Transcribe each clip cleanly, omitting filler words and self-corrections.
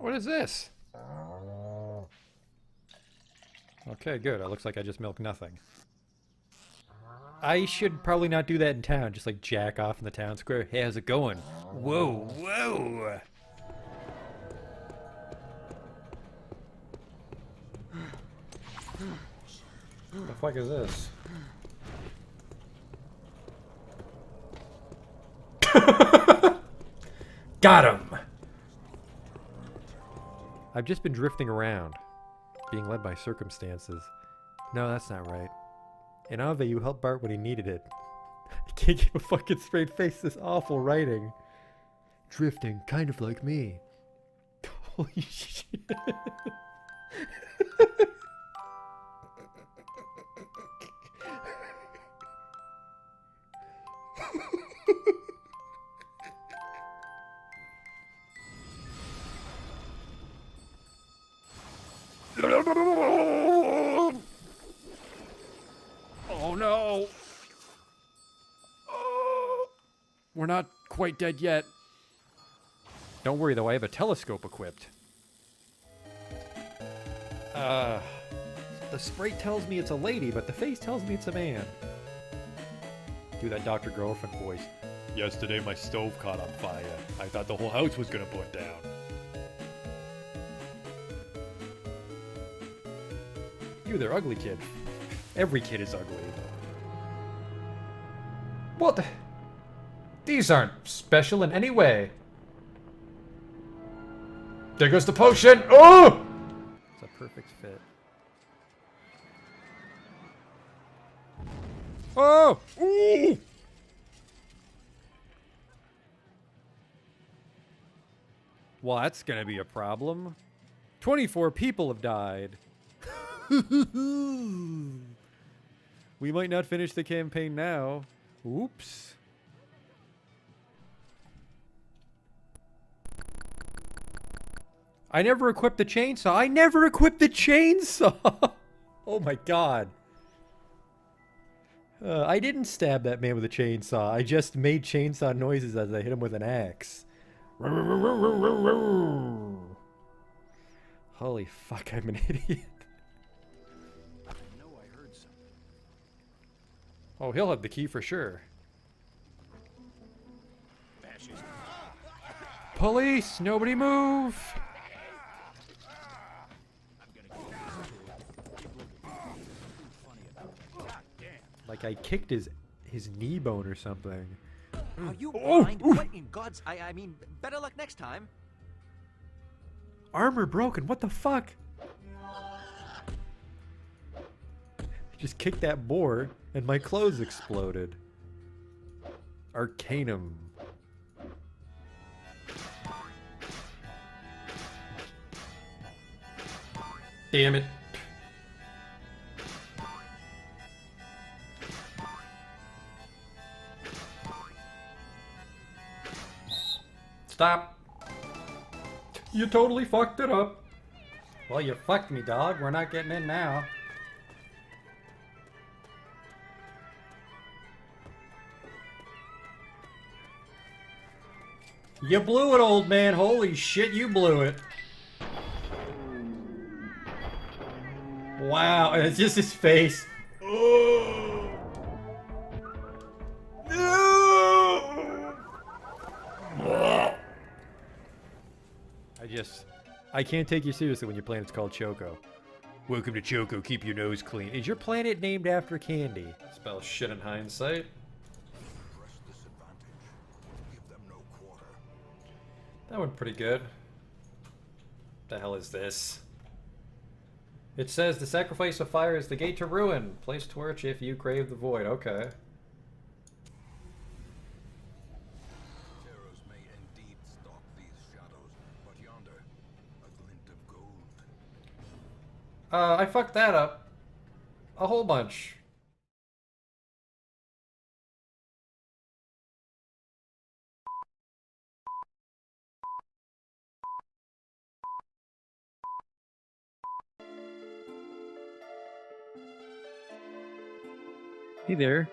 What is this? Okay, good. It looks like I just milked nothing. I should probably not do that in town. Just like jack off in the town square. Hey, how's it going? Whoa, whoa! What the fuck is this? Got him! I've just been drifting around, being led by circumstances. No, that's not right. In Ave, you helped Bart when he needed it. I can't keep a fucking straight face, this awful writing. Drifting, kind of like me. Holy shit. Oh no! Oh, we're not quite dead yet. Don't worry though, I have a telescope equipped. The sprite tells me it's a lady, but the face tells me it's a man. Do that Dr. Girlfriend voice. Yesterday my stove caught on fire. I thought the whole house was gonna burn down. You, they're ugly, kid. Every kid is ugly. What the? These aren't special in any way. There goes the potion! Oh! It's a perfect fit. Oh! Ooh! Well, that's gonna be a problem. 24 people have died. We might not finish the campaign now. Oops. I never equipped the chainsaw. I never equipped the chainsaw! Oh my god. I didn't stab that man with a chainsaw. I just made chainsaw noises as I hit him with an axe. Holy fuck, I'm an idiot. Oh, he'll have the key for sure. Police! Nobody move! Like I kicked his knee bone or something. Are you blind? What in God's... I mean, better luck next time. Armor broken, what the fuck? Just kicked that boar and my clothes exploded. Arcanum. Damn it. Stop. You totally fucked it up. Well, you fucked me, dog. We're not getting in now. You blew it, old man. Holy shit, you blew it. Wow, and it's just his face. Oh. No. I can't take you seriously when your planet's called Choco. Welcome to Choco, keep your nose clean. Is your planet named after candy? Spell shit in hindsight. That went pretty good. The hell is this? It says the sacrifice of fire is the gate to ruin. Place torch if you crave the void. Okay. Terrors may indeed stalk these shadows, but yonder, a glint of gold. I fucked that up. A whole bunch. Hey there.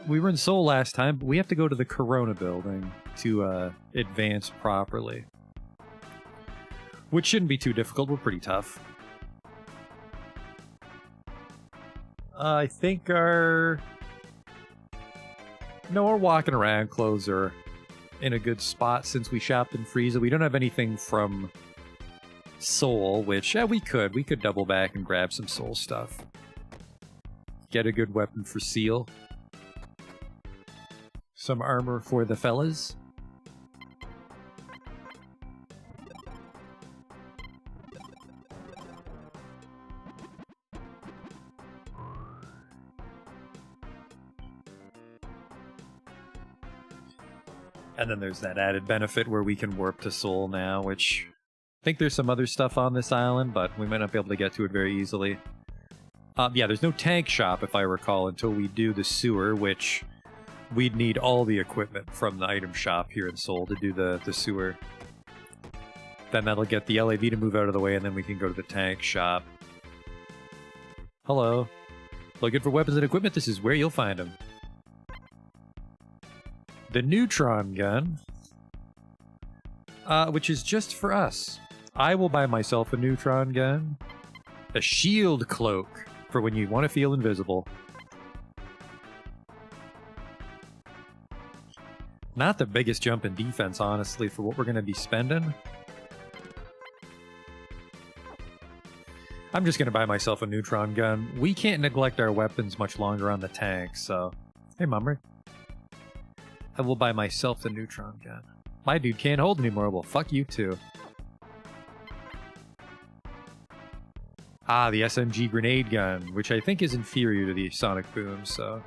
we were in Seoul last time, but we have to go to the Corona building to advance properly. Which shouldn't be too difficult, we're pretty tough. I think our... No, we're walking around, clothes are in a good spot since we shopped in Frieza. We don't have anything from Seoul, which, we could double back and grab some Seoul stuff. Get a good weapon for Seal. Some armor for the fellas. And then there's that added benefit where we can warp to Seoul now, which I think there's some other stuff on this island, but we might not be able to get to it very easily. Yeah, there's no tank shop, if I recall, until we do the sewer, which we'd need all the equipment from the item shop here in Seoul to do the sewer. Then that'll get the LAV to move out of the way, and then we can go to the tank shop. Hello. Looking for weapons and equipment? This is where you'll find them. The neutron gun, which is just for us. I will buy myself a neutron gun. A shield cloak for when you want to feel invisible. Not the biggest jump in defense, honestly, for what we're going to be spending. I'm just going to buy myself a neutron gun. We can't neglect our weapons much longer on the tank, so... Hey, Mummer. I will buy myself the neutron gun. My dude can't hold anymore. Well, fuck you too. Ah, the SMG grenade gun, which I think is inferior to the sonic boom, so...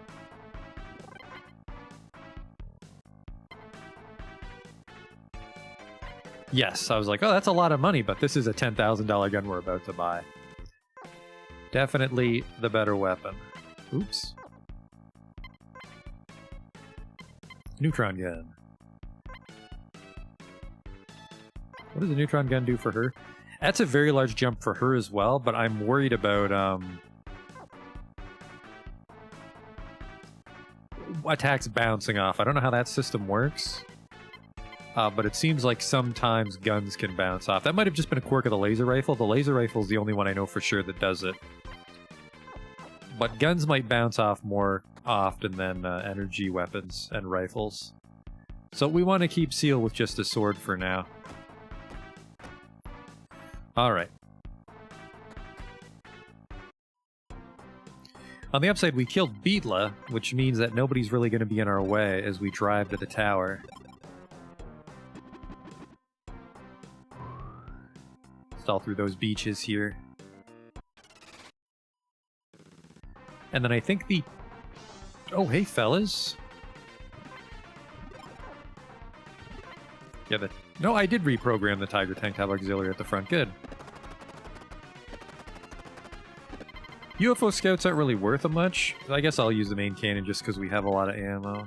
Yes, I was like, oh, that's a lot of money, but this is a $10,000 gun we're about to buy. Definitely the better weapon. Oops. Neutron gun. What does the neutron gun do for her? That's a very large jump for her as well, but I'm worried about attacks bouncing off. I don't know how that system works, but it seems like sometimes guns can bounce off. That might have just been a quirk of the laser rifle. The laser rifle is the only one I know for sure that does it. But guns might bounce off more often than energy weapons and rifles. So we want to keep Seal with just a sword for now. Alright. On the upside, we killed Beetla, which means that nobody's really going to be in our way as we drive to the tower. Stall through those beaches here. And then I think the... Oh, hey, fellas. Yeah, no, I did reprogram the Tiger Tank to have auxiliary at the front. Good. UFO scouts aren't really worth a much. I guess I'll use the main cannon just because we have a lot of ammo.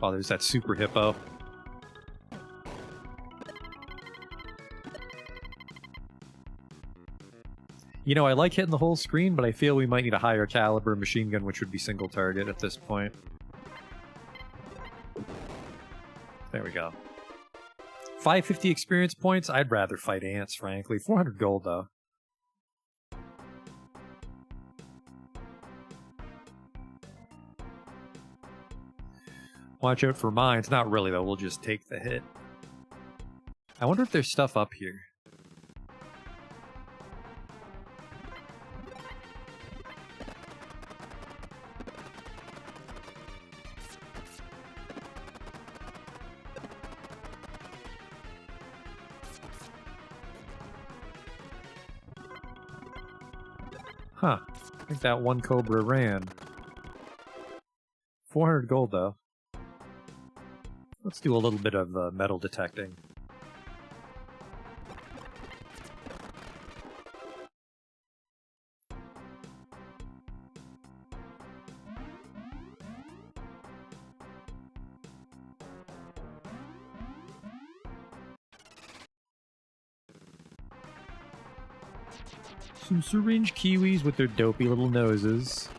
Oh, there's that super hippo. You know, I like hitting the whole screen, but I feel we might need a higher caliber machine gun, which would be single target at this point. There we go. 550 experience points? I'd rather fight ants, frankly. 400 gold, though. Watch out for mines. Not really, though. We'll just take the hit. I wonder if there's stuff up here. Huh. I think that one Cobra ran. 400 gold, though. Let's do a little bit of metal detecting. Some syringe kiwis with their dopey little noses.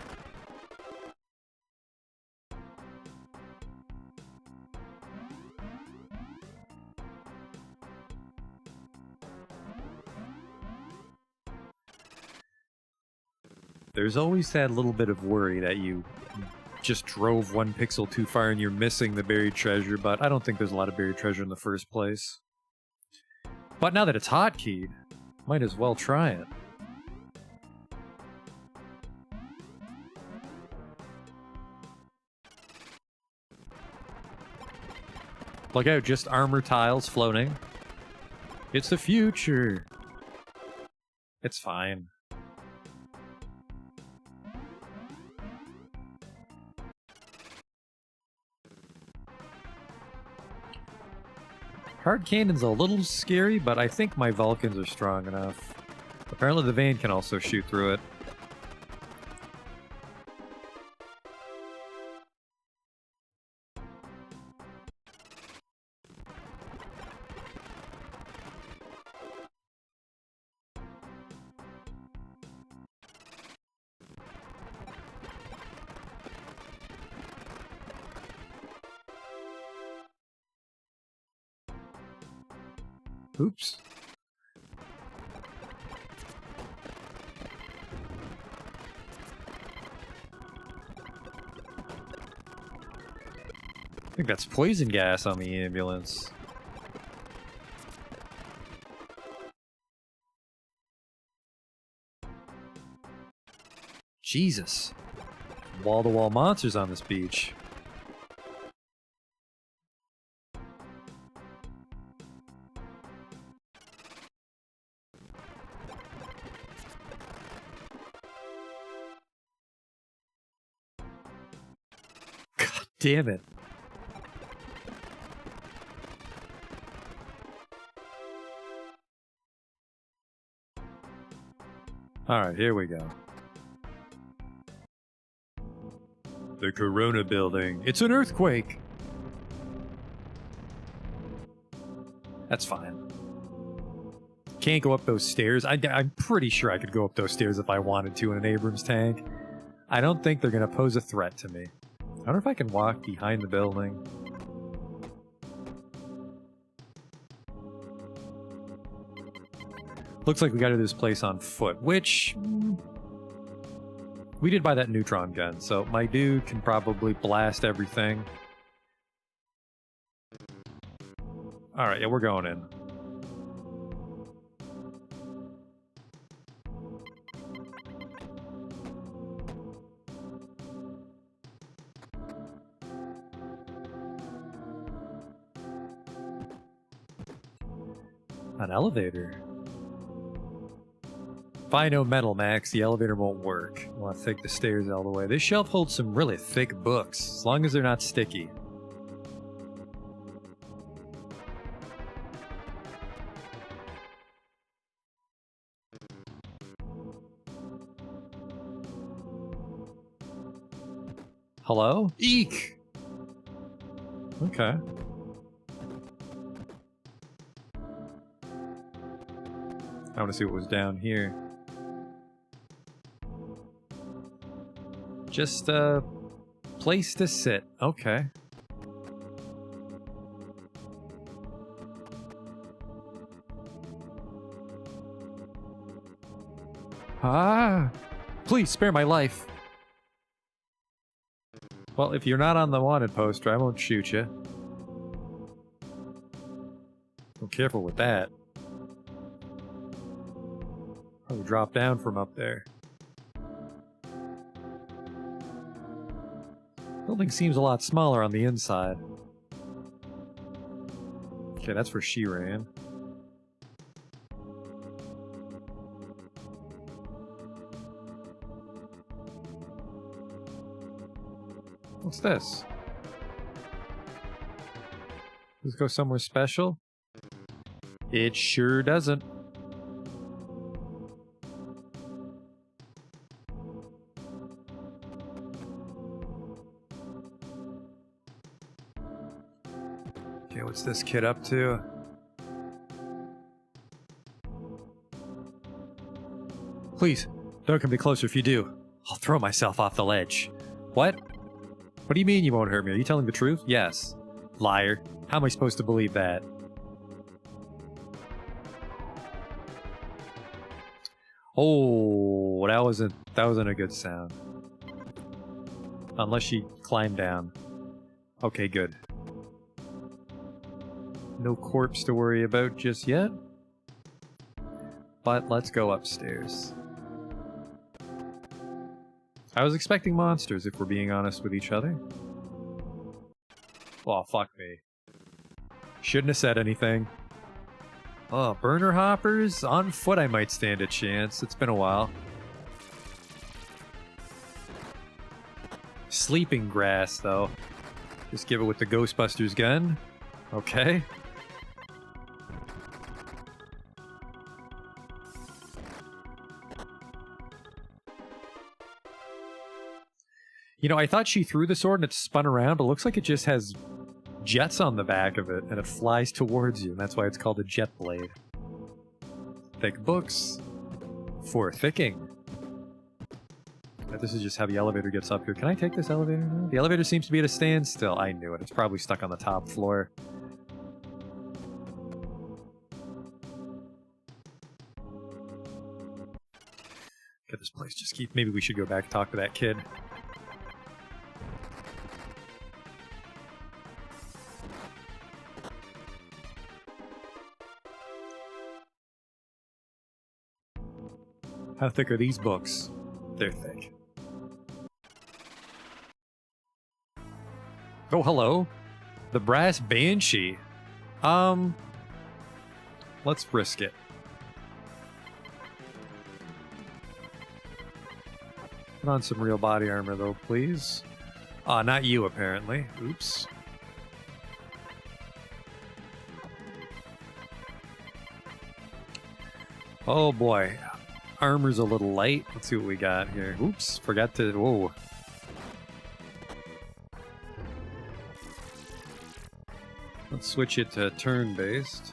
there's always that little bit of worry that you just drove 1 pixel too far and you're missing the buried treasure, but I don't think there's a lot of buried treasure in the first place. But now that it's hotkeyed, might as well try it. Look out, just armor tiles floating. It's the future. It's fine. Hard Cannon's a little scary, but I think my Vulcans are strong enough. Apparently the Vane can also shoot through it. Oops. I think that's poison gas on the ambulance. Jesus. Wall-to-wall monsters on this beach. Damn it. Alright, here we go. The Corona building. It's an earthquake! That's fine. Can't go up those stairs. I'm pretty sure I could go up those stairs if I wanted to in an Abrams tank. I don't think they're gonna pose a threat to me. I wonder if I can walk behind the building. Looks like we got to this place on foot, which... we did buy that neutron gun, so my dude can probably blast everything. Alright, yeah, we're going in. An elevator. If I know Metal Max, the elevator won't work. We'll have to take the stairs all the way. This shelf holds some really thick books, as long as they're not sticky. Hello? Eek! Okay. I want to see what was down here. Just a place to sit. Okay. Ah! Please spare my life. Well, if you're not on the wanted poster, I won't shoot you. Be careful with that. Probably drop down from up there. Building seems a lot smaller on the inside. Okay, that's where she ran. What's this? Does it go somewhere special? It sure doesn't. Okay, what's this kid up to? Please, don't come any closer if you do. I'll throw myself off the ledge. What? What do you mean you won't hurt me? Are you telling the truth? Yes. Liar. How am I supposed to believe that? Oh, that wasn't a good sound. Unless she climbed down. Okay, good. No corpse to worry about just yet. But let's go upstairs. I was expecting monsters, if we're being honest with each other. Oh, fuck me. Shouldn't have said anything. Oh, burner hoppers? On foot I might stand a chance. It's been a while. Sleeping grass, though. Just give it with the Ghostbusters gun. Okay. You know, I thought she threw the sword and it spun around, but it looks like it just has jets on the back of it, and it flies towards you, and that's why it's called a jet blade. Thick books. For thicking. This is just how the elevator gets up here. Can I take this elevator now? The elevator seems to be at a standstill. I knew it. It's probably stuck on the top floor. Get this place just keep... Maybe we should go back and talk to that kid. How thick are these books? They're thick. Oh, hello. The Brass Banshee. Let's risk it. Put on some real body armor, though, please. Not you, apparently. Oops. Oh, boy. Armor's a little light. Let's see what we got here. Oops, forgot to... Whoa. Let's switch it to turn-based.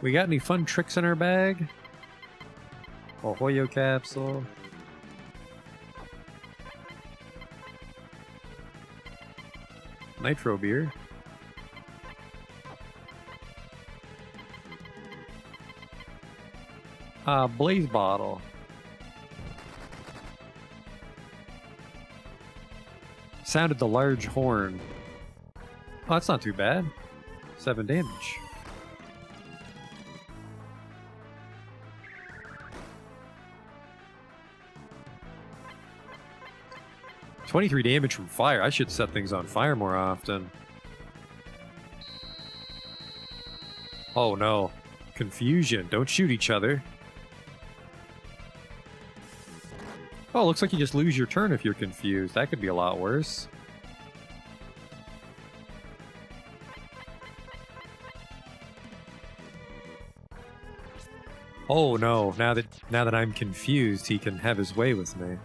We got any fun tricks in our bag? Oh, Hoyo capsule. Nitro beer. Blaze bottle. Sounded the large horn. Oh, that's not too bad. 7 damage. $23 damage from fire. I should set things on fire more often. Oh no. Confusion. Don't shoot each other. Oh, looks like you just lose your turn if you're confused. That could be a lot worse. Oh no, now that I'm confused, he can have his way with me.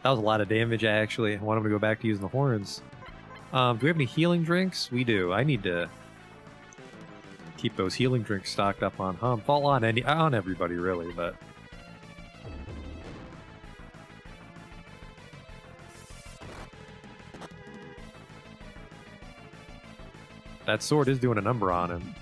That was a lot of damage, actually. I want him to go back to using the horns. Do we have any healing drinks? We do. I need to keep those healing drinks stocked up on Hump. All on everybody, really, but... That sword is doing a number on him.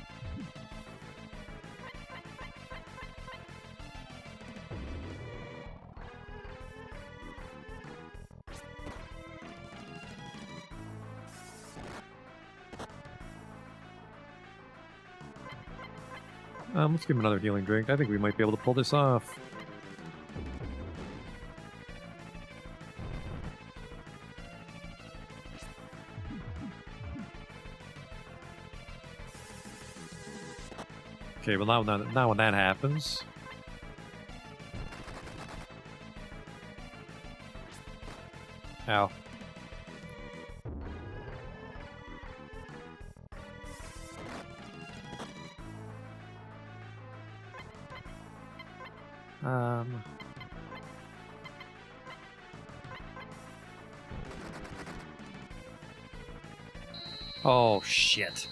Let's give him another healing drink. I think we might be able to pull this off. Okay, well now when that happens... Ow. Oh, shit.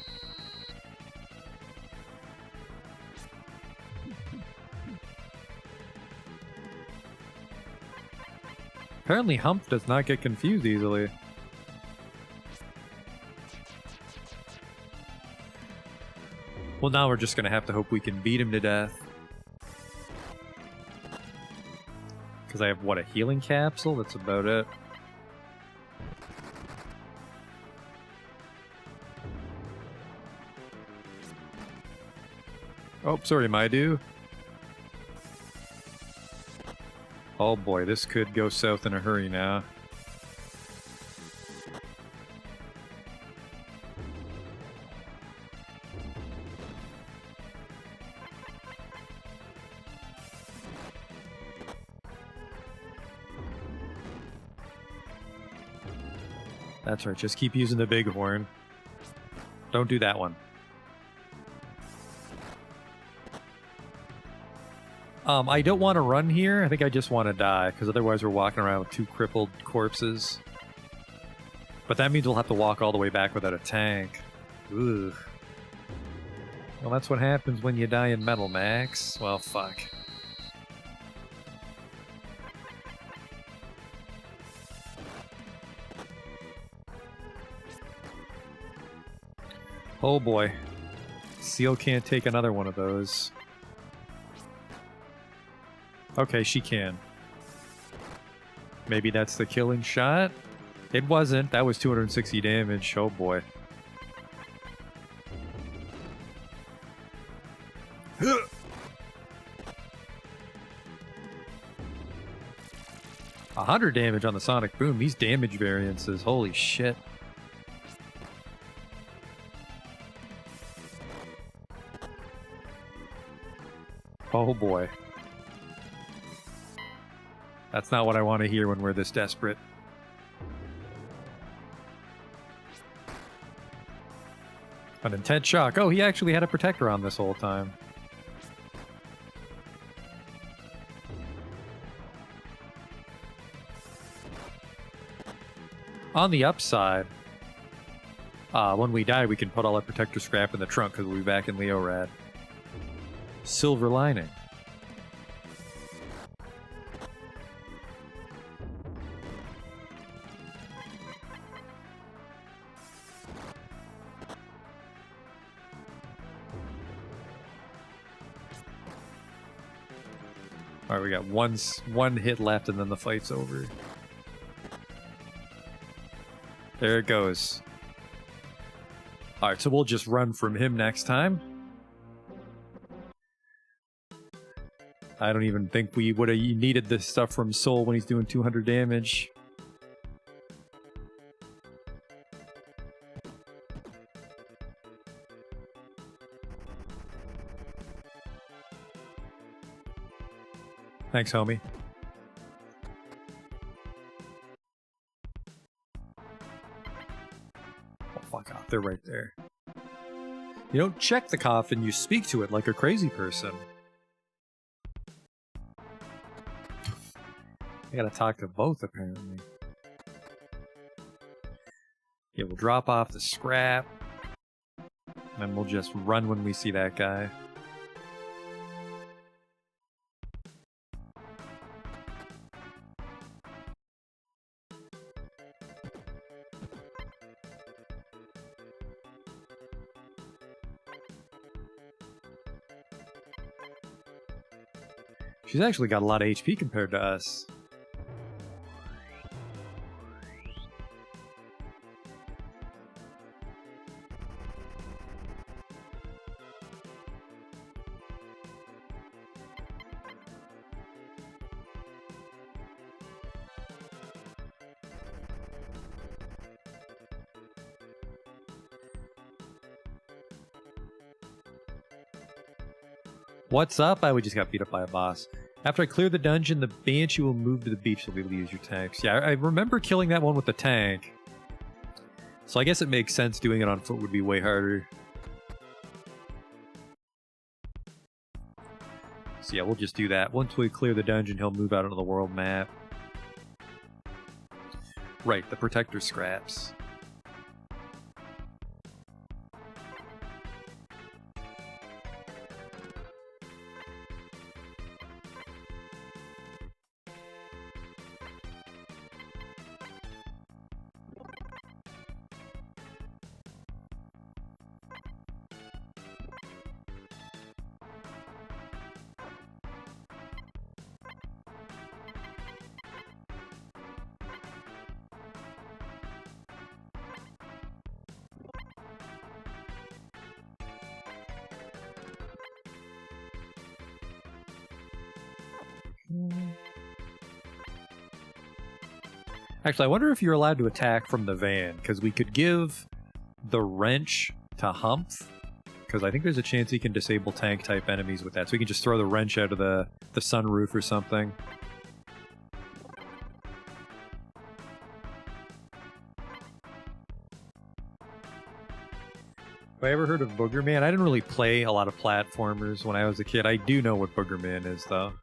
Apparently Hump does not get confused easily. Well, now we're just gonna have to hope we can beat him to death. Because I have, what, a healing capsule? That's about it. Oh, sorry, Maidu. Oh boy, this could go south in a hurry now. That's right, just keep using the bighorn. Don't do that one. I don't want to run here. I think I just want to die, because otherwise we're walking around with 2 crippled corpses. But that means we'll have to walk all the way back without a tank. Ugh. Well, that's what happens when you die in Metal Max. Well, fuck. Oh boy. Seal can't take another one of those. Okay, she can. Maybe that's the killing shot? It wasn't. That was 260 damage. Oh boy. 100 damage on the Sonic Boom. These damage variances. Holy shit. Oh boy. That's not what I want to hear when we're this desperate. An intense shock. Oh, he actually had a protector on this whole time. On the upside, when we die, we can put all our protector scrap in the trunk because we'll be back in Leorad. Silver lining. Alright, we got one hit left and then the fight's over. There it goes. Alright, so we'll just run from him next time. I don't even think we would have needed this stuff from Soul when he's doing 200 damage. Thanks, homie. Oh, fuck off. They're right there. You don't check the coffin, you speak to it like a crazy person. I gotta talk to both, apparently. Yeah, we'll drop off the scrap. And we'll just run when we see that guy. She's actually got a lot of HP compared to us. What's up? We just got beat up by a boss. After I clear the dungeon, the Banshee will move to the beach so we'll be able to use your tanks. Yeah, I remember killing that one with the tank. So I guess it makes sense doing it on foot would be way harder. So yeah, we'll just do that. Once we clear the dungeon, he'll move out onto the world map. Right, the protector scraps. Actually, I wonder if you're allowed to attack from the van, because we could give the wrench to Humph, because I think there's a chance he can disable tank-type enemies with that, so we can just throw the wrench out of the sunroof or something. Have I ever heard of Boogerman? I didn't really play a lot of platformers when I was a kid. I do know what Boogerman is, though.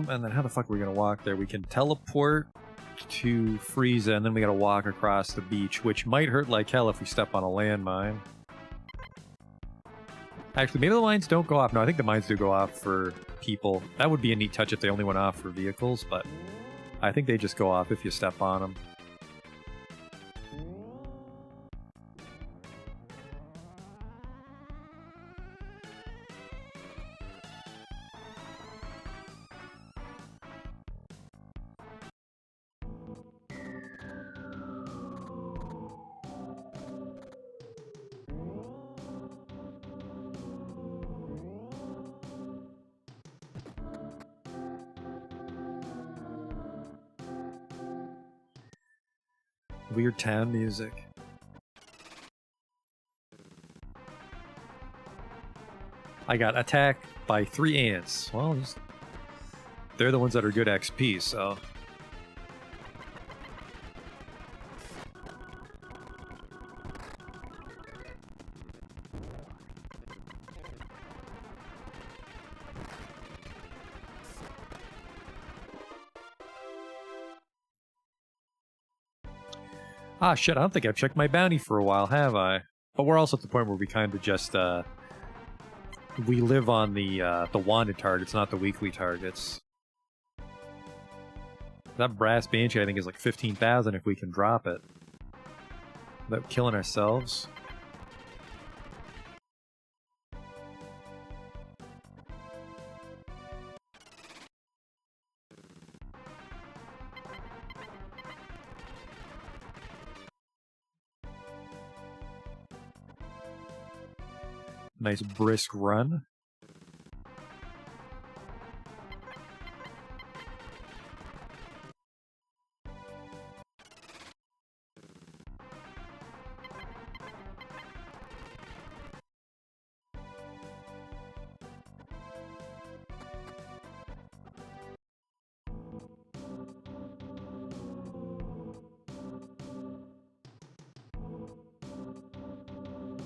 And then how the fuck are we gonna walk there? We can teleport to Frieza, and then we gotta walk across the beach, which might hurt like hell if we step on a landmine. Actually, maybe the mines don't go off. No, I think the mines do go off for people. That would be a neat touch if they only went off for vehicles, but I think they just go off if you step on them. Weird town music. I got attacked by 3 ants. Well, they're the ones that are good XP, so... Ah, shit, I don't think I've checked my bounty for a while, have I? But we're also at the point where we kind of just, we live on the wanted targets, not the weekly targets. That Brass Banshee, I think, is like 15,000 if we can drop it. Without killing ourselves. Nice brisk run.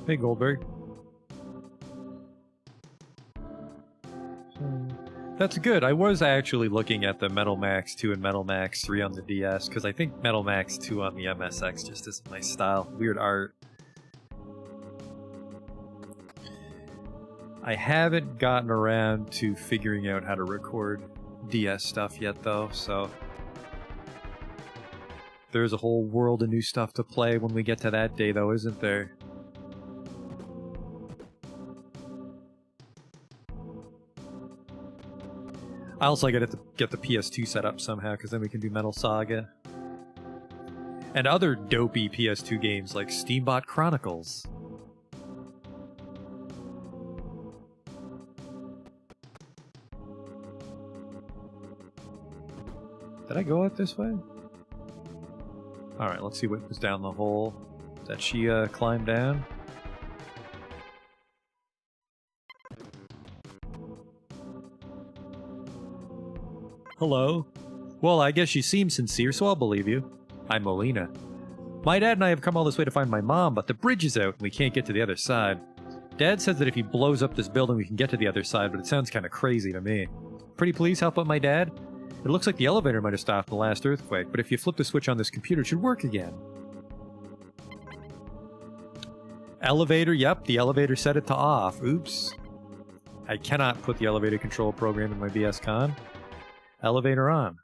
Hey, Goldberg. That's good. I was actually looking at the Metal Max 2 and Metal Max 3 on the DS, because I think Metal Max 2 on the MSX just isn't my style. Weird art. I haven't gotten around to figuring out how to record DS stuff yet, though, so... There's a whole world of new stuff to play when we get to that day, though, isn't there? I also gotta get the PS2 set up somehow, because then we can do Metal Saga. And other dopey PS2 games like Steambot Chronicles. Did I go out this way? Alright, let's see what was down the hole that she climbed down. Hello? Well, I guess you seem sincere, so I'll believe you. I'm Molina. My dad and I have come all this way to find my mom, but the bridge is out and we can't get to the other side. Dad says that if he blows up this building we can get to the other side, but it sounds kinda crazy to me. Pretty please help out my dad? It looks like the elevator might have stopped the last earthquake, but if you flip the switch on this computer, it should work again. Elevator, yep, the elevator set it to off. Oops. I cannot put the elevator control program in my BS Con. Elevator on.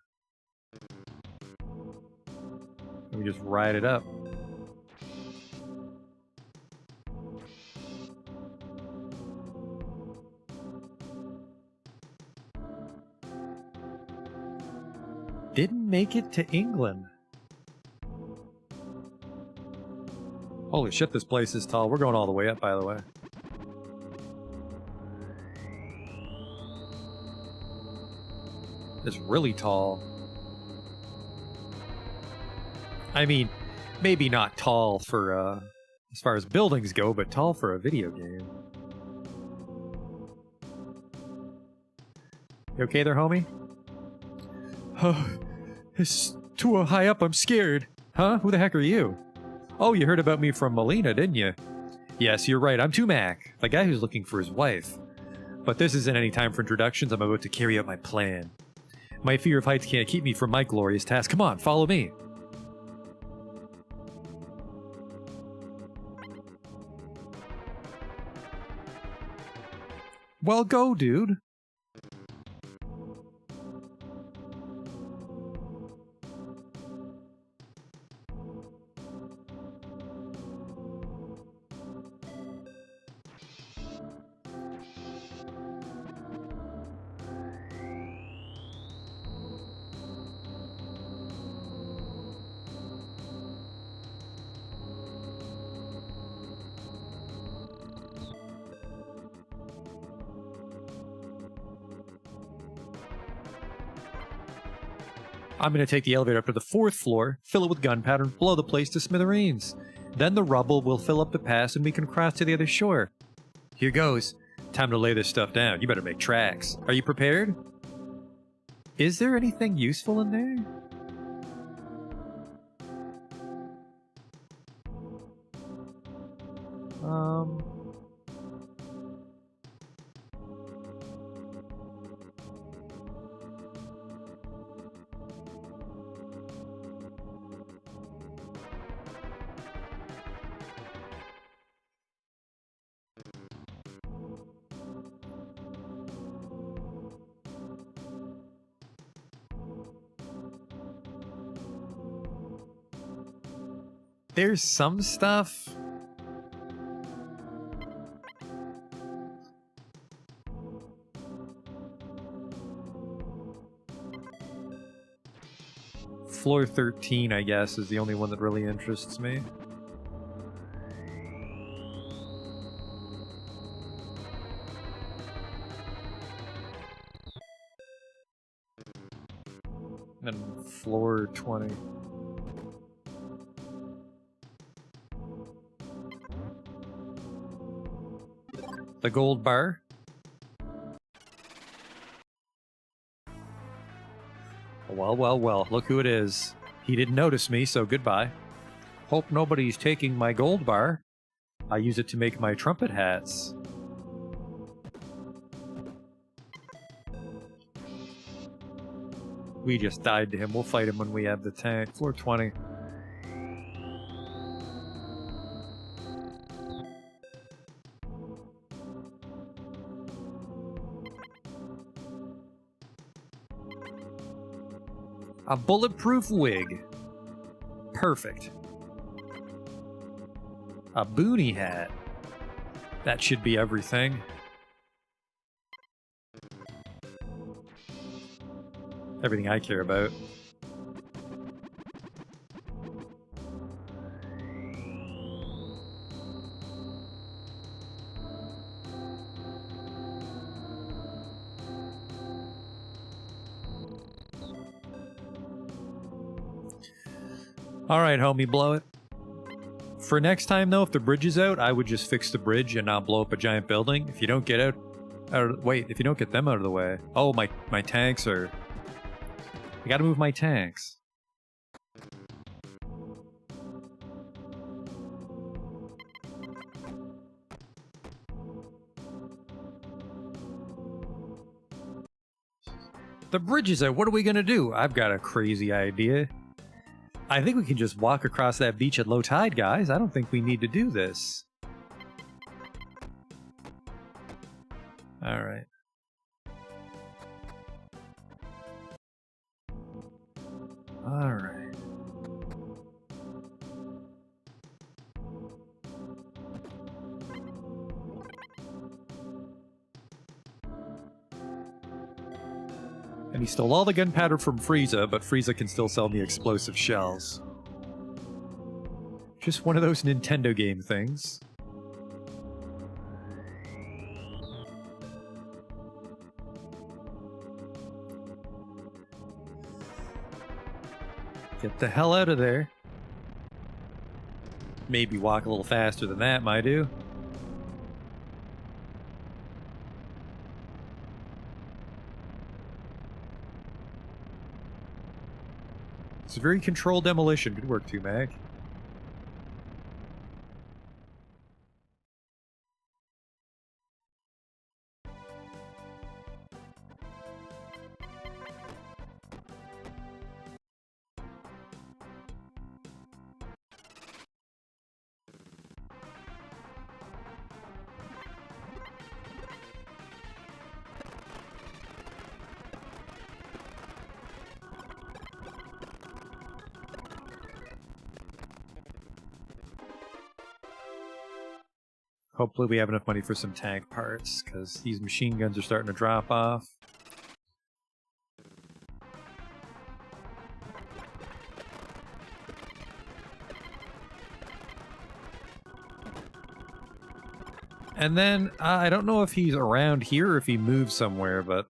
Let me just ride it up. Didn't make it to England. Holy shit, this place is tall. We're going all the way up, by the way. It's really tall. I mean, maybe not tall for, as far as buildings go, but tall for a video game. You okay there, homie? It's too high up, I'm scared. Huh? Who the heck are you? Oh, you heard about me from Molina, didn't you? Yes, you're right, I'm Tumac, the guy who's looking for his wife. But this isn't any time for introductions, I'm about to carry out my plan. My fear of heights can't keep me from my glorious task. Come on, follow me. Well, go, dude. I'm going to take the elevator up to the 4th floor, fill it with gunpowder, and blow the place to smithereens. Then the rubble will fill up the pass and we can cross to the other shore. Here goes. Time to lay this stuff down. You better make tracks. Are you prepared? Is there anything useful in there? There's some stuff. Floor 13, I guess, is the only one that really interests me. And floor 20. The gold bar. Well, well, well, look who it is. He didn't notice me, so goodbye. Hope nobody's taking my gold bar. I use it to make my trumpet hats. We just died to him. We'll fight him when we have the tank. Floor 20. A bulletproof wig. Perfect. A boonie hat. That should be everything. Everything I care about. Alright, homie, blow it. For next time, though, if the bridge is out, I would just fix the bridge and not blow up a giant building. If you don't get wait, if you don't get them out of the way. Oh, my tanks are... I gotta move my tanks. The bridge is out. What are we gonna do? I've got a crazy idea. I think we can just walk across that beach at low tide, guys. I don't think we need to do this. Alright. Alright. And he stole all the gunpowder from Frieza, but Frieza can still sell me explosive shells. Just one of those Nintendo game things. Get the hell out of there. Maybe walk a little faster than that might do. It's a very controlled demolition. Good work, 2Mag. Hopefully we have enough money for some tank parts, because these machine guns are starting to drop off. And then, I don't know if he's around here or if he moved somewhere, but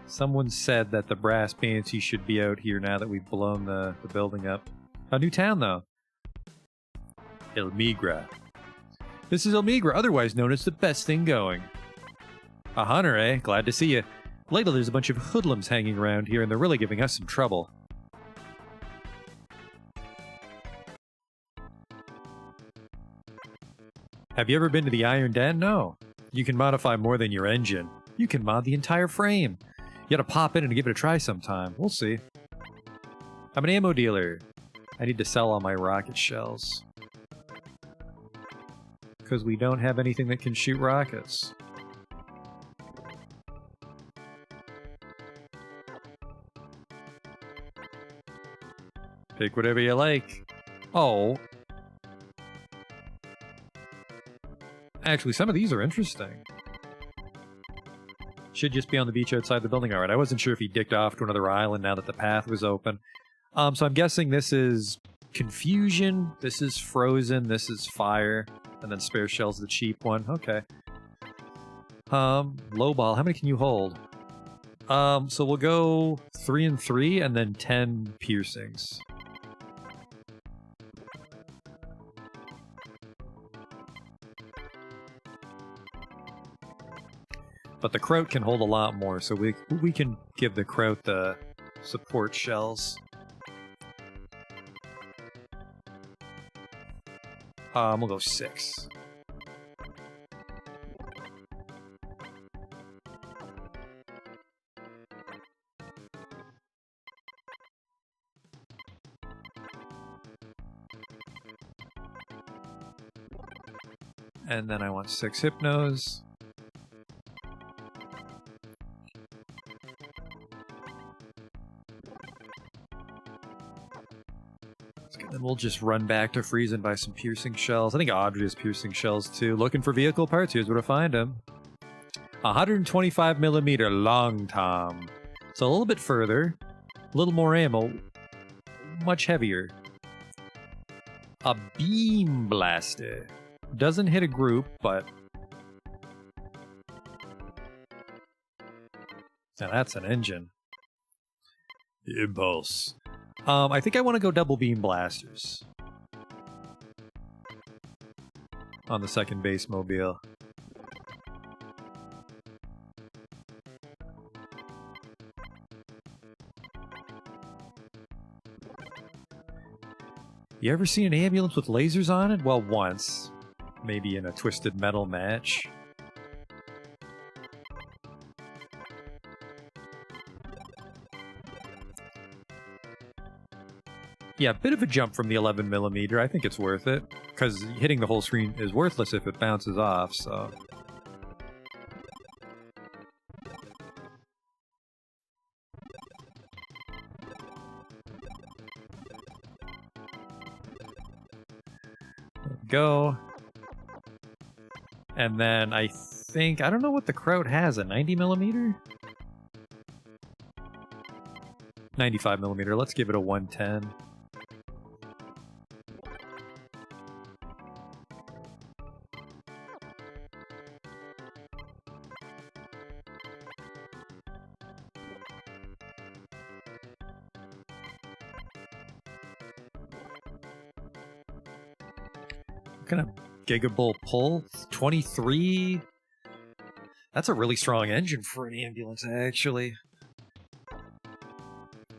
someone said that the brass banshee should be out here now that we've blown the building up. A new town, though. El Migra. This is El Migra, otherwise known as the best thing going. A hunter, eh? Glad to see you. Lately there's a bunch of hoodlums hanging around here and they're really giving us some trouble. Have you ever been to the Iron Den? No. You can modify more than your engine. You can mod the entire frame. You gotta pop in and give it a try sometime. We'll see. I'm an ammo dealer. I need to sell all my rocket shells. Because we don't have anything that can shoot rockets. Pick whatever you like. Oh. Actually, some of these are interesting. Should just be on the beach outside the building. Alright, I wasn't sure if he dicked off to another island now that the path was open. So I'm guessing this is Confusion, this is Frozen, this is Fire. And then Spare Shell's the cheap one. Okay. Low ball. How many can you hold? So we'll go 3 and 3 and then 10 piercings. But the Kraut can hold a lot more, so we can give the Kraut the support shells. We'll go 6. And then I want 6 Hypnos. Then we'll just run back to Freeze and buy some piercing shells. I think Audrey has piercing shells too. Looking for vehicle parts, here's where to find them. 125mm Long Tom. So a little bit further. A little more ammo. Much heavier. A Beam Blaster. Doesn't hit a group, but... Now that's an engine. Impulse. I think I want to go double beam blasters. On the second base mobile. You ever seen an ambulance with lasers on it? Well, once. Maybe in a Twisted Metal match. Yeah, a bit of a jump from the 11mm. I think it's worth it. Because hitting the whole screen is worthless if it bounces off, so... There we go. And then I think... I don't know what the Kraut has. A 90mm? 95mm. Let's give it a 110. What kind of Gigabull pull? 23? That's a really strong engine for an ambulance, actually.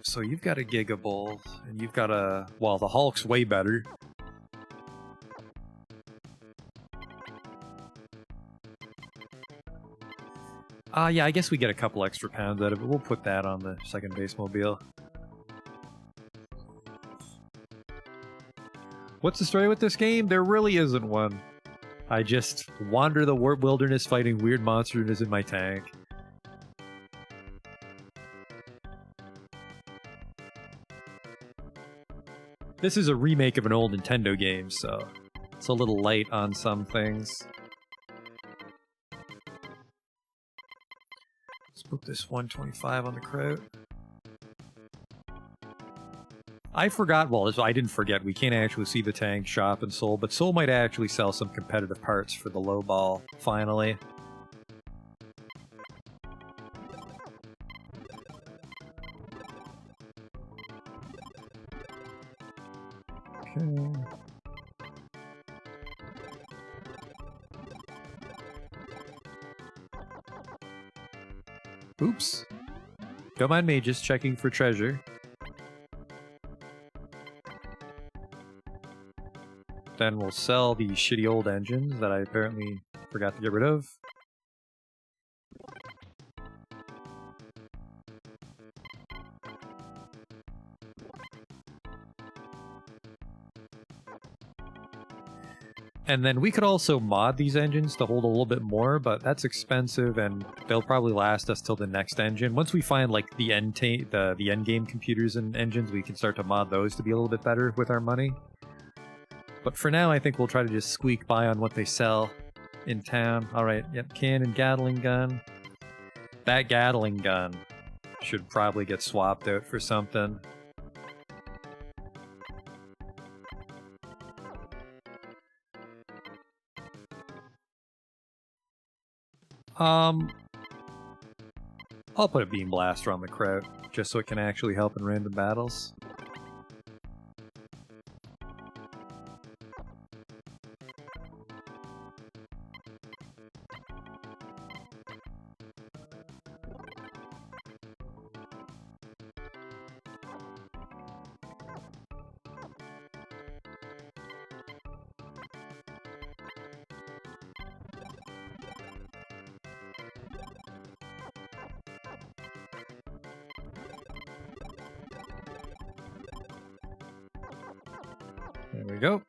So you've got a Gigabull, and you've got a... Well, the Hulk's way better. Yeah, I guess we get a couple extra pounds out of it. We'll put that on the second base mobile. What's the story with this game? There really isn't one. I just wander the wilderness fighting weird monsters in my tank. This is a remake of an old Nintendo game, so it's a little light on some things. Let's put this 125 on the Kraut. I forgot, well, I didn't forget, we can't actually see the tank shop in Seoul, but Seoul might actually sell some competitive parts for the low ball, finally. Okay. Oops. Don't mind me, just checking for treasure. Then we'll sell the shitty old engines that I apparently forgot to get rid of. And then we could also mod these engines to hold a little bit more, but that's expensive and they'll probably last us till the next engine. Once we find like the end game computers and engines, we can start to mod those to be a little bit better with our money. But for now, I think we'll try to just squeak by on what they sell in town. Alright, yep, cannon, Gatling gun. That Gatling gun should probably get swapped out for something. I'll put a beam blaster on the Kraut, just so it can actually help in random battles. There we go.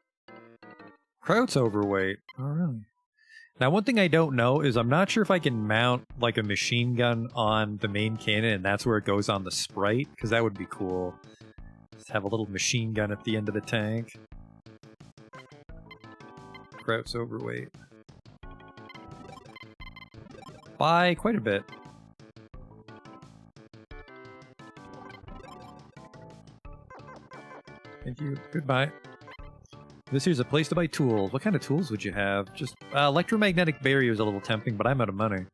Kraut's overweight. Oh, really? Now, one thing I don't know is I'm not sure if I can mount, like, a machine gun on the main cannon and that's where it goes on the Sprite, because that would be cool. Just have a little machine gun at the end of the tank. Kraut's overweight. By quite a bit. Thank you. Goodbye. This here's a place to buy tools. What kind of tools would you have? Just electromagnetic barrier is a little tempting, but I'm out of money.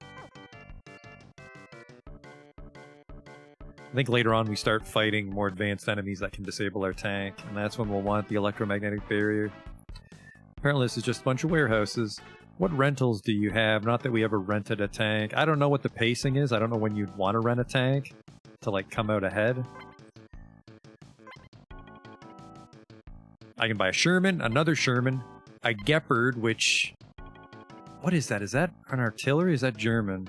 I think later on we start fighting more advanced enemies that can disable our tank, and that's when we'll want the electromagnetic barrier. Apparently this is just a bunch of warehouses. What rentals do you have? Not that we ever rented a tank. I don't know what the pacing is. I don't know when you'd want to rent a tank to, like, come out ahead. I can buy a Sherman, another Sherman, a Gepard, which... What is that? Is that an artillery? Is that German?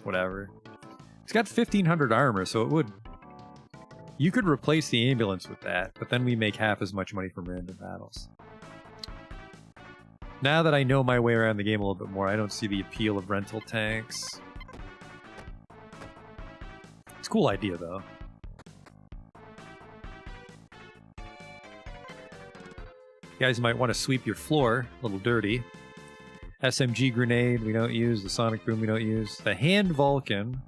Whatever. It's got 1,500 armor, so it would... You could replace the ambulance with that, but then we make half as much money from random battles. Now that I know my way around the game a little bit more, I don't see the appeal of rental tanks. It's a cool idea, though. You guys might want to sweep your floor, a little dirty. SMG grenade we don't use, the sonic boom we don't use. The hand Vulcan,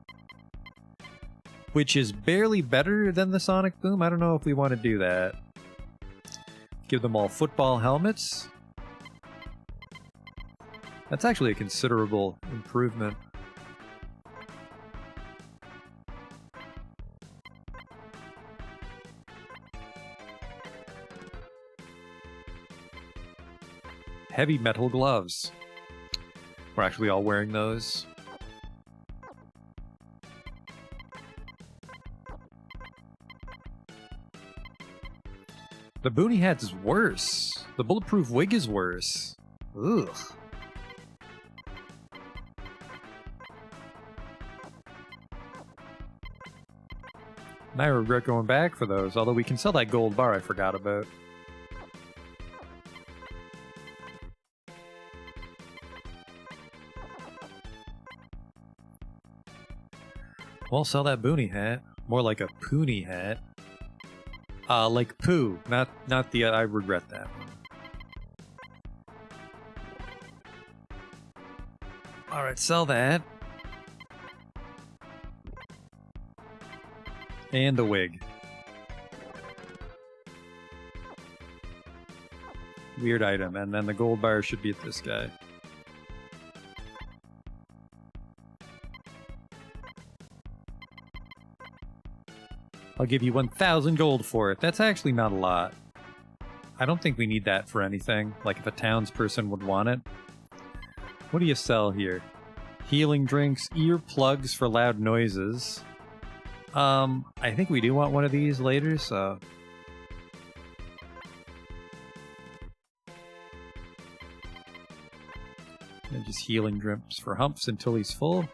which is barely better than the sonic boom. I don't know if we want to do that. Give them all football helmets. That's actually a considerable improvement. heavy metal gloves. We're actually all wearing those. The boonie hat is worse. The bulletproof wig is worse. Ugh. And I regret going back for those, although we can sell that gold bar I forgot about. Well, sell that boonie hat. More like a poonie hat. Like poo, not the. I regret that one. All right, sell that. And the wig. Weird item, and then the gold bar should be at this guy. I'll give you 1,000 gold for it. That's actually not a lot. I don't think we need that for anything. Like if a townsperson would want it. What do you sell here? Healing drinks, earplugs for loud noises. I think we do want one of these later, so... And just healing drinks for Humps until he's full.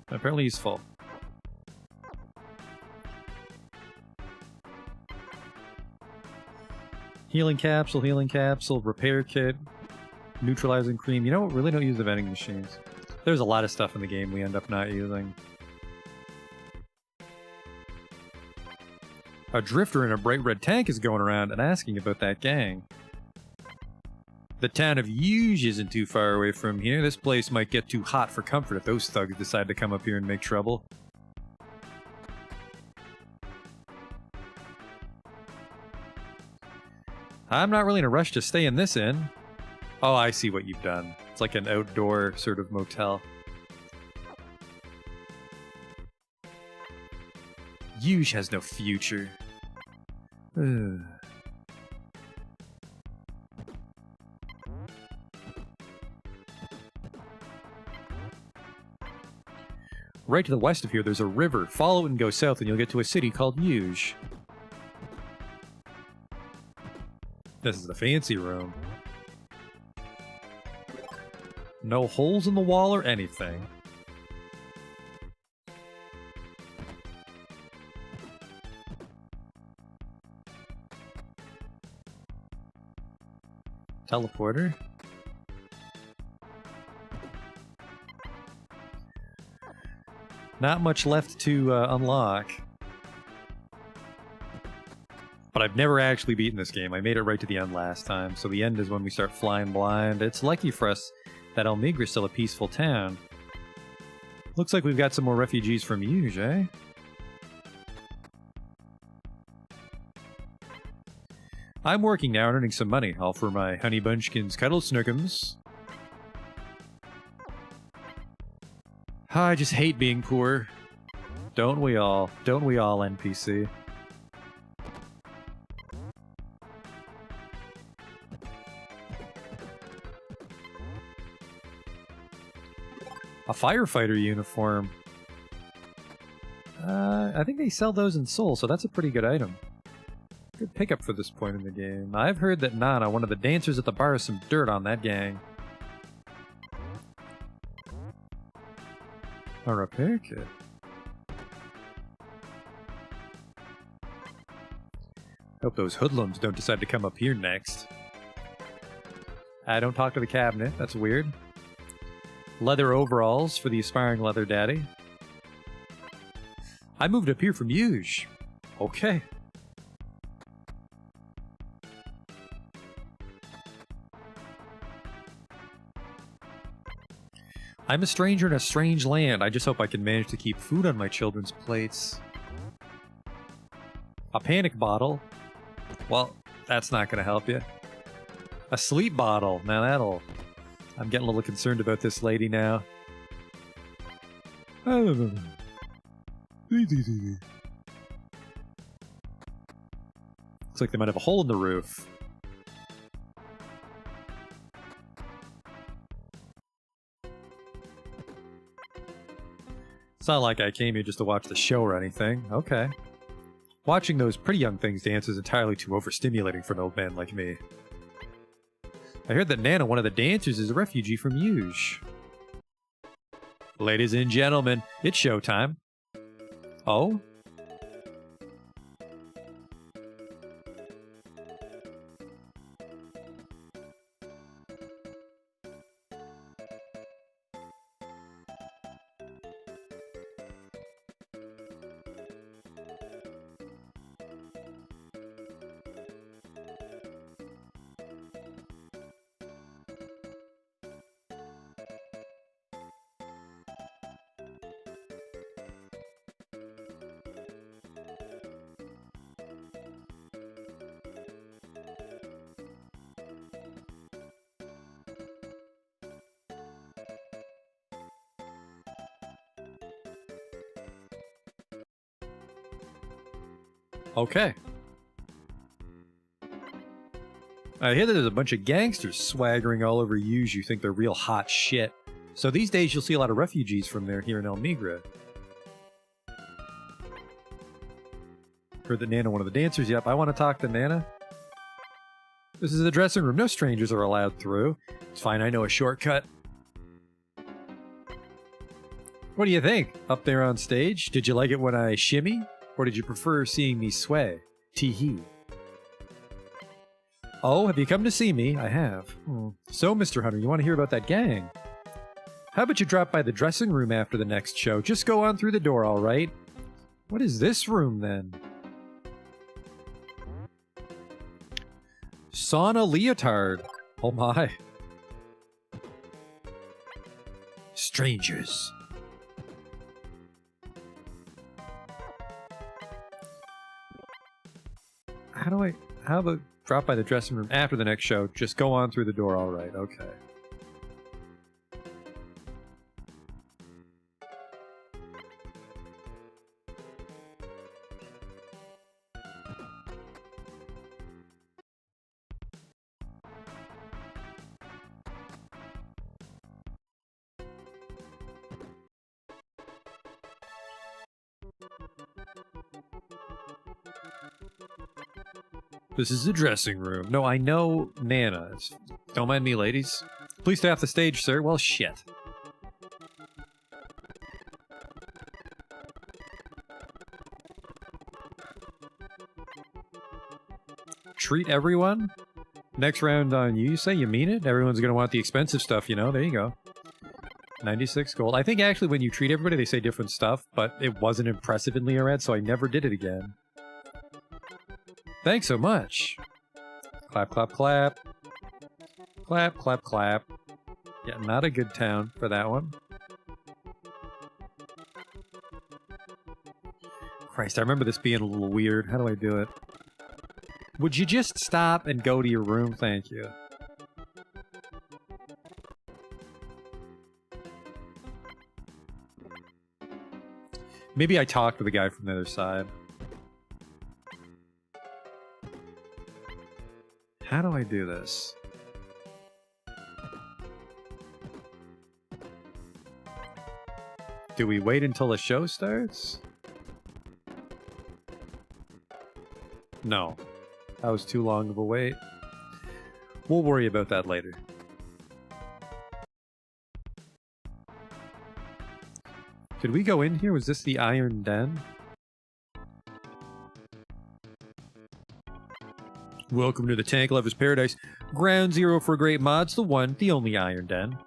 Apparently he's full. Healing capsule, repair kit, neutralizing cream. You know what? Really don't use the vending machines. There's a lot of stuff in the game we end up not using. A drifter in a bright red tank is going around and asking about that gang. The town of Yuge isn't too far away from here. This place might get too hot for comfort if those thugs decide to come up here and make trouble. I'm not really in a rush to stay in this inn. Oh, I see what you've done. It's like an outdoor sort of motel. Yuge has no future. Ugh. Right to the west of here, there's a river. Follow it and go south, and you'll get to a city called Yuge. This is the fancy room. No holes in the wall or anything. Teleporter. Not much left to unlock. But I've never actually beaten this game. I made it right to the end last time, so the end is when we start flying blind. It's lucky for us that Elmigra's still a peaceful town. Looks like we've got some more refugees from Yuge, eh? I'm working now and earning some money, all for my honey bunchkins cuddle snookums. I just hate being poor. Don't we all? Don't we all, NPC? A firefighter uniform. I think they sell those in Seoul, so that's a pretty good item. Good pickup for this point in the game. I've heard that Nana, one of the dancers at the bar, has some dirt on that gang. A repair kit. Hope those hoodlums don't decide to come up here next. I don't talk to the cabinet. That's weird. Leather overalls for the aspiring leather daddy. I moved up here from Yuge. Okay. I'm a stranger in a strange land. I just hope I can manage to keep food on my children's plates. A panic bottle. Well, that's not going to help you. A sleep bottle. Now that'll... I'm getting a little concerned about this lady now. Looks like they might have a hole in the roof. It's not like I came here just to watch the show or anything. Okay. Watching those pretty young things dance is entirely too overstimulating for an old man like me. I heard that Nana, one of the dancers, is a refugee from Yuge. Ladies and gentlemen, it's showtime. Oh? Okay. I hear that there's a bunch of gangsters swaggering all over Yuge who think they're real hot shit. So these days you'll see a lot of refugees from there here in Elmigra. Heard that Nana, one of the dancers. Yep, I want to talk to Nana. This is the dressing room. No strangers are allowed through. It's fine, I know a shortcut. What do you think? Up there on stage? Did you like it when I shimmy? Or did you prefer seeing me sway? Tee-hee. Oh, have you come to see me? I have. So, Mr. Hunter, you want to hear about that gang? How about you drop by the dressing room after the next show? Just go on through the door, all right? What is this room, then? Sauna leotard. Oh my. Strangers. How about drop by the dressing room after the next show? Just go on through the door, all right, okay. This is the dressing room. No, I know Nana. Don't mind me, ladies. Please stay off the stage, sir. Well, shit. Treat everyone? Next round on you say? You mean it? Everyone's gonna want the expensive stuff, you know? There you go. 96 gold. I think actually when you treat everybody, they say different stuff, but it wasn't impressive in Leored, so I never did it again. Thanks so much. Clap, clap, clap. Clap, clap, clap. Yeah, not a good town for that one. Christ, I remember this being a little weird. How do I do it? Would you just stop and go to your room? Thank you. Maybe I talked to the guy from the other side. How do I do this? Do we wait until the show starts? No. That was too long of a wait. We'll worry about that later. Did we go in here? Was this the Iron Den? Welcome to the Tank Lover's Paradise. Ground zero for great mods. The one, the only Iron Den.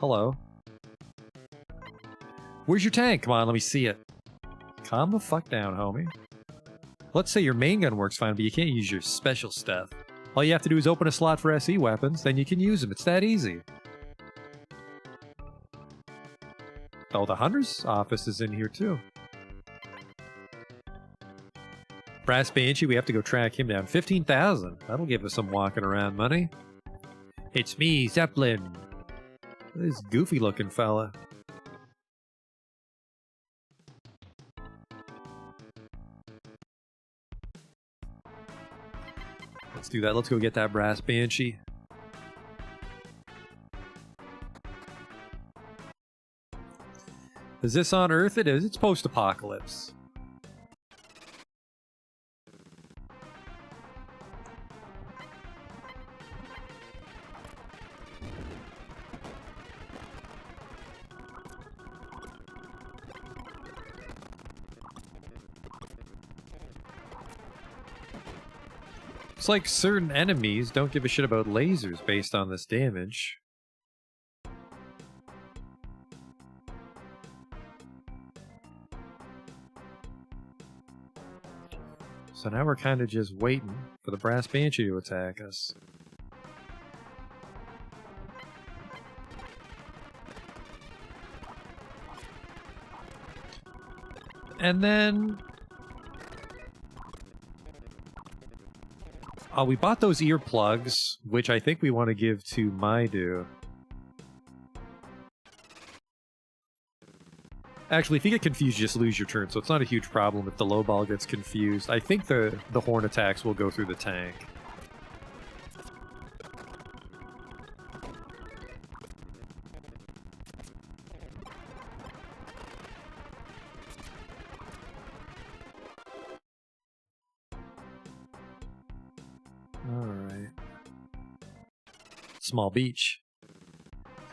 Hello. Where's your tank? Come on, let me see it. Calm the fuck down, homie. Let's say your main gun works fine, but you can't use your special stuff. All you have to do is open a slot for SE weapons, then you can use them. It's that easy. Oh, the Hunter's office is in here too. Brass Banshee, we have to go track him down. 15,000. That'll give us some walking around money. It's me, Zeppelin. This goofy looking fella. Let's do that. Let's go get that brass banshee. Is this on Earth? It is. It's post-apocalypse. It's like certain enemies don't give a shit about lasers based on this damage. So now we're kind of just waiting for the brass banshee to attack us. And then... we bought those earplugs, which I think we want to give to Maidu. Actually, if you get confused, you just lose your turn, so it's not a huge problem if the low ball gets confused. I think the horn attacks will go through the tank. Alright. Small beach.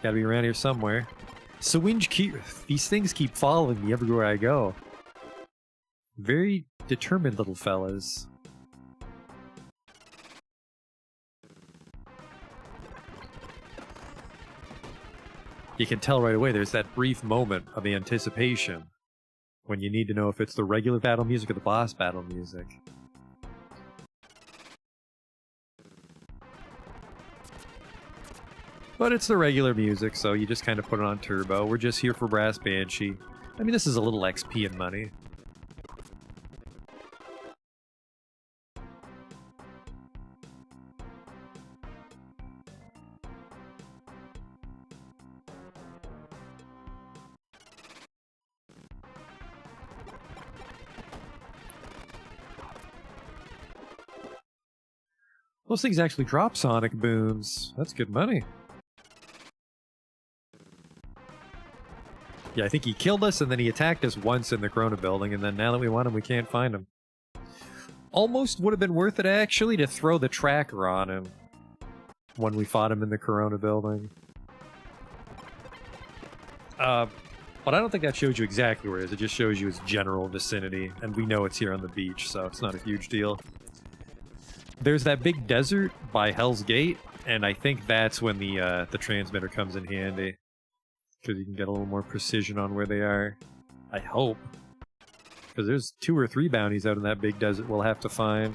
Gotta be around here somewhere. These things keep following me everywhere I go. Very determined little fellas. You can tell right away there's that brief moment of anticipation when you need to know if it's the regular battle music or the boss battle music. But it's the regular music, so you just kind of put it on turbo. We're just here for Brass Banshee. I mean, this is a little XP and money. Those things actually drop sonic booms. That's good money. Yeah, I think he killed us, and then he attacked us once in the Corona building, and then now that we want him, we can't find him. Almost would have been worth it, actually, to throw the tracker on him when we fought him in the Corona building. But I don't think that shows you exactly where it is. It just shows you its general vicinity, and we know it's here on the beach, so it's not a huge deal. There's that big desert by Hell's Gate, and I think that's when the transmitter comes in handy. Because you can get a little more precision on where they are. I hope. Because there's 2 or 3 bounties out in that big desert we'll have to find.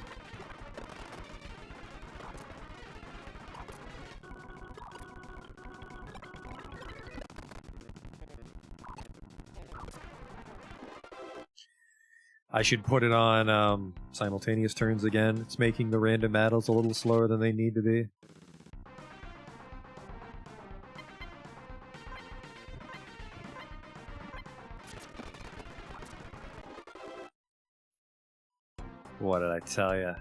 I should put it on simultaneous turns again. It's making the random battles a little slower than they need to be. What did I tell ya?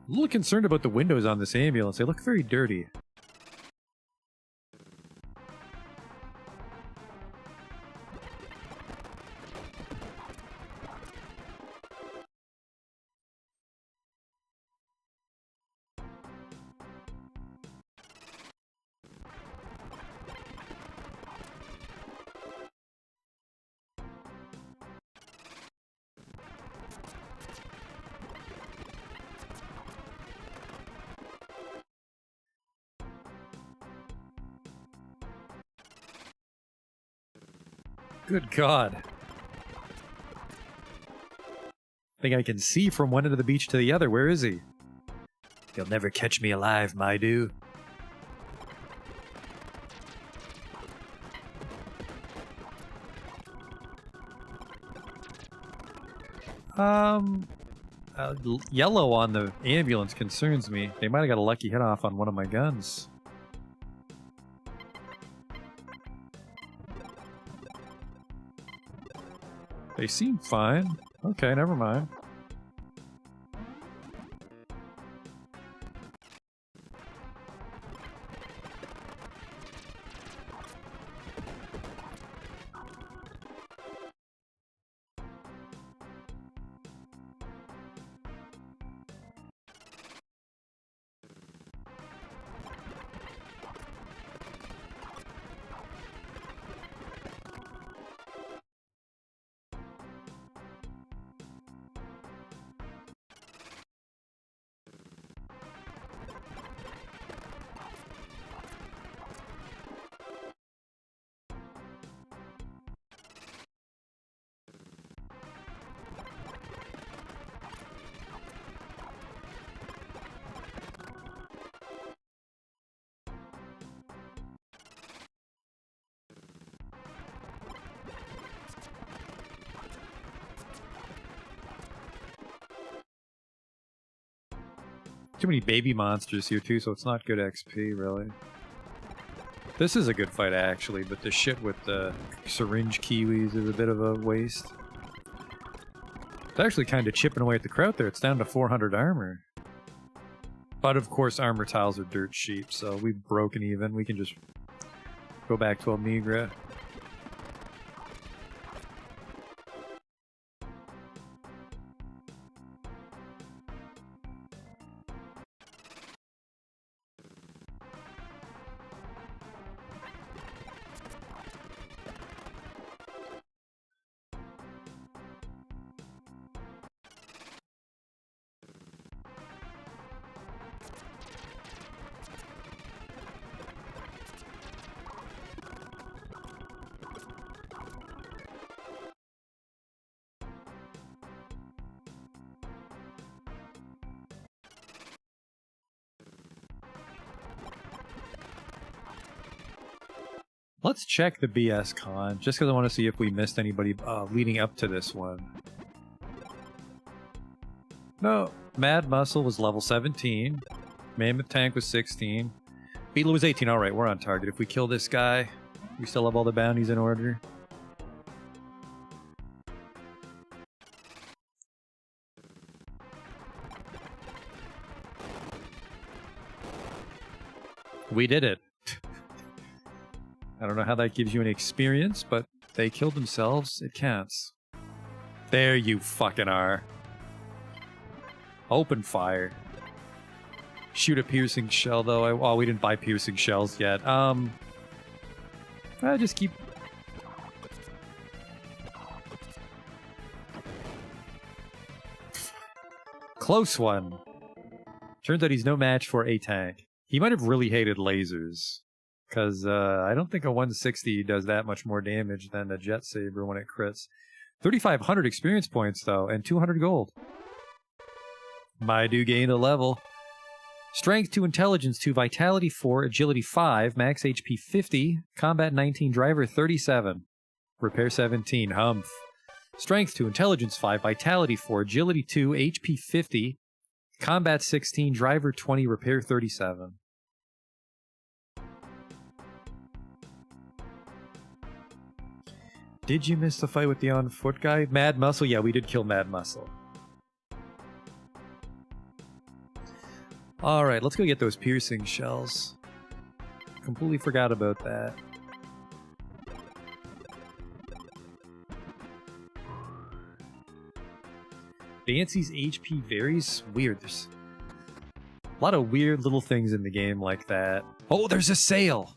I'm a little concerned about the windows on this ambulance. They look very dirty. Good God. I think I can see from one end of the beach to the other. Where is he? You'll never catch me alive, Maidu. Yellow on the ambulance concerns me. They might have got a lucky hit off on one of my guns. They seem fine. Okay, never mind. Too many baby monsters here too, so it's not good XP really. This is a good fight actually, but the shit with the syringe kiwis is a bit of a waste. It's actually kind of chipping away at the Kraut there. It's down to 400 armor. But of course armor tiles are dirt cheap, so we've broken even. We can just go back to Omegra. Let's check the BS con, just because I want to see if we missed anybody leading up to this one. No, Mad Muscle was level 17. Mammoth Tank was 16. Beetle was 18. Alright, we're on target. If we kill this guy, we still have all the bounties in order. We did it. I don't know how that gives you any experience, but they killed themselves. It counts. There you fucking are. Open fire. Shoot a piercing shell, though. Oh, we didn't buy piercing shells yet. I just keep... Close one. Turns out he's no match for a tank. He might have really hated lasers. Because I don't think a 160 does that much more damage than a Jet Saber when it crits. 3,500 experience points, though, and 200 gold. Maidu gained a level. Strength 2, Intelligence 2, Vitality 4, Agility 5, Max HP 50, Combat 19, Driver 37, Repair 17, Humph. Strength 2, Intelligence 5, Vitality 4, Agility 2, HP 50, Combat 16, Driver 20, Repair 37. Did you miss the fight with the on-foot guy? Mad Muscle? Yeah, we did kill Mad Muscle. Alright, let's go get those piercing shells. Completely forgot about that. Dancy's HP varies? Weird. There's a lot of weird little things in the game like that. Oh, there's a sale!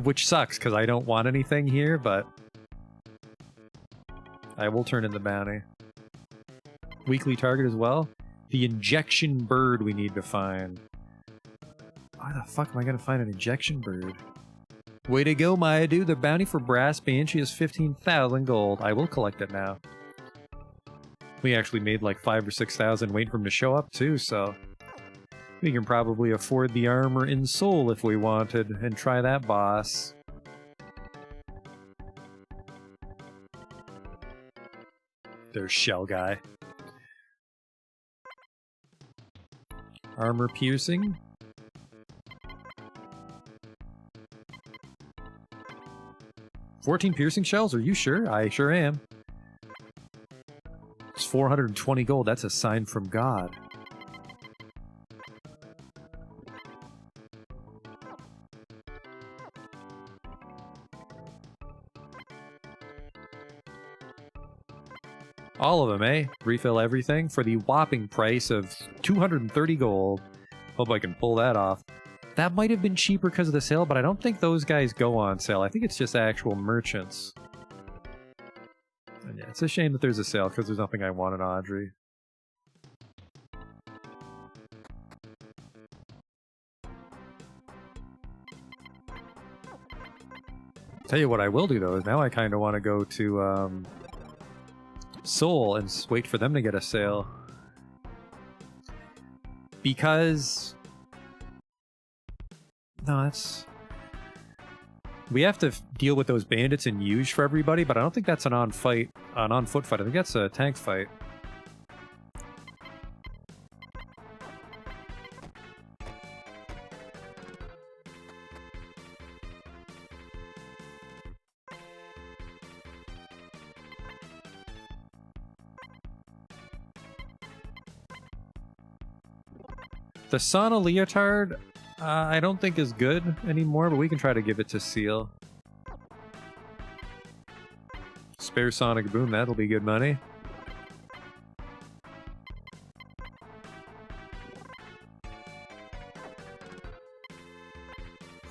Which sucks, because I don't want anything here, but I will turn in the bounty. Weekly target as well? The injection bird we need to find. Why the fuck am I going to find an injection bird? Way to go, Maidu. The bounty for Brass Banshee is 15,000 gold. I will collect it now. We actually made like 5,000 or 6,000 waiting for him to show up too, so... we can probably afford the armor in Soul if we wanted, and try that boss. There's Shell Guy. Armor piercing. 14 piercing shells? Are you sure? I sure am. It's 420 gold. That's a sign from God. All of them, eh? Refill everything for the whopping price of 230 gold. Hope I can pull that off. That might have been cheaper because of the sale, but I don't think those guys go on sale. I think it's just actual merchants. And yeah, it's a shame that there's a sale because there's nothing I want in Audrey. Tell you what I will do though is now I kind of want to go to Seoul and wait for them to get a sale. Because no, that's... We have to deal with those bandits in Yuge for everybody, but I don't think that's an on-foot fight. I think that's a tank fight. The Sana Leotard, I don't think is good anymore, but we can try to give it to Seal. Spare Sonic Boom, that'll be good money.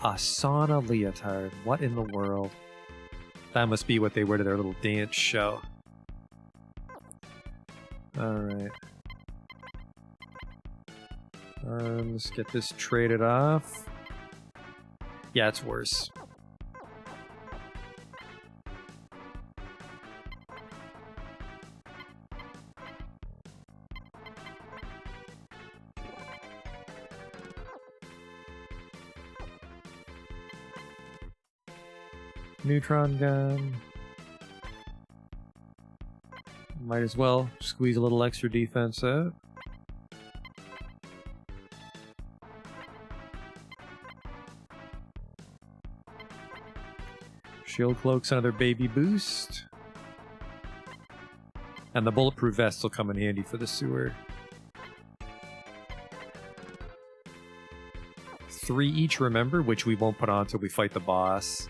A Sana Leotard, what in the world? That must be what they wear to their little dance show. Alright. Let's get this traded off. Yeah, it's worse. Neutron gun. Might as well squeeze a little extra defense out. Shield Cloak's another baby boost. And the bulletproof vest will come in handy for the sewer. 3 each, remember, which we won't put on until we fight the boss.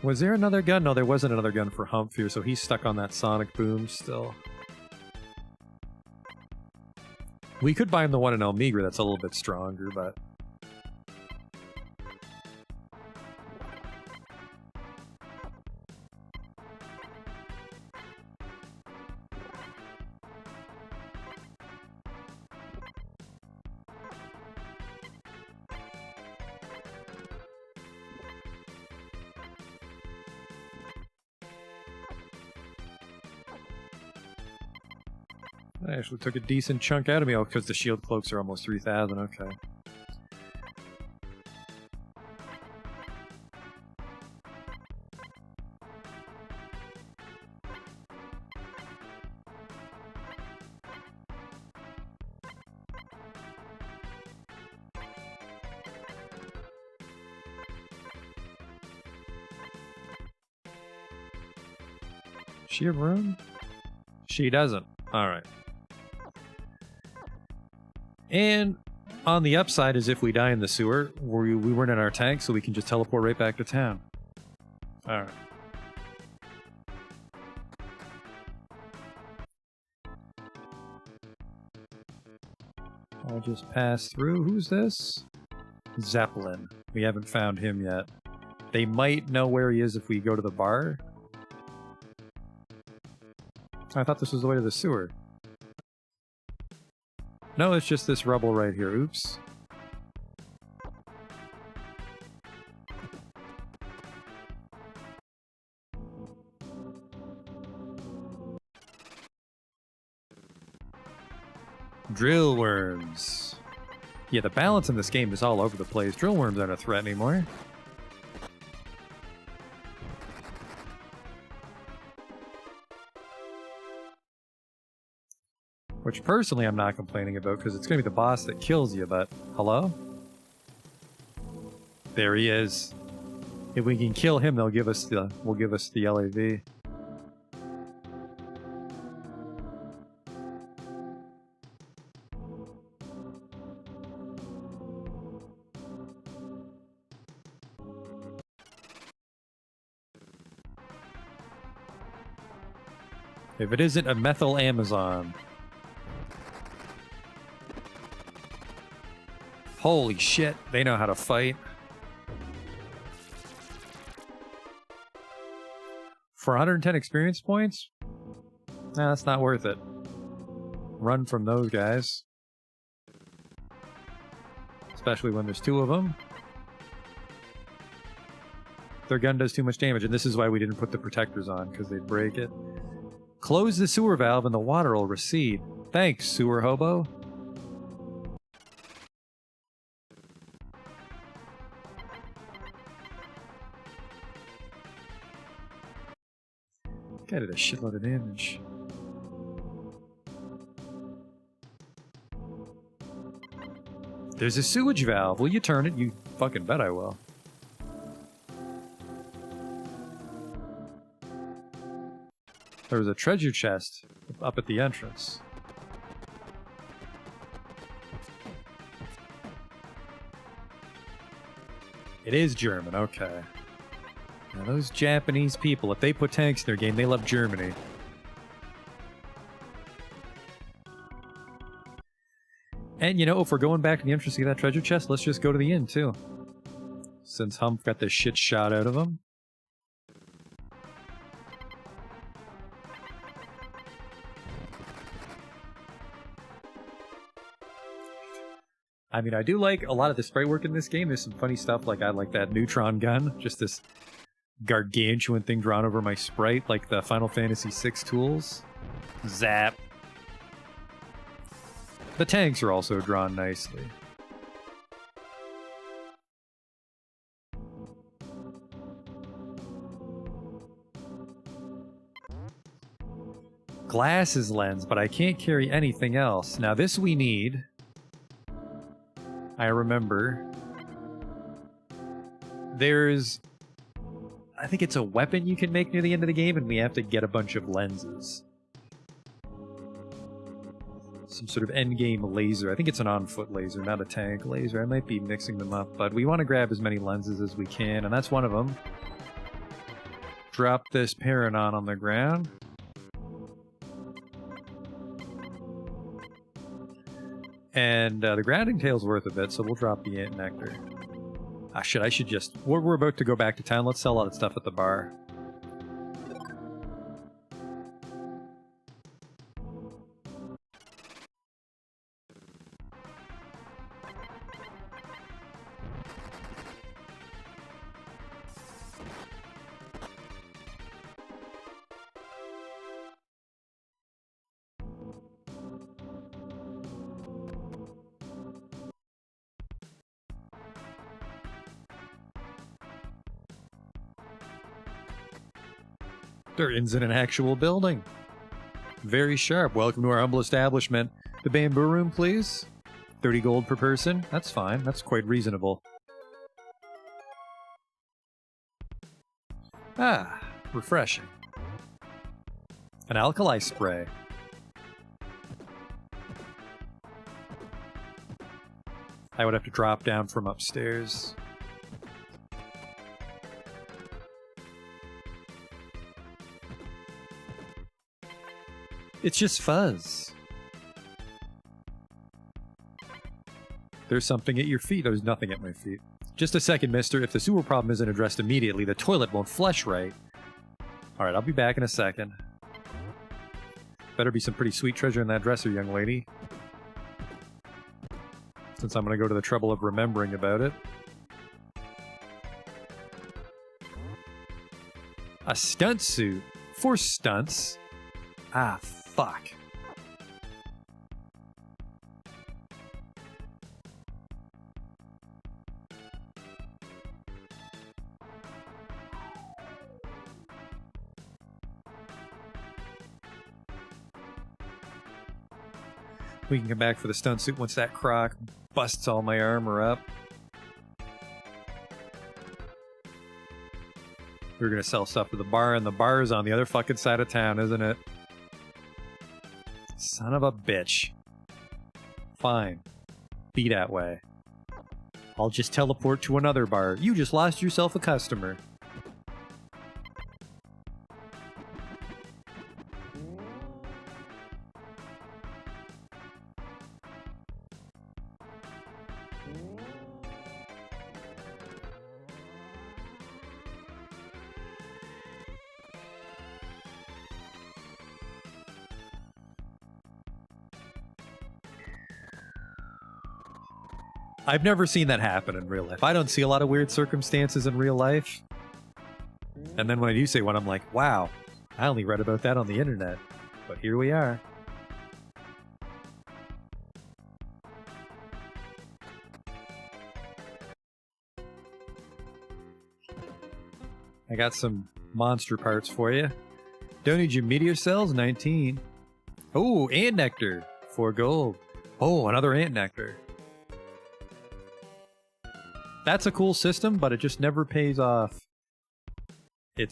Was there another gun? No, there wasn't another gun for Humphrey, so he's stuck on that Sonic Boom still. We could buy him the one in Elmigra that's a little bit stronger, but... That actually took a decent chunk out of me. Oh, because the shield cloaks are almost 3,000, okay. She have room? She doesn't. Alright. And on the upside is if we die in the sewer, we weren't in our tank, so we can just teleport right back to town. Alright. I'll just pass through. Who's this? Zeppelin. We haven't found him yet. They might know where he is if we go to the bar. I thought this was the way to the sewer. No, it's just this rubble right here. Oops. Drill worms. Yeah, the balance in this game is all over the place. Drill worms aren't a threat anymore. Which personally I'm not complaining about because it's going to be the boss that kills you, but hello? There he is. If we can kill him, we'll give us the LAV. If it isn't a methyl Amazon. Holy shit, they know how to fight. For 110 experience points? Nah, that's not worth it. Run from those guys. Especially when there's two of them. Their gun does too much damage, and this is why we didn't put the protectors on, because they'd break it. Close the sewer valve and the water will recede. Thanks, sewer hobo. Guy did a shitload of damage. There's a sewage valve. Will you turn it? You fucking bet I will. There was a treasure chest up at the entrance. It is German, okay. Now those Japanese people, if they put tanks in their game, they love Germany. And you know, if we're going back to the entrance to get that treasure chest, let's just go to the inn too. Since Hump got the shit shot out of him. I mean, I do like a lot of the sprite work in this game. There's some funny stuff, like I like that neutron gun. Just this gargantuan thing drawn over my sprite, like the Final Fantasy VI tools. Zap. The tanks are also drawn nicely. Glasses lens, but I can't carry anything else. Now this we need. I remember. There's... I think it's a weapon you can make near the end of the game, and we have to get a bunch of lenses. Some sort of endgame laser. I think it's an on-foot laser, not a tank laser. I might be mixing them up, but we want to grab as many lenses as we can, and that's one of them. Drop this Paranon on the ground. And the grounding tail's worth a bit, so we'll drop the ant nectar. Ah, shit, I should just... We're about to go back to town. Let's sell all that stuff at the bar. They're in an actual building. Very sharp. Welcome to our humble establishment. The bamboo room, please. 30 gold per person. That's fine. That's quite reasonable. Ah, refreshing. An alkali spray. I would have to drop down from upstairs. It's just fuzz. There's something at your feet. There's nothing at my feet. Just a second, mister. If the sewer problem isn't addressed immediately, the toilet won't flush right. Alright, I'll be back in a second. Better be some pretty sweet treasure in that dresser, young lady. Since I'm going to go to the trouble of remembering about it. A stunt suit? For stunts? Ah, fuck. We can come back for the stunt suit once that croc busts all my armor up. We're gonna sell stuff to the bar, and the bar is on the other fucking side of town, isn't it? Son of a bitch. Fine. Be that way. I'll just teleport to another bar. You just lost yourself a customer. I've never seen that happen in real life. I don't see a lot of weird circumstances in real life. And then when I do see one, I'm like, wow, I only read about that on the internet. But here we are. I got some monster parts for you. Don't need your meteor cells, 19. Oh, ant nectar, 4 gold. Oh, another ant nectar. That's a cool system, but it just never pays off. It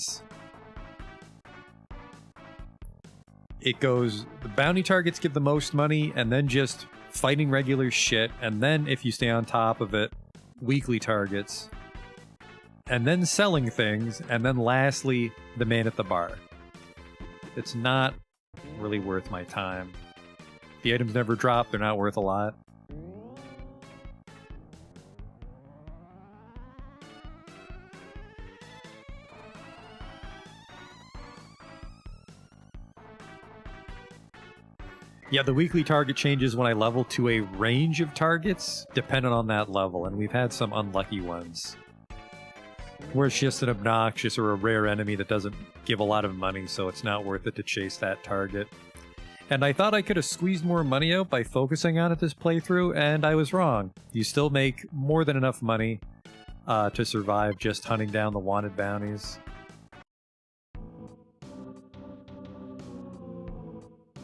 goes, the bounty targets give the most money, and then just fighting regular shit, and then if you stay on top of it, weekly targets, and then selling things, and then lastly, the man at the bar. It's not really worth my time. The items never drop, they're not worth a lot. Yeah, the weekly target changes when I level to a range of targets, dependent on that level, and we've had some unlucky ones. Where it's just an obnoxious or a rare enemy that doesn't give a lot of money, so it's not worth it to chase that target. And I thought I could have squeezed more money out by focusing on it this playthrough, and I was wrong. You still make more than enough money to survive just hunting down the wanted bounties.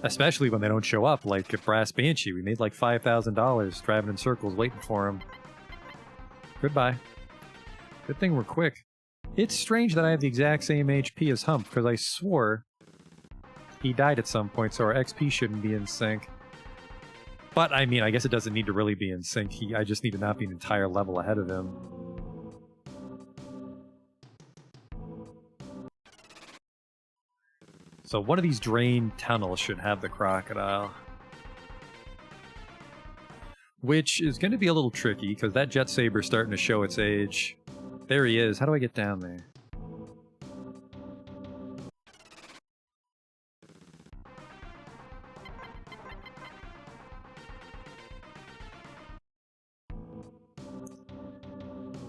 Especially when they don't show up, like at Brass Banshee. We made like $5,000 driving in circles waiting for him. Goodbye. Good thing we're quick. It's strange that I have the exact same HP as Hump, because I swore he died at some point, so our XP shouldn't be in sync. But, I mean, I guess it doesn't need to really be in sync. I just need to not be an entire level ahead of him. So one of these drain tunnels should have the crocodile. Which is going to be a little tricky, because that Jet Saber's starting to show its age. There he is. How do I get down there?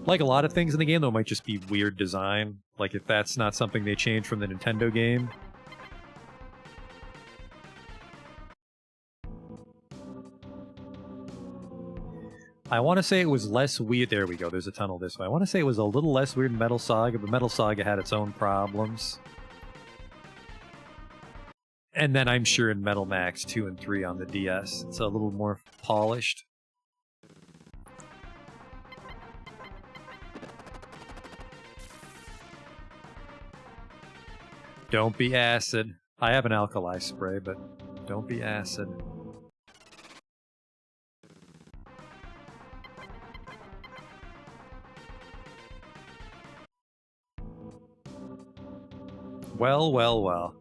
Like a lot of things in the game, though, it might just be weird design. Like if that's not something they changed from the Nintendo game. I want to say it was less weird. There we go, there's a tunnel this way. I want to say it was a little less weird in Metal Saga, but Metal Saga had its own problems. And then I'm sure in Metal Max 2 and 3 on the DS, it's a little more polished. Don't be acid. I have an alkali spray, but don't be acid. Well, well, well.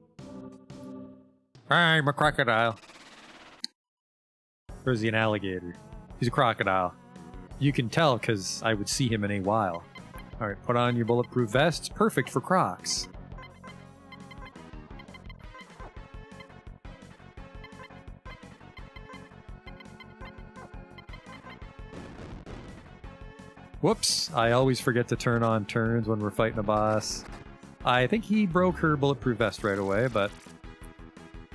I'm a crocodile. Or is he an alligator? He's a crocodile. You can tell because I would see him in a while. Alright, put on your bulletproof vests. Perfect for crocs. Whoops, I always forget to turn on turns when we're fighting a boss. I think he broke her bulletproof vest right away, but...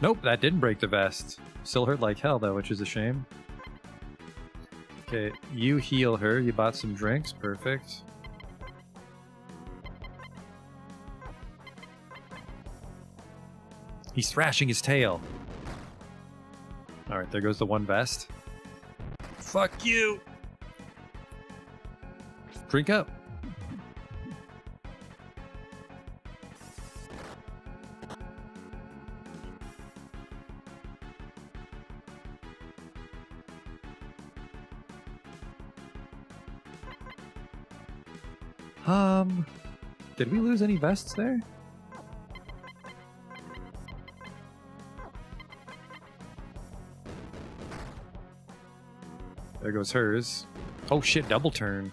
Nope, that didn't break the vest. Still hurt like hell, though, which is a shame. Okay, you heal her. You bought some drinks. Perfect. He's thrashing his tail. Alright, there goes the one vest. Fuck you! Drink up. Did we lose any vests there? There goes hers. Oh shit, double turn.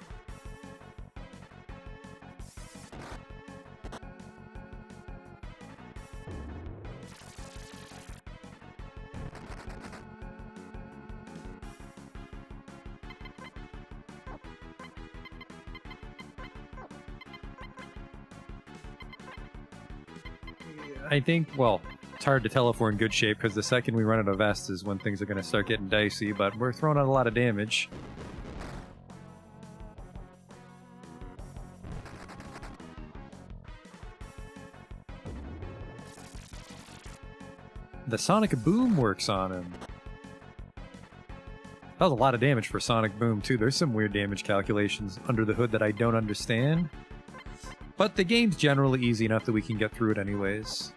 I think, well, it's hard to tell if we're in good shape because the second we run out of vests is when things are going to start getting dicey, but we're throwing out a lot of damage. The Sonic Boom works on him. That was a lot of damage for Sonic Boom, too. There's some weird damage calculations under the hood that I don't understand. But the game's generally easy enough that we can get through it anyways.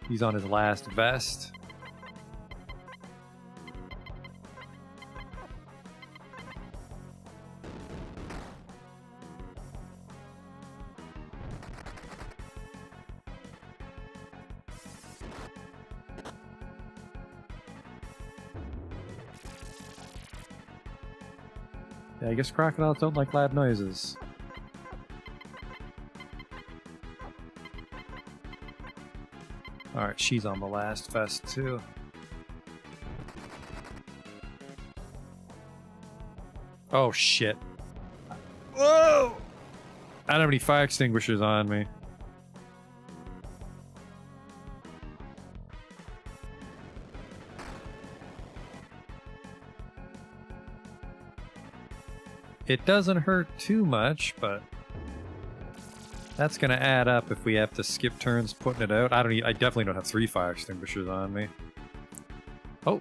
He's on his last vest. Yeah, I guess crocodiles don't like loud noises. Alright, she's on the last vest too. Oh shit. Whoa! I don't have any fire extinguishers on me. It doesn't hurt too much, but that's gonna add up if we have to skip turns putting it out. I definitely don't have 3 fire extinguishers on me. Oh.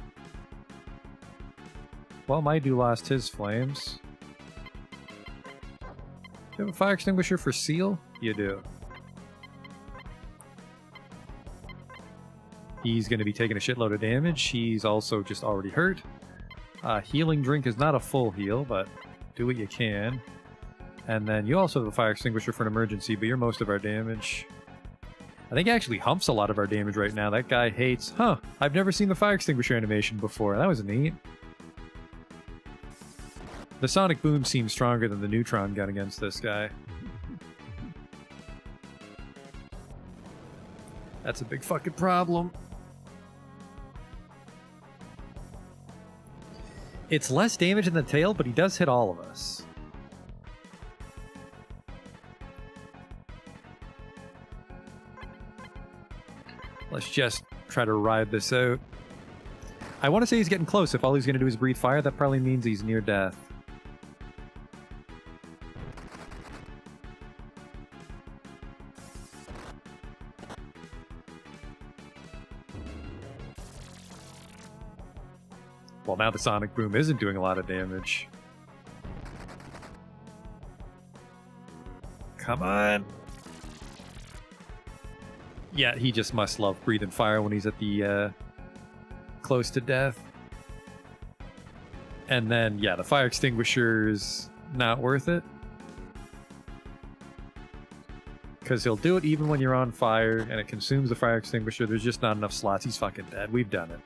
Well, my dude lost his flames. Do you have a fire extinguisher for Seal? You do. He's gonna be taking a shitload of damage. He's also just already hurt. Healing drink is not a full heal, but do what you can. And then you also have a fire extinguisher for an emergency, but you're most of our damage. I think actually Hump's a lot of our damage right now. That guy hates... Huh, I've never seen the fire extinguisher animation before. That was neat. The Sonic Boom seems stronger than the Neutron gun against this guy. That's a big fucking problem. It's less damage in the tail, but he does hit all of us. Let's just try to ride this out. I want to say he's getting close. If all he's going to do is breathe fire, that probably means he's near death. Well, now the Sonic Boom isn't doing a lot of damage. Come on! Yeah, he just must love breathing fire when he's at the, close to death. And then, yeah, the fire extinguisher's not worth it. Because he'll do it even when you're on fire, and it consumes the fire extinguisher. There's just not enough slots. He's fucking dead. We've done it.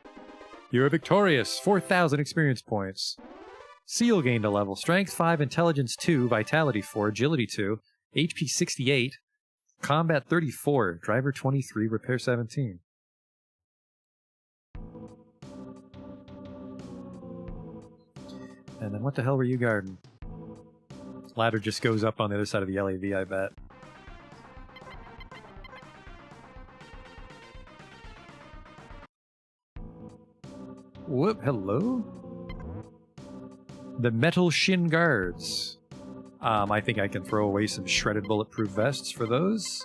You're victorious! 4,000 experience points. Seal gained a level. Strength 5, Intelligence 2, Vitality 4, Agility 2, HP 68, Combat 34, Driver 23, Repair 17. And then what the hell were you guarding? Ladder just goes up on the other side of the LAV, I bet. Whoop, hello? The Metal Shin Guards. I think I can throw away some shredded bulletproof vests for those.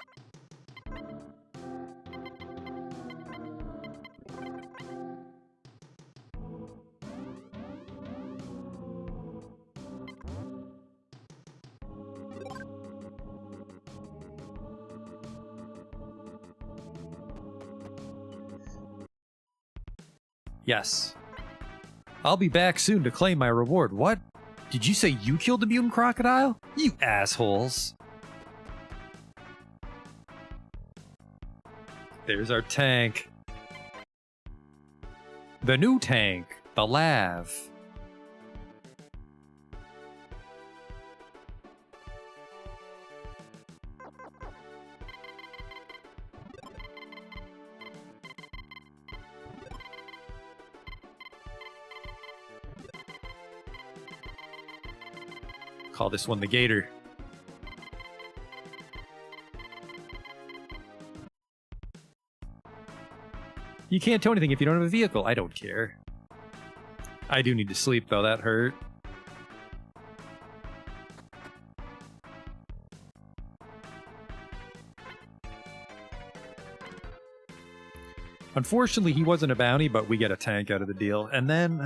Yes. I'll be back soon to claim my reward. What? Did you say you killed the mutant crocodile? You assholes. There's our tank. The new tank, the Lav. Call this one the Gator. You can't tow anything if you don't have a vehicle. I don't care. I do need to sleep, though. That hurt. Unfortunately, he wasn't a bounty, but we get a tank out of the deal. And then,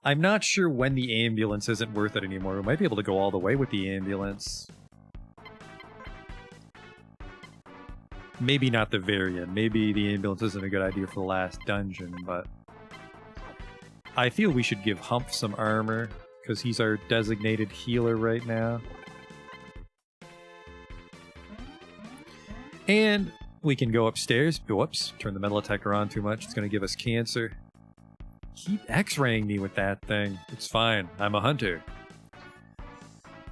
I'm not sure when the ambulance isn't worth it anymore. We might be able to go all the way with the ambulance. Maybe not the variant. Maybe the ambulance isn't a good idea for the last dungeon, but I feel we should give Hump some armor, because he's our designated healer right now. And we can go upstairs. Whoops, turn the metal detector on too much. It's going to give us cancer. Keep x-raying me with that thing. It's fine. I'm a hunter.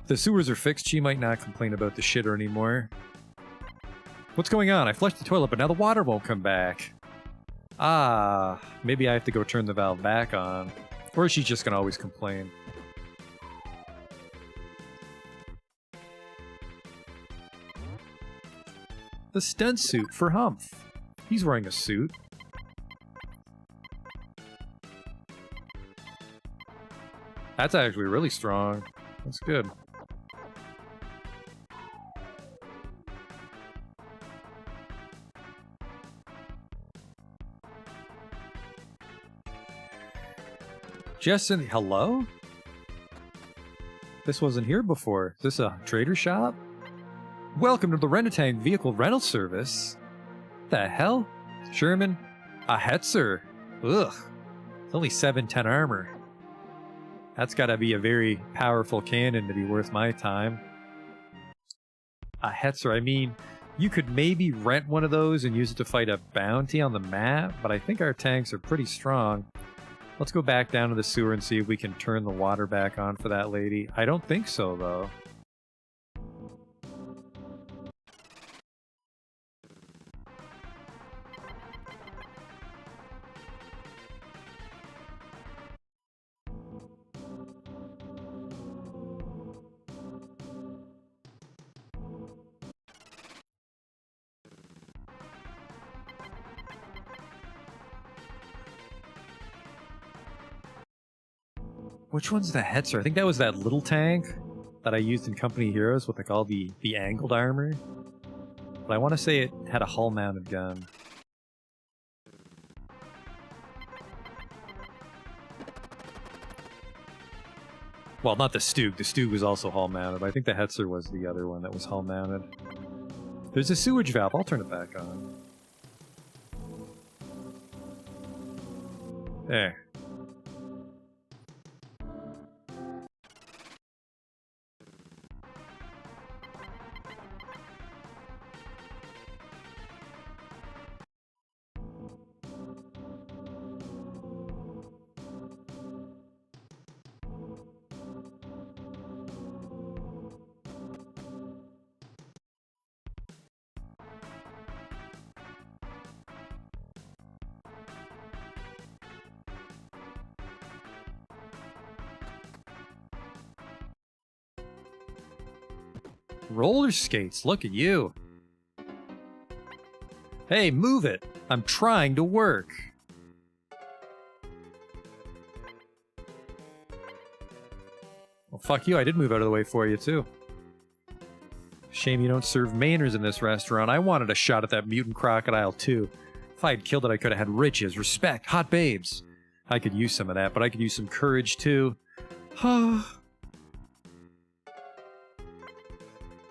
If the sewers are fixed, she might not complain about the shitter anymore. What's going on? I flushed the toilet, but now the water won't come back. Ah, maybe I have to go turn the valve back on. Or she's just gonna always complain. The stunt suit for Humph. He's wearing a suit. That's actually really strong. That's good. Justin, hello? This wasn't here before. Is this a trader shop? Welcome to the Renatang Vehicle Rental Service. The hell? Sherman? A Hetzer? Ugh. It's only 710 armor. That's gotta be a very powerful cannon to be worth my time. A Hetzer, I mean, you could maybe rent one of those and use it to fight a bounty on the map, but I think our tanks are pretty strong. Let's go back down to the sewer and see if we can turn the water back on for that lady. I don't think so, though. Which one's the Hetzer? I think that was that little tank that I used in Company Heroes with like all the angled armor. But I want to say it had a hull-mounted gun. Well, not the Stug. The Stug was also hull-mounted, but I think the Hetzer was the other one that was hull-mounted. There's a sewage valve. I'll turn it back on. There. Roller skates, look at you. Hey, move it. I'm trying to work. Well, fuck you. I did move out of the way for you, too. Shame you don't serve manners in this restaurant. I wanted a shot at that mutant crocodile, too. If I had killed it, I could have had riches, respect, hot babes. I could use some of that, but I could use some courage, too.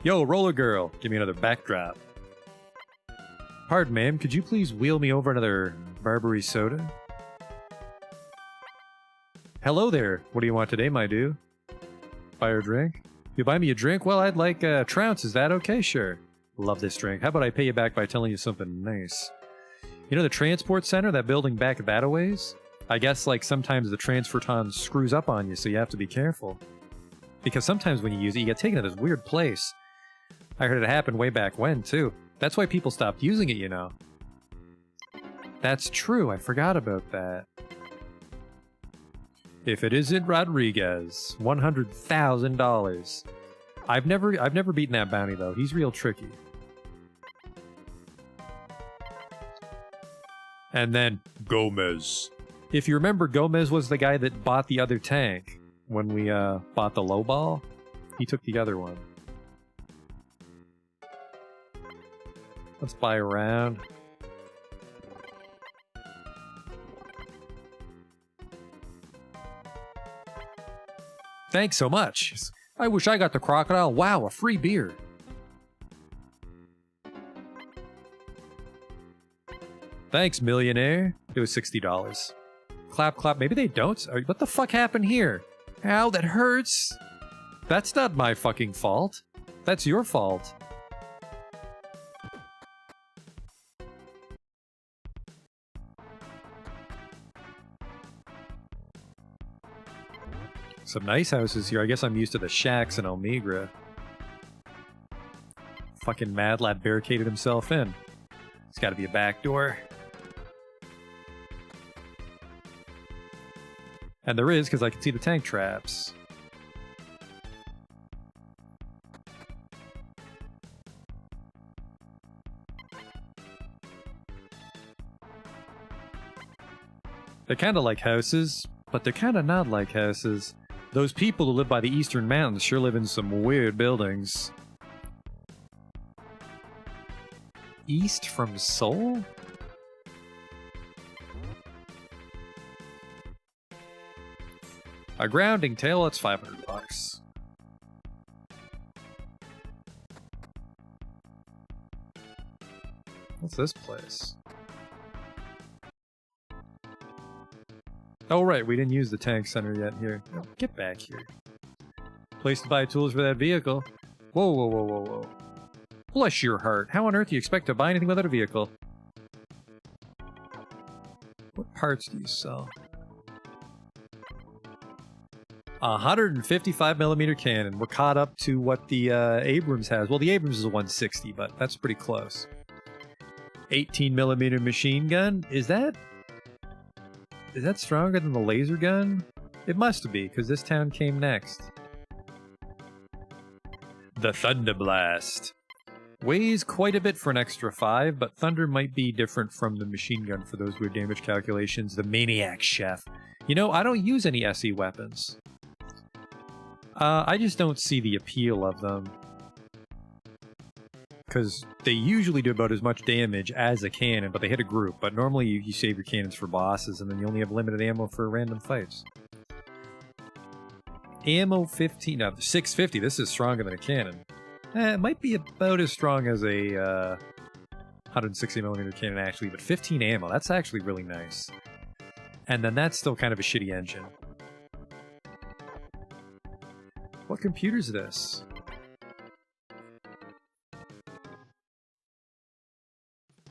Yo, roller girl, give me another backdrop. Pardon, ma'am, could you please wheel me over another Barbary soda? Hello there. What do you want today, my dude? Buy a drink? You buy me a drink? Well, I'd like a trounce. Is that okay? Sure. Love this drink. How about I pay you back by telling you something nice? You know the transport center, that building back that-a-ways? I guess, like, sometimes the transferton screws up on you, so you have to be careful. Because sometimes when you use it, you get taken to this weird place. I heard it happen way back when, too. That's why people stopped using it, you know. That's true, I forgot about that. If it isn't Rodriguez, $100,000. I've never beaten that bounty, though. He's real tricky. And then Gomez. If you remember, Gomez was the guy that bought the other tank when we bought the lowball. He took the other one. Let's buy a round. Thanks so much. I wish I got the crocodile. Wow, a free beer. Thanks, millionaire. It was $60. Clap, clap. Maybe they don't. What the fuck happened here? Ow, that hurts. That's not my fucking fault. That's your fault. Some nice houses here. I guess I'm used to the shacks in Almigra. Fucking Mad Lad barricaded himself in. There's gotta be a back door. And there is, because I can see the tank traps. They're kind of like houses, but they're kind of not like houses. Those people who live by the Eastern Mountains sure live in some weird buildings. East from Seoul? A grounding tail, that's $500. What's this place? Oh right, we didn't use the tank center yet here. Oh, get back here. Place to buy tools for that vehicle. Whoa, whoa, whoa, whoa, whoa. Bless your heart. How on earth do you expect to buy anything without a vehicle? What parts do you sell? 155mm cannon. We're caught up to what the Abrams has. Well, the Abrams is a 160, but that's pretty close. 18mm machine gun. Is that stronger than the laser gun? It must be, because this town came next. The Thunder Blast. Weighs quite a bit for an extra 5, but Thunder might be different from the machine gun for those weird damage calculations. The Maniac Chef. You know, I don't use any SE weapons. I just don't see the appeal of them. Because they usually do about as much damage as a cannon, but they hit a group. But normally you save your cannons for bosses, and then you only have limited ammo for random fights. Ammo 15, no, 650, this is stronger than a cannon. It might be about as strong as a 160mm cannon, actually, but 15 ammo, that's actually really nice. And then that's still kind of a shitty engine. What computer's this?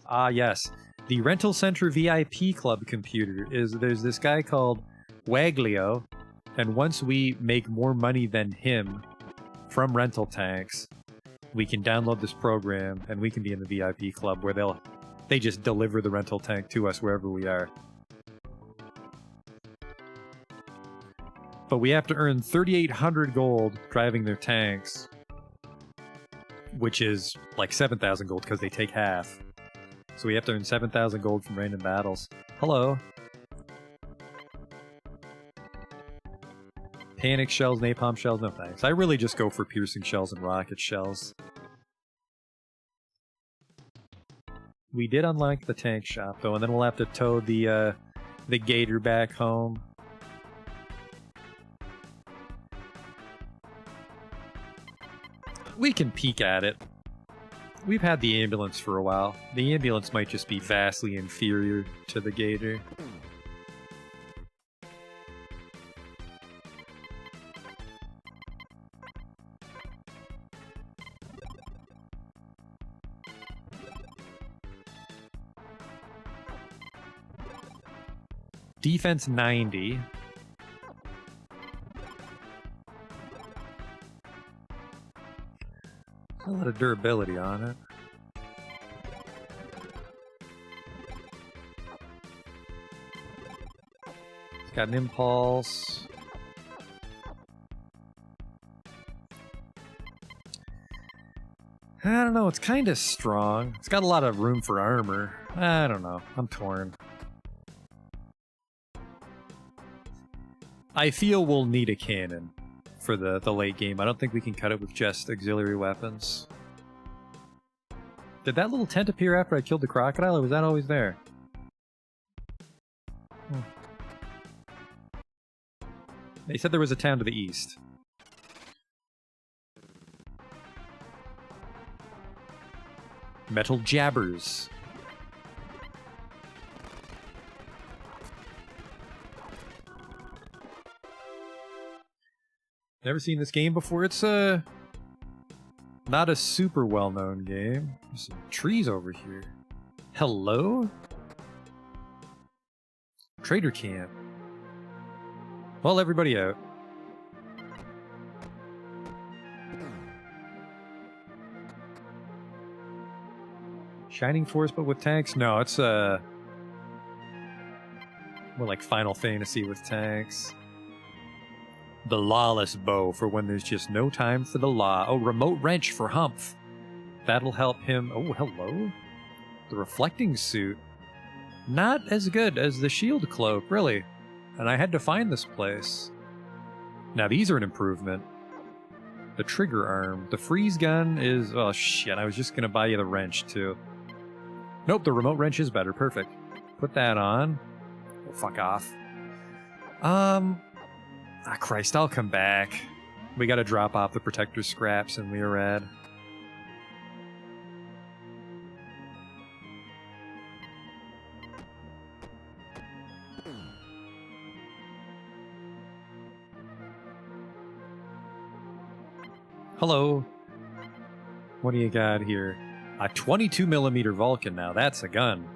Ah, yes. The Rental Center VIP Club computer there's this guy called Waglio, and once we make more money than him from rental tanks, we can download this program and we can be in the VIP club where they just deliver the rental tank to us wherever we are. But we have to earn 3,800 gold driving their tanks, which is like 7,000 gold because they take half. So we have to earn 7,000 gold from random battles. Hello. Panic shells, napalm shells, no thanks. I really just go for piercing shells and rocket shells. We did unlock the tank shop though, and then we'll have to tow the gator back home. We can peek at it. We've had the ambulance for a while. The ambulance might just be vastly inferior to the gator. Defense 90. A lot of durability on it. It's got an impulse. I don't know, it's kind of strong. It's got a lot of room for armor. I don't know, I'm torn. I feel we'll need a cannon for the late game. I don't think we can cut it with just auxiliary weapons. Did that little tent appear after I killed the crocodile, or was that always there? They said there was a town to the east. Metal jabbers. Never seen this game before. It's not a super well-known game. There's some trees over here. Hello? Trader camp. Well, everybody out. Shining Force, but with tanks? No, it's more like Final Fantasy with tanks. The Lawless Bow for when there's just no time for the law. Oh, Remote Wrench for Humph. That'll help him. Oh, hello. The Reflecting Suit. Not as good as the Shield Cloak, really. And I had to find this place. Now these are an improvement. The Trigger Arm. The Freeze Gun is... Oh, shit. I was just going to buy you the wrench, too. Nope, the Remote Wrench is better. Perfect. Put that on. Oh, fuck off. Ah, Christ, I'll come back. We gotta drop off the Protector scraps and Leorad. Hello. What do you got here? A 22mm Vulcan now. That's a gun.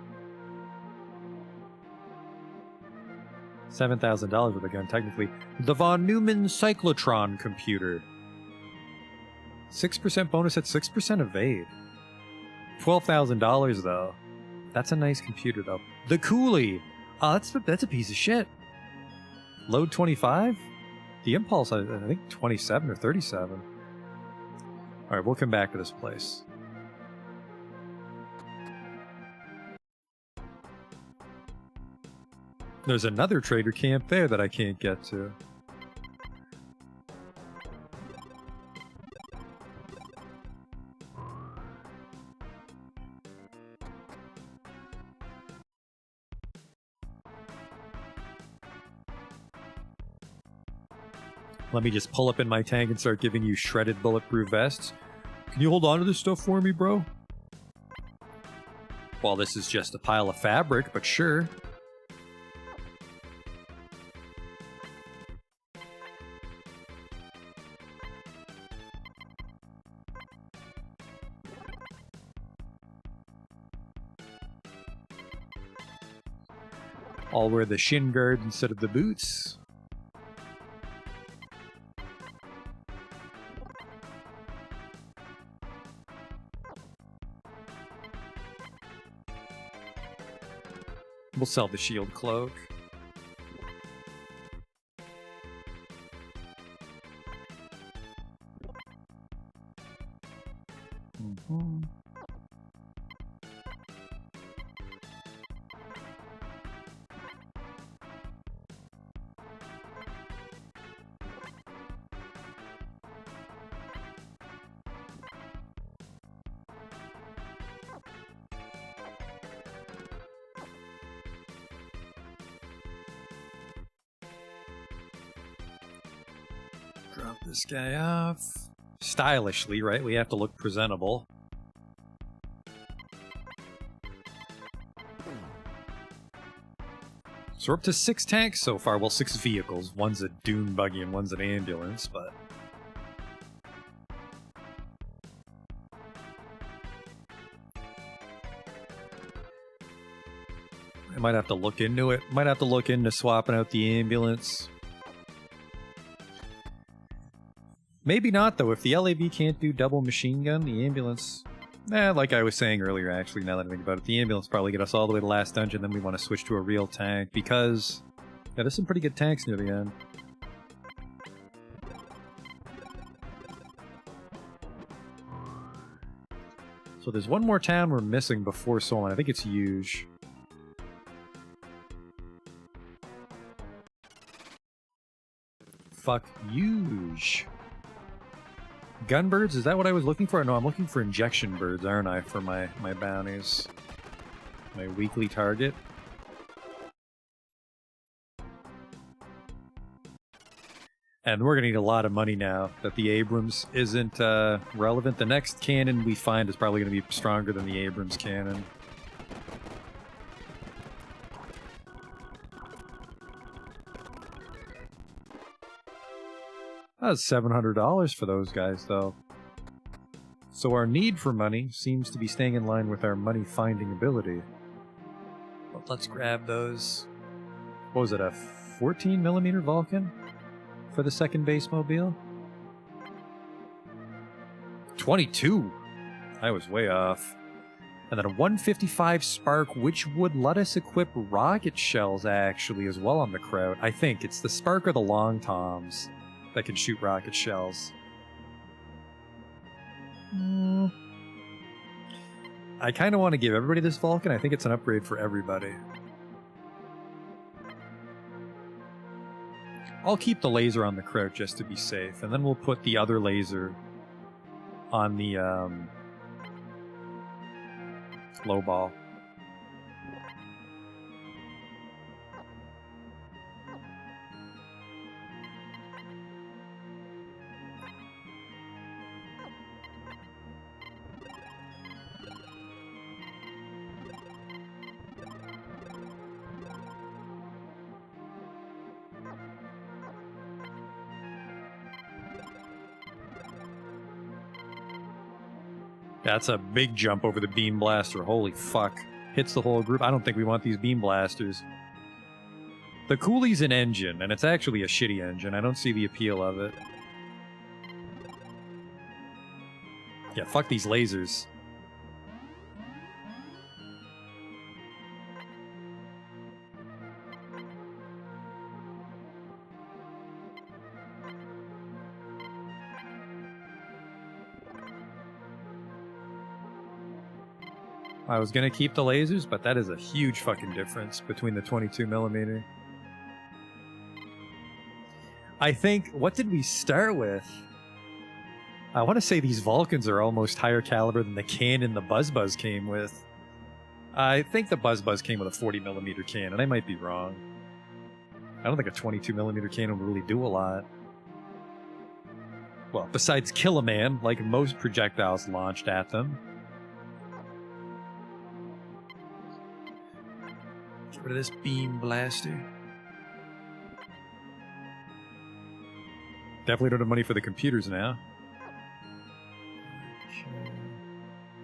$7,000 with a gun, technically. The Von Neumann Cyclotron computer. 6% bonus at 6% evade. $12,000 though. That's a nice computer though. The Coolie. Oh, that's a piece of shit. Load 25? The Impulse, I think 27 or 37. Alright, we'll come back to this place. There's another trader camp there that I can't get to. Let me just pull up in my tank and start giving you shredded bulletproof vests. Can you hold on to this stuff for me, bro? Well, this is just a pile of fabric, but sure. I'll wear the shin guard instead of the boots. We'll sell the shield cloak. Mm-hmm. Drop this guy off. Stylishly, right? We have to look presentable. So we're up to 6 tanks so far. Well, 6 vehicles. One's a dune buggy and one's an ambulance, but... I might have to look into it. Might have to look into swapping out the ambulance. Maybe not, though. If the LAV can't do double machine gun, the ambulance... like I was saying earlier, actually, now that I think about it, the ambulance probably get us all the way to the last dungeon, then we want to switch to a real tank, because... yeah, there's some pretty good tanks near the end. So there's one more town we're missing before Solon. I think it's Huge. Fuck Huge. Gunbirds, is that what I was looking for? No, I'm looking for injection birds, aren't I, for my bounties. My weekly target. And we're gonna need a lot of money now that the Abrams isn't relevant. The next cannon we find is probably gonna be stronger than the Abrams cannon. That was $700 for those guys, though. So our need for money seems to be staying in line with our money-finding ability. But let's grab those... what was it, a 14mm Vulcan? For the second base mobile? 22! I was way off. And then a 155 Spark, which would let us equip rocket shells, actually, as well on the Kraut. I think it's the Spark or the Long Toms that can shoot rocket shells. I kind of want to give everybody this Vulcan. I think it's an upgrade for everybody. I'll keep the laser on the Kraut just to be safe, and then we'll put the other laser on the low ball. That's a big jump over the beam blaster. Holy fuck. Hits the whole group. I don't think we want these beam blasters. The Cooley's an engine, and it's actually a shitty engine. I don't see the appeal of it. Yeah, fuck these lasers. I was gonna keep the lasers, but that is a huge fucking difference between the 22mm. I think, what did we start with? I want to say these Vulcans are almost higher caliber than the cannon the Buzz came with. I think the Buzz came with a 40mm cannon. I might be wrong. I don't think a 22mm cannon would really do a lot. Well, besides kill a man, like most projectiles launched at them. Get rid of this beam blaster. Definitely don't have money for the computers now. Okay.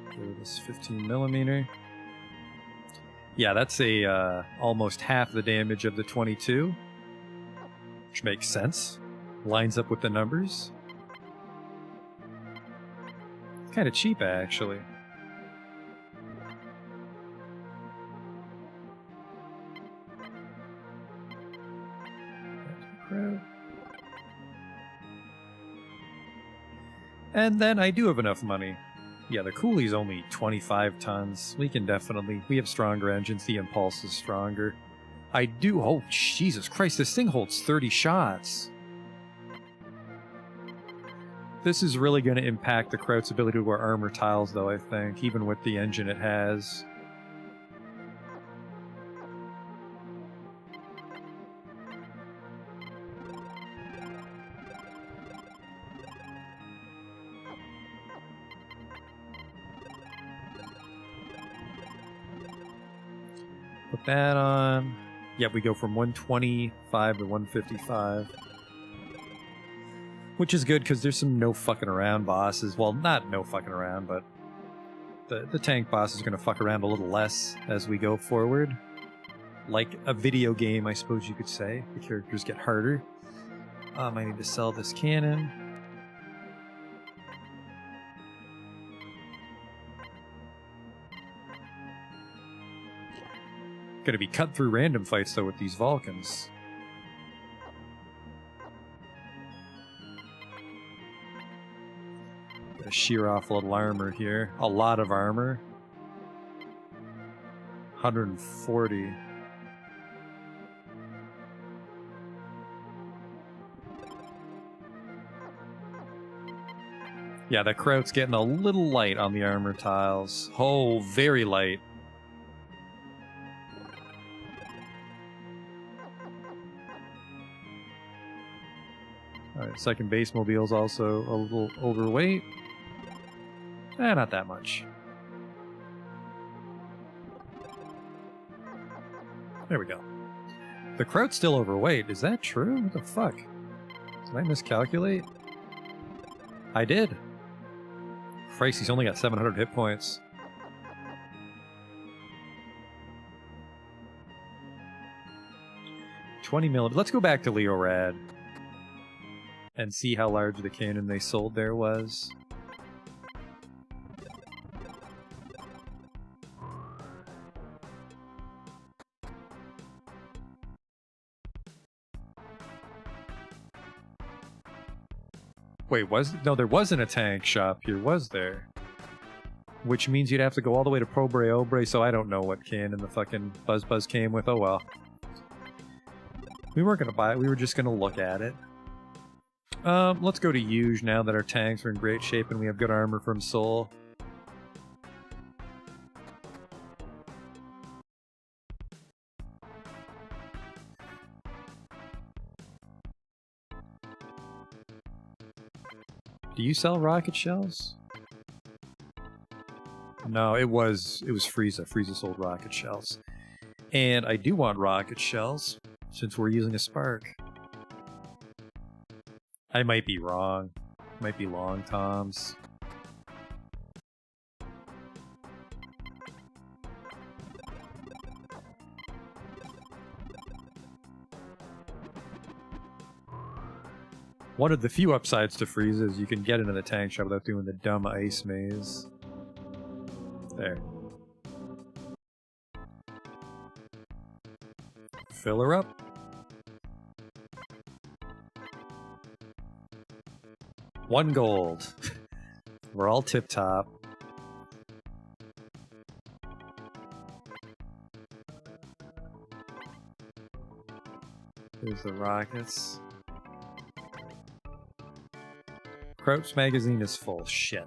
Get rid of this 15mm. Yeah, that's a almost half the damage of the 22. Which makes sense. Lines up with the numbers. Kind of cheap, actually. And then I do have enough money. Yeah, the Cooley's only 25 tons. We can definitely... we have stronger engines. The Impulse is stronger. I do... oh, Jesus Christ, this thing holds 30 shots. This is really going to impact the Kraut's ability to wear armor tiles, though, I think, even with the engine it has. Put that on. Yeah, we go from 125 to 155. Which is good, because there's some no fucking around bosses. Well, not no fucking around, but the tank boss is going to fuck around a little less as we go forward. like a video game, I suppose you could say. The characters get harder. I need to sell this cannon. Gonna be cut through random fights though with these Vulcans. Gotta shear off a little armor here. A lot of armor. 140. Yeah, the Kraut's getting a little light on the armor tiles. Oh, very light. Alright, second base mobile's also a little overweight. Not that much. There we go. The Kraut's still overweight. Is that true? What the fuck? Did I miscalculate? I did. Christ, he's only got 700 hit points. $20 million. Let's go back to Leorad and see how large the cannon they sold there was. Wait, no, there wasn't a tank shop here, was there? Which means you'd have to go all the way to Pobre Obre, so I don't know what cannon the fucking Buzz came with. Oh well. We weren't gonna buy it, we were just gonna look at it. Let's go to Yuge now that our tanks are in great shape and we have good armor from Sol. Do you sell rocket shells? No, it was Frieza. Frieza sold rocket shells. And I do want rocket shells, since we're using a Spark. I might be wrong. Might be long toms. One of the few upsides to Frieza is you can get into the tank shop without doing the dumb ice maze. There. Fill her up. One gold. We're all tip-top. Here's the rockets. Kraut's magazine is full. Shit.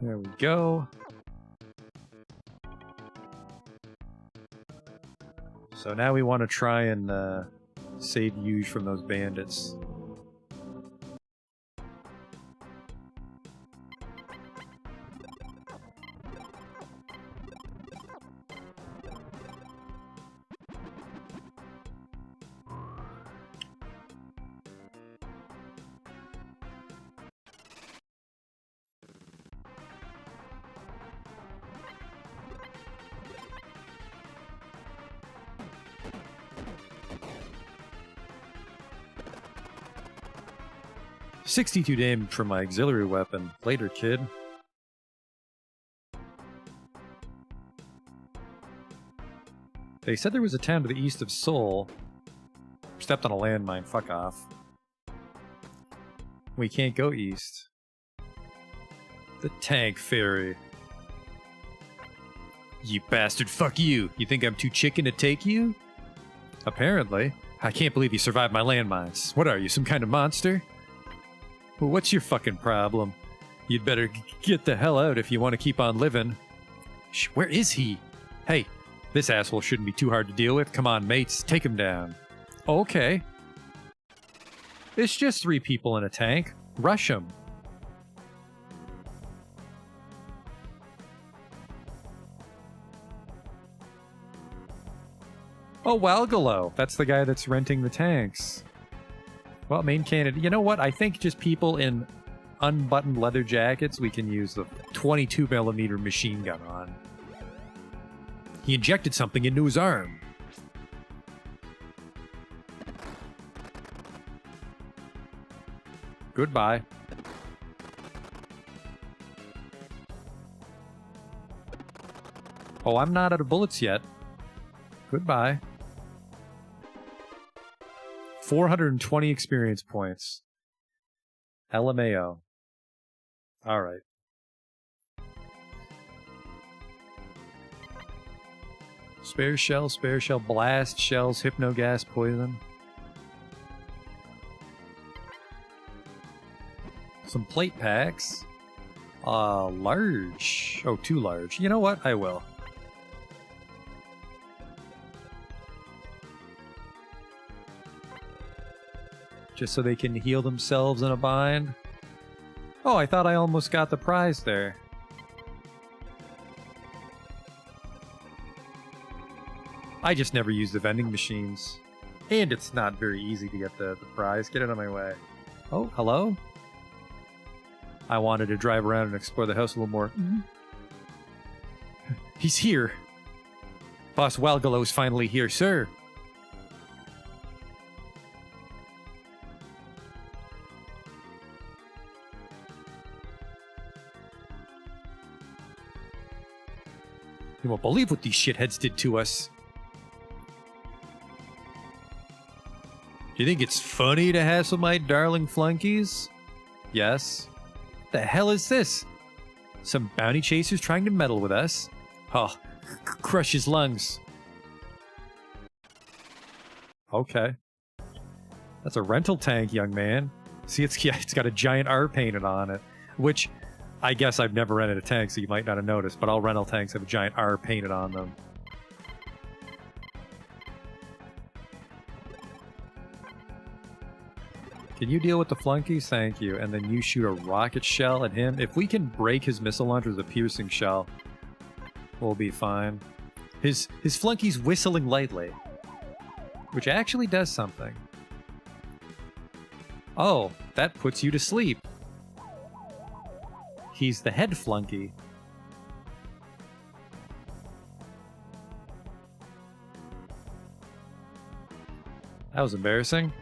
There we go. So now we want to try and save Yuge from those bandits. $62 damage from my auxiliary weapon. Later, kid. They said there was a town to the east of Sol. Stepped on a landmine. Fuck off. We can't go east. The tank ferry. You bastard, fuck you. You think I'm too chicken to take you? Apparently. I can't believe you survived my landmines. What are you, some kind of monster? Well, what's your fucking problem? You'd better get the hell out if you want to keep on living. Shh, where is he? Hey, This asshole shouldn't be too hard to deal with. Come on, mates, take him down. Okay. It's just 3 people in a tank. Rush him. Oh, Walgalo. That's the guy that's renting the tanks. Well, main candidate. You know what? I think just people in unbuttoned leather jackets, we can use the 22mm machine gun on. He injected something into his arm. Goodbye. Oh, I'm not out of bullets yet. Goodbye. 420 experience points. LMAO. Alright. Spare shell, blast, shells, hypnogas, poison. Some plate packs. Large. Oh, too large. You know what? I will. Just so they can heal themselves in a bind. Oh, I thought I almost got the prize there. I just never use the vending machines. And it's not very easy to get the prize. Get out of my way. Oh, hello? I wanted to drive around and explore the house a little more. He's here. Boss Walgalo's finally here, sir. You won't believe what these shitheads did to us. Do you think it's funny to hassle my darling flunkies? Yes. The hell is this? Some bounty chasers trying to meddle with us? Oh, crush his lungs. Okay. That's a rental tank, young man. See, it's got a giant R painted on it, which I guess I've never rented a tank, so you might not have noticed, but all rental tanks have a giant R painted on them. Can you deal with the flunkies? Thank you. And then you shoot a rocket shell at him. If we can break his missile launcher with a piercing shell, we'll be fine. His flunky's whistling lightly, which actually does something. Oh, that puts you to sleep. He's the head flunky. That was embarrassing.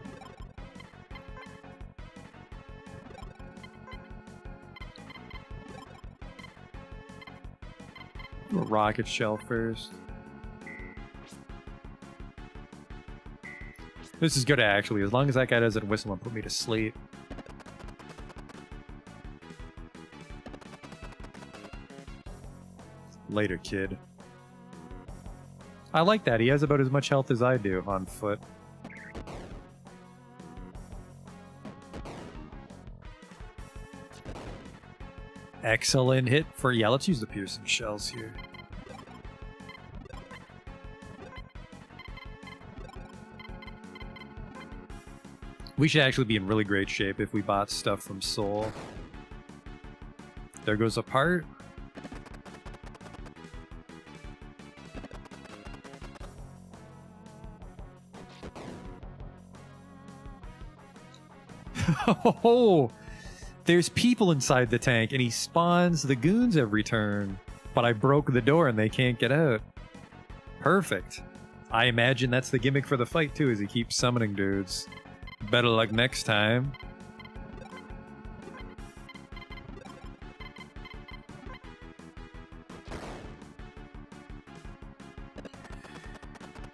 Do a rocket shell first. This is good actually, as long as that guy doesn't whistle and put me to sleep. Later, kid. I like that. He has about as much health as I do on foot. Excellent hit for... Yeah, let's use the piercing shells here. We should actually be in really great shape if we bought stuff from Seoul. There goes a part. Oh, there's people inside the tank, and he spawns the goons every turn. But I broke the door, and they can't get out. Perfect. I imagine that's the gimmick for the fight, too, is he keeps summoning dudes. Better luck next time.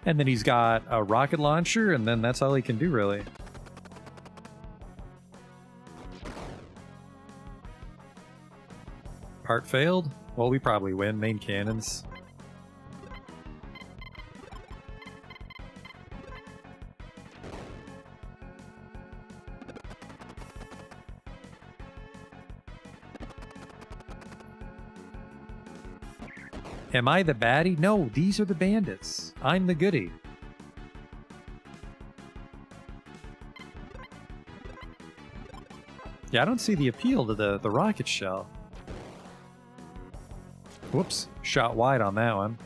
And then he's got a rocket launcher, and then that's all he can do, really. Part failed? Well, we probably win. Main cannons. Am I the baddie? No, these are the bandits. I'm the goodie. Yeah, I don't see the appeal to the rocket shell. Whoops, shot wide on that one.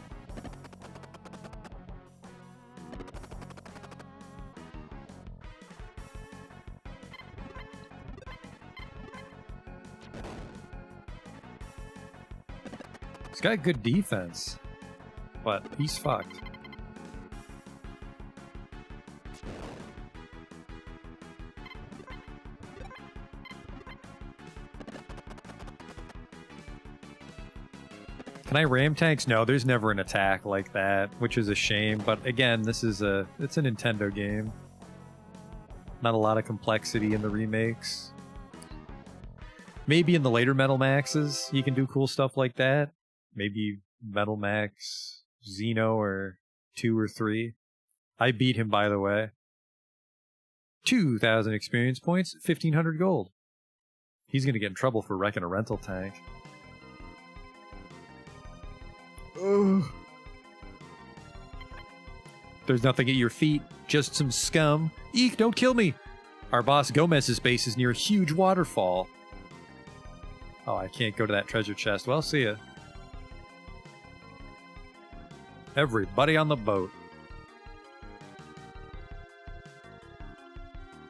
He's got good defense, but he's fucked. Can I ram tanks? No, there's never an attack like that, which is a shame. But again, it's a Nintendo game. Not a lot of complexity in the remakes. Maybe in the later Metal Maxes, you can do cool stuff like that. Maybe Metal Max Xeno or 2 or 3. I beat him, by the way. 2,000 experience points, 1,500 gold. He's gonna get in trouble for wrecking a rental tank. Ugh. There's nothing at your feet, just some scum. Eek, don't kill me! Our boss Gomez's base is near a huge waterfall. Oh, I can't go to that treasure chest. Well, see ya. Everybody on the boat.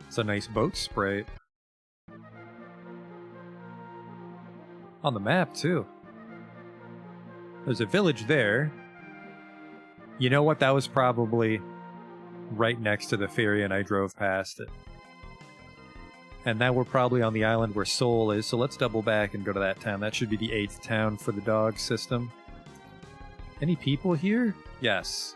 It's a nice boat sprite. On the map, too. There's a village there. You know what? That was probably right next to the ferry, and I drove past it. And now we're probably on the island where Seoul is, so let's double back and go to that town. That should be the 8th town for the dog system. Any people here? Yes.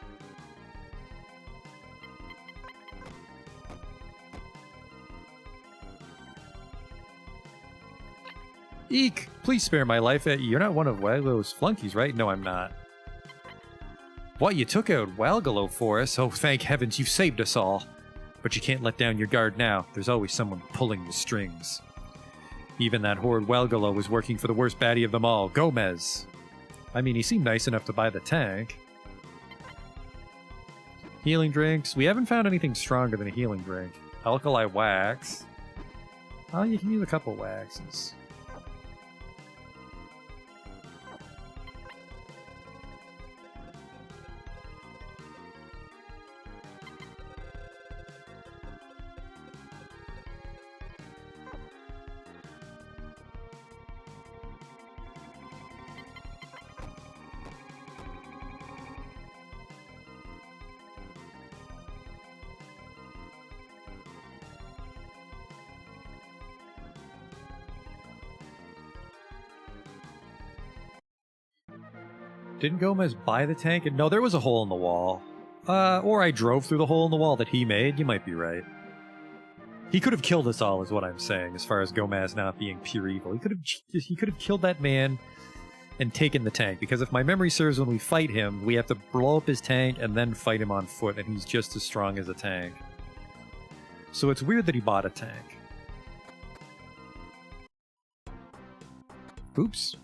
Eek! Please spare my life. You're not one of Walgalo's flunkies, right? No, I'm not. What, you took out Walgalo for us? Oh, thank heavens, you've saved us all. But you can't let down your guard now. There's always someone pulling the strings. Even that horrid Walgalo was working for the worst baddie of them all, Gomez. I mean, he seemed nice enough to buy the tank. Healing drinks. We haven't found anything stronger than a healing drink. Alkali wax. Oh, you can use a couple waxes. Didn't Gomez buy the tank? No, there was a hole in the wall. Or I drove through the hole in the wall that he made. You might be right. He could have killed us all, is what I'm saying, as far as Gomez not being pure evil. He could have killed that man and taken the tank, because if my memory serves, when we fight him, we have to blow up his tank and then fight him on foot, and he's just as strong as a tank. So it's weird that he bought a tank. Oops.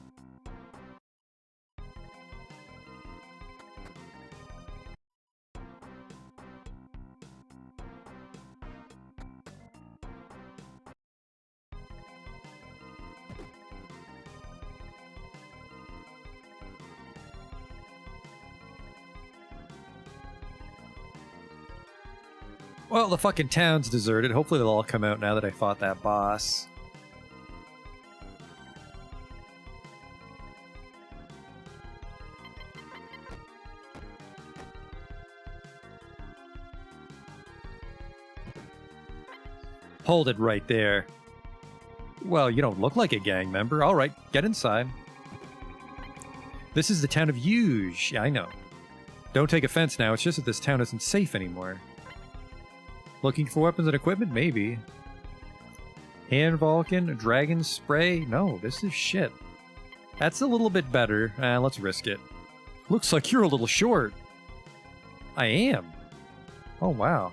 Well, the fucking town's deserted. Hopefully they'll all come out now that I fought that boss. Hold it right there. Well, you don't look like a gang member. All right, get inside. This is the town of Yuge. Yeah, I know. Don't take offense now. It's just that this town isn't safe anymore. Looking for weapons and equipment? Maybe. Hand Vulcan, Dragon Spray? No, this is shit. That's a little bit better. Let's risk it. Looks like you're a little short. I am. Oh, wow.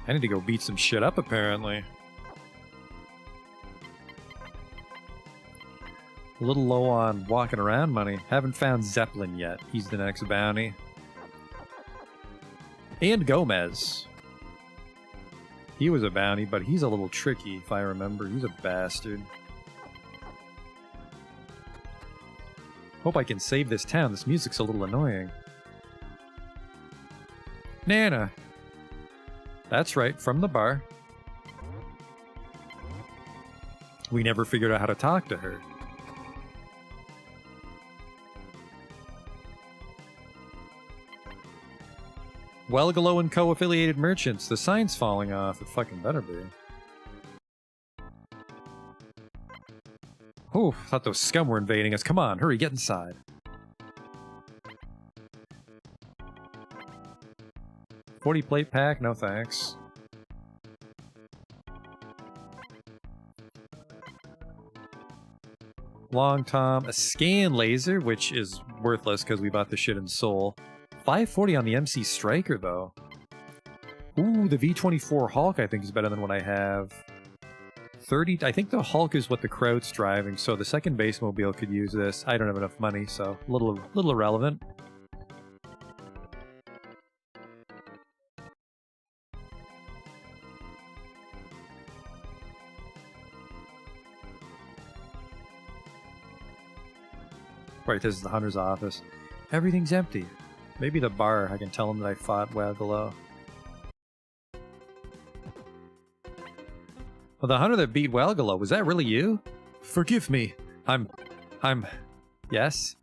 I need to go beat some shit up, apparently. A little low on walking around money. Haven't found Zeppelin yet. He's the next bounty. And Gomez. He was a bounty, but he's a little tricky, if I remember. He's a bastard. Hope I can save this town. This music's a little annoying. Nana. That's right, from the bar. We never figured out how to talk to her. Welgalo and co-affiliated merchants. The sign's falling off. It fucking better be. Oh, thought those scum were invading us. Come on, hurry, get inside. $40 plate pack? No thanks. Long Tom. A scan laser, which is worthless because we bought the shit in Seoul. $540 on the MC Striker, though. Ooh, the V24 Hulk I think is better than what I have. 30. I think the Hulk is what the Kraut's driving, so the second base mobile could use this. I don't have enough money, so a little irrelevant. Right, this is the hunter's office. Everything's empty. Maybe the bar. I can tell him that I fought Welgalo. Well, the hunter that beat Welgalo, was that really you? Forgive me. I'm... Yes?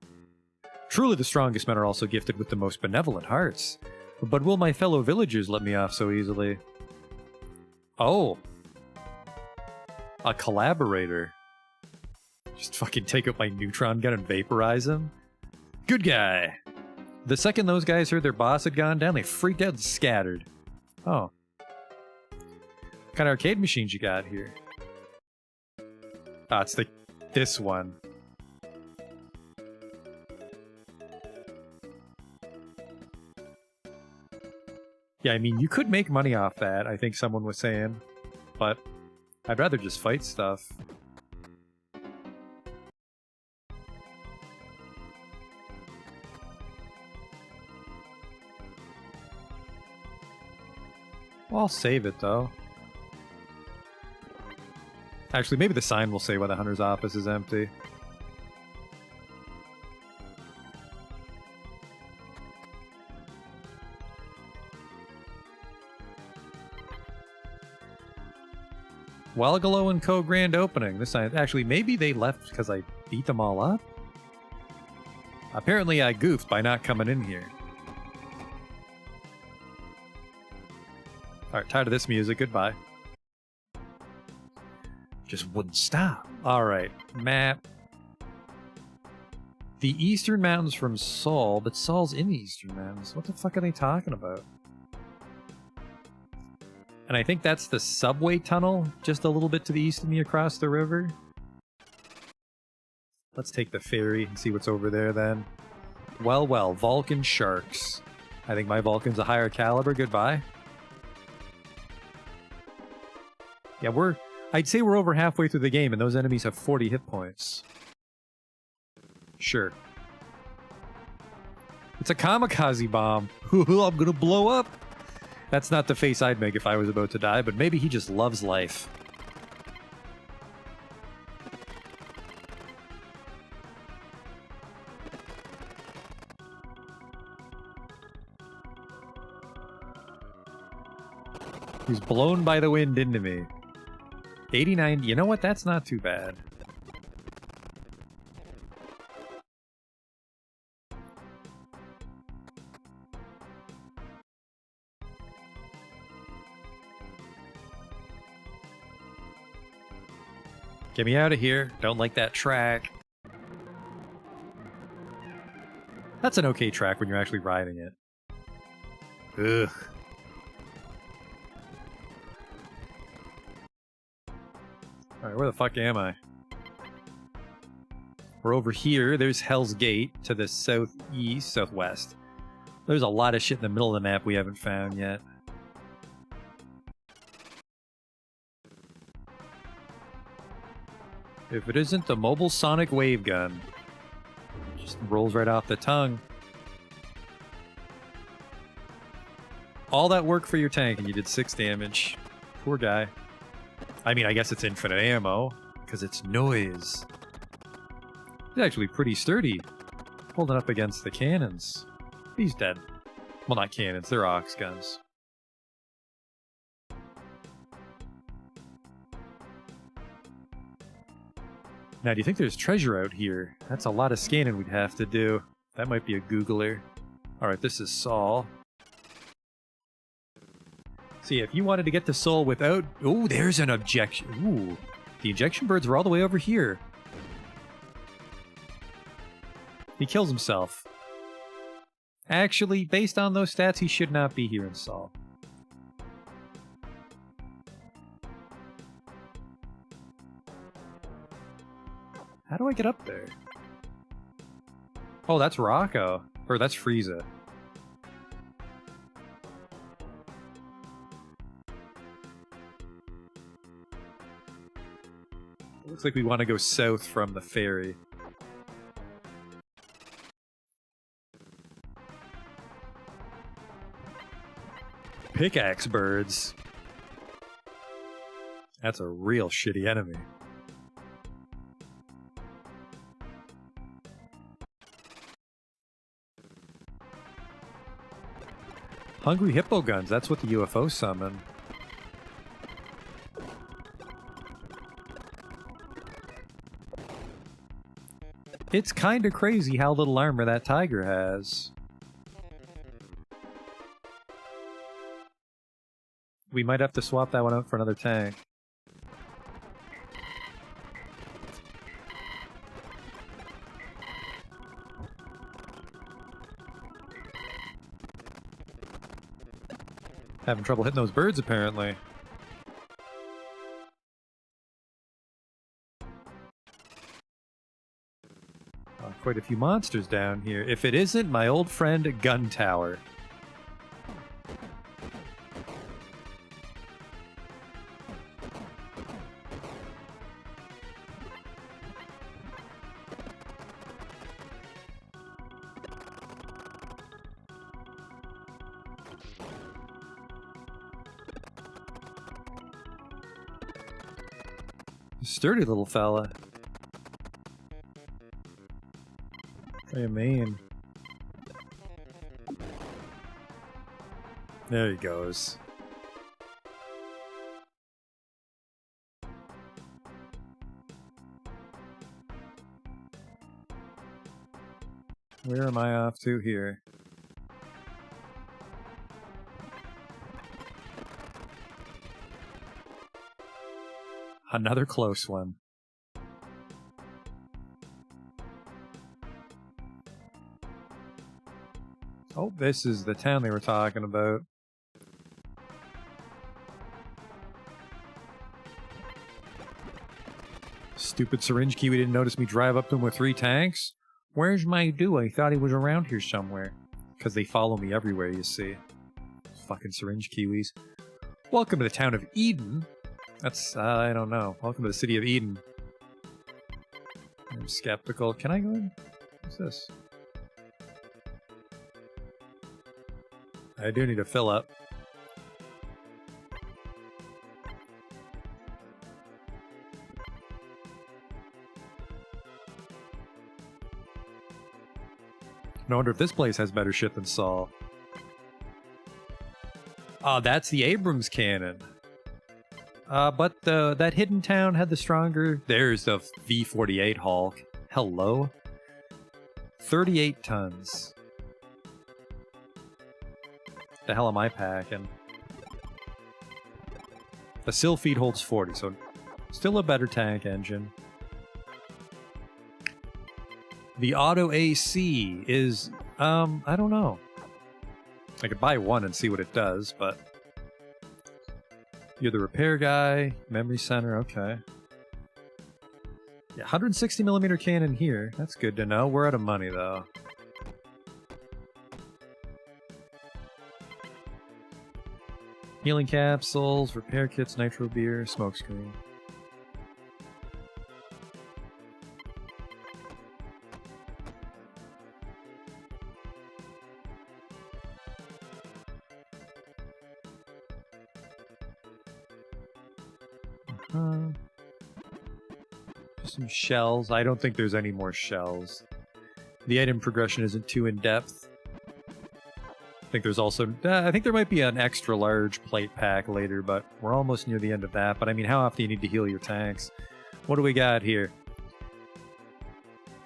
Truly the strongest men are also gifted with the most benevolent hearts. But will my fellow villagers let me off so easily? Oh. A collaborator. Just fucking take out my neutron gun and vaporize him? Good guy. The second those guys heard their boss had gone down, they freaked out and scattered. Oh. What kind of arcade machines you got here? Ah, it's this one. Yeah, I mean, you could make money off that, I think someone was saying. But I'd rather just fight stuff. Well, I'll save it, though. Actually, maybe the sign will say why the hunter's office is empty. Welgalo and Co. grand opening. This sign, actually, maybe they left because I beat them all up? Apparently I goofed by not coming in here. Alright, tired of this music. Goodbye. Just wouldn't stop. Alright, map. The Eastern Mountains from Seoul, but Seoul's in the Eastern Mountains. What the fuck are they talking about? And I think that's the subway tunnel, just a little bit to the east of me across the river. Let's take the ferry and see what's over there then. Well, well, Vulcan Sharks. I think my Vulcan's a higher caliber. Goodbye. Yeah, I'd say we're over halfway through the game and those enemies have 40 hit points. Sure. It's a kamikaze bomb. I'm gonna blow up. That's not the face I'd make if I was about to die, but maybe he just loves life. He's blown by the wind into me. 89, you know what? That's not too bad. Get me out of here. Don't like that track. That's an okay track when you're actually riding it. Ugh. Alright, where the fuck am I? We're over here. There's Hell's Gate to the southeast, southwest. There's a lot of shit in the middle of the map we haven't found yet. If it isn't the mobile sonic wave gun. Just rolls right off the tongue. All that work for your tank and you did 6 damage. Poor guy. I mean, I guess it's infinite ammo, because it's noise. He's actually pretty sturdy, holding up against the cannons. He's dead. Well, not cannons, they're ox guns. Now, do you think there's treasure out here? That's a lot of scanning we'd have to do. That might be a Googler. Alright, this is Saul. See, if you wanted to get to Seoul without... Oh, there's an objection. Ooh. The injection birds were all the way over here. He kills himself. Actually, based on those stats, he should not be here in Seoul. How do I get up there? Oh, that's Rocco. Or that's Frieza. Looks like we want to go south from the ferry. Pickaxe birds. That's a real shitty enemy. Hungry hippo guns, that's what the UFO summoned. It's kinda crazy how little armor that tiger has. We might have to swap that one out for another tank. Having trouble hitting those birds, apparently. Quite a few monsters down here. If it isn't my old friend Gun Tower. Sturdy little fella. What do you mean? There he goes. Where am I off to here? Another close one. Oh, this is the town they were talking about. Stupid syringe kiwi didn't notice me drive up to him with 3 tanks. Where's my dude? I thought he was around here somewhere. Because they follow me everywhere, you see. Fucking syringe kiwis. Welcome to the town of Eden. That's, I don't know. Welcome to the city of Eden. I'm skeptical. Can I go in? What's this? I do need to fill up. No wonder if this place has better shit than Saul. Ah, that's the Abrams cannon. But that hidden town had the stronger... There's the V-48 Hulk. Hello? 38 tons. The hell am I packing? The Sylphied holds 40, so still a better tank engine. The Auto AC is, I don't know. I could buy one and see what it does, but... You're the repair guy, memory center, okay. Yeah, 160mm cannon here. That's good to know. We're out of money, though. Healing capsules, repair kits, nitro beer, smokescreen. Just some shells. I don't think there's any more shells. The item progression isn't too in-depth. I think there's also... I think there might be an extra large plate pack later, but we're almost near the end of that. But I mean, how often do you need to heal your tanks? What do we got here?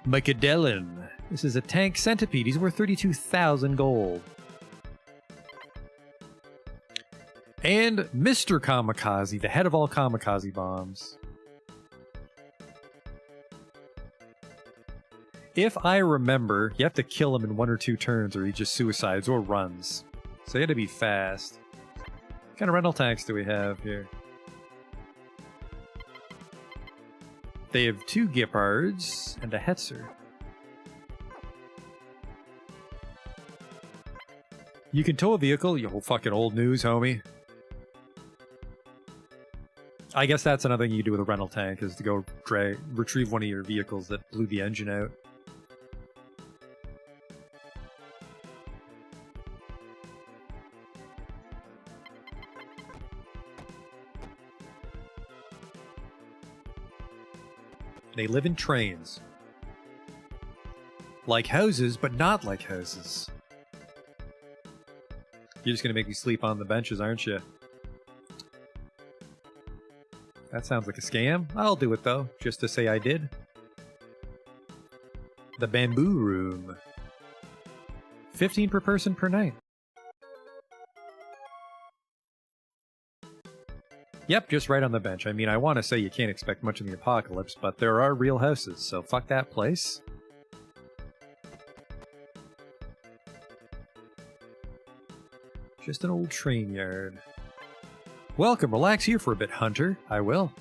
Mycadellin. This is a tank centipede. He's worth 32,000 gold. And Mr. Kamikaze, the head of all kamikaze bombs. If I remember, you have to kill him in 1 or 2 turns or he just suicides or runs. So you had to be fast. What kind of rental tanks do we have here? They have 2 Gepards and a Hetzer. You can tow a vehicle, you fucking old news, homie. I guess that's another thing you do with a rental tank, is to go retrieve one of your vehicles that blew the engine out. They live in trains. Like houses, but not like houses. You're just gonna make me sleep on the benches, aren't you? That sounds like a scam. I'll do it though, just to say I did. The bamboo room. 15 per person per night. Yep, just right on the bench. I mean, I want to say you can't expect much in the apocalypse, but there are real houses, so fuck that place. Just an old train yard. Welcome, relax here for a bit, Hunter. I will.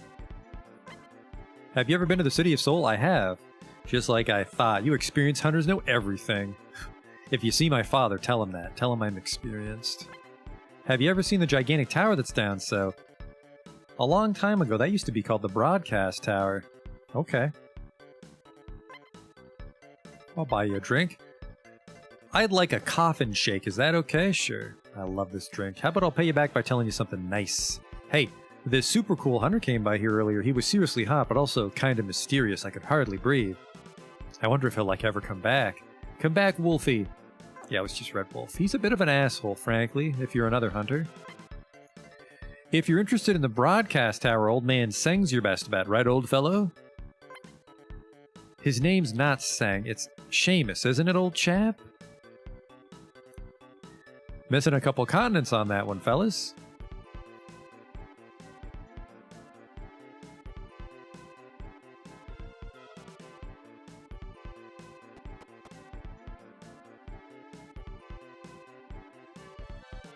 Have you ever been to the City of Soul? I have. Just like I thought. You experienced hunters know everything. If you see my father, tell him that. Tell him I'm experienced. Have you ever seen the gigantic tower that's down south? A long time ago, that used to be called the Broadcast Tower. Okay. I'll buy you a drink. I'd like a coffin shake, is that okay? Sure. I love this drink. How about I'll pay you back by telling you something nice? Hey, this super cool hunter came by here earlier. He was seriously hot, but also kind of mysterious. I could hardly breathe. I wonder if he'll, ever come back. Come back, Wolfie. Yeah, it was just Red Wolf. He's a bit of an asshole, frankly, if you're another hunter. If you're interested in the Broadcast Tower, old man Seng's your best bet, right, old fellow? His name's not Seng, it's Seamus, isn't it, old chap? Missing a couple continents on that one, fellas.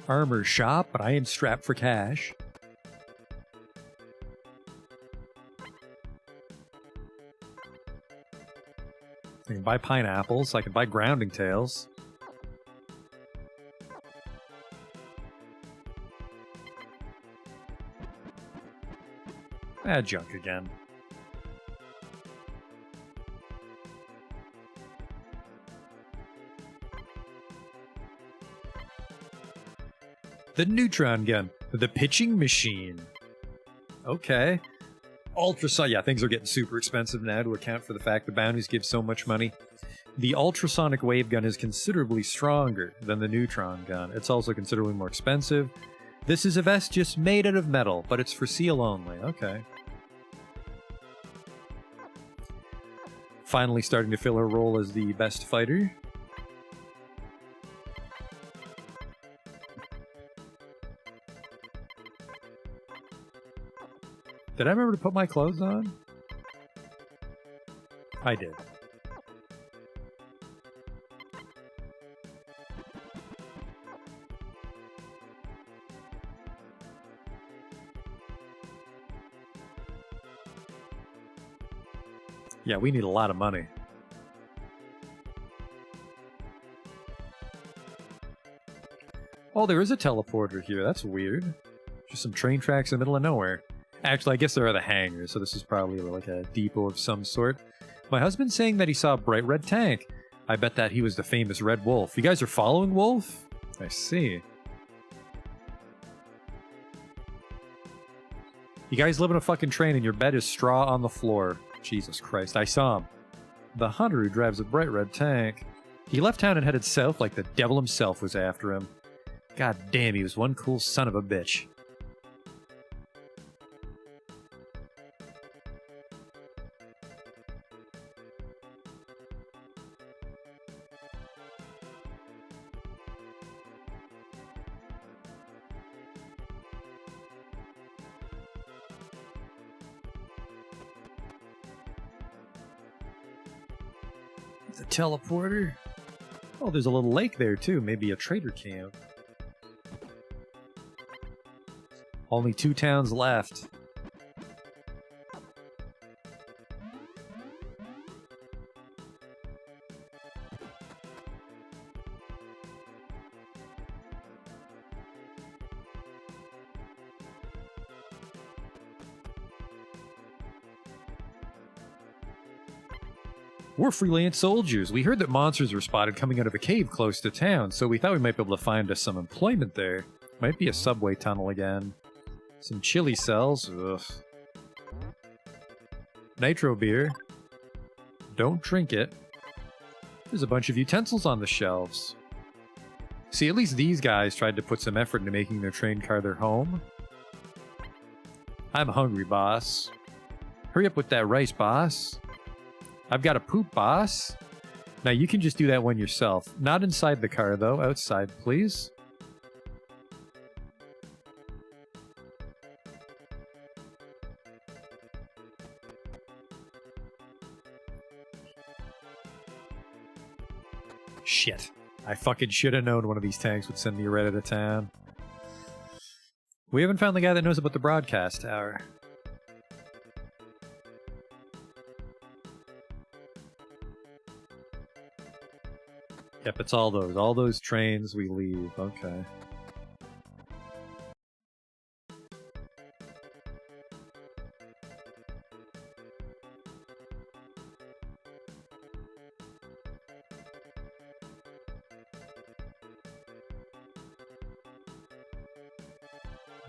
Armor shop, but I ain't strapped for cash. I can buy pineapples, I can buy grounding tails. Junk again. The neutron gun. The pitching machine. Okay. Ultrasonic. Yeah, things are getting super expensive now to account for the fact the bounties give so much money. The ultrasonic wave gun is considerably stronger than the neutron gun. It's also considerably more expensive. This is a vest just made out of metal, but it's for seal only. Okay. Finally starting to fill her role as the best fighter. Did I remember to put my clothes on? I did. Yeah, we need a lot of money. Oh, there is a teleporter here. That's weird. Just some train tracks in the middle of nowhere. Actually, I guess there are the hangars, so this is probably like a depot of some sort. My husband's saying that he saw a bright red tank. I bet that he was the famous Red Wolf. You guys are following Wolf? I see. You guys live in a fucking train and your bed is straw on the floor. Jesus Christ, I saw him. The hunter who drives a bright red tank. He left town and headed south like the devil himself was after him. God damn, he was one cool son of a bitch. The teleporter? Oh, there's a little lake there too. Maybe a trader camp. Only 2 towns left. We're freelance soldiers. We heard that monsters were spotted coming out of a cave close to town, so we thought we might be able to find us some employment there. Might be a subway tunnel again. Some chili cells. Ugh. Nitro beer. Don't drink it. There's a bunch of utensils on the shelves. See, at least these guys tried to put some effort into making their train car their home. I'm hungry, boss. Hurry up with that rice, boss. I've got a poop, boss. Now you can just do that one yourself. Not inside the car, though. Outside, please. Shit. I fucking should have known one of these tanks would send me right out of town. We haven't found the guy that knows about the broadcast tower. Yep, it's all those trains we leave. Okay.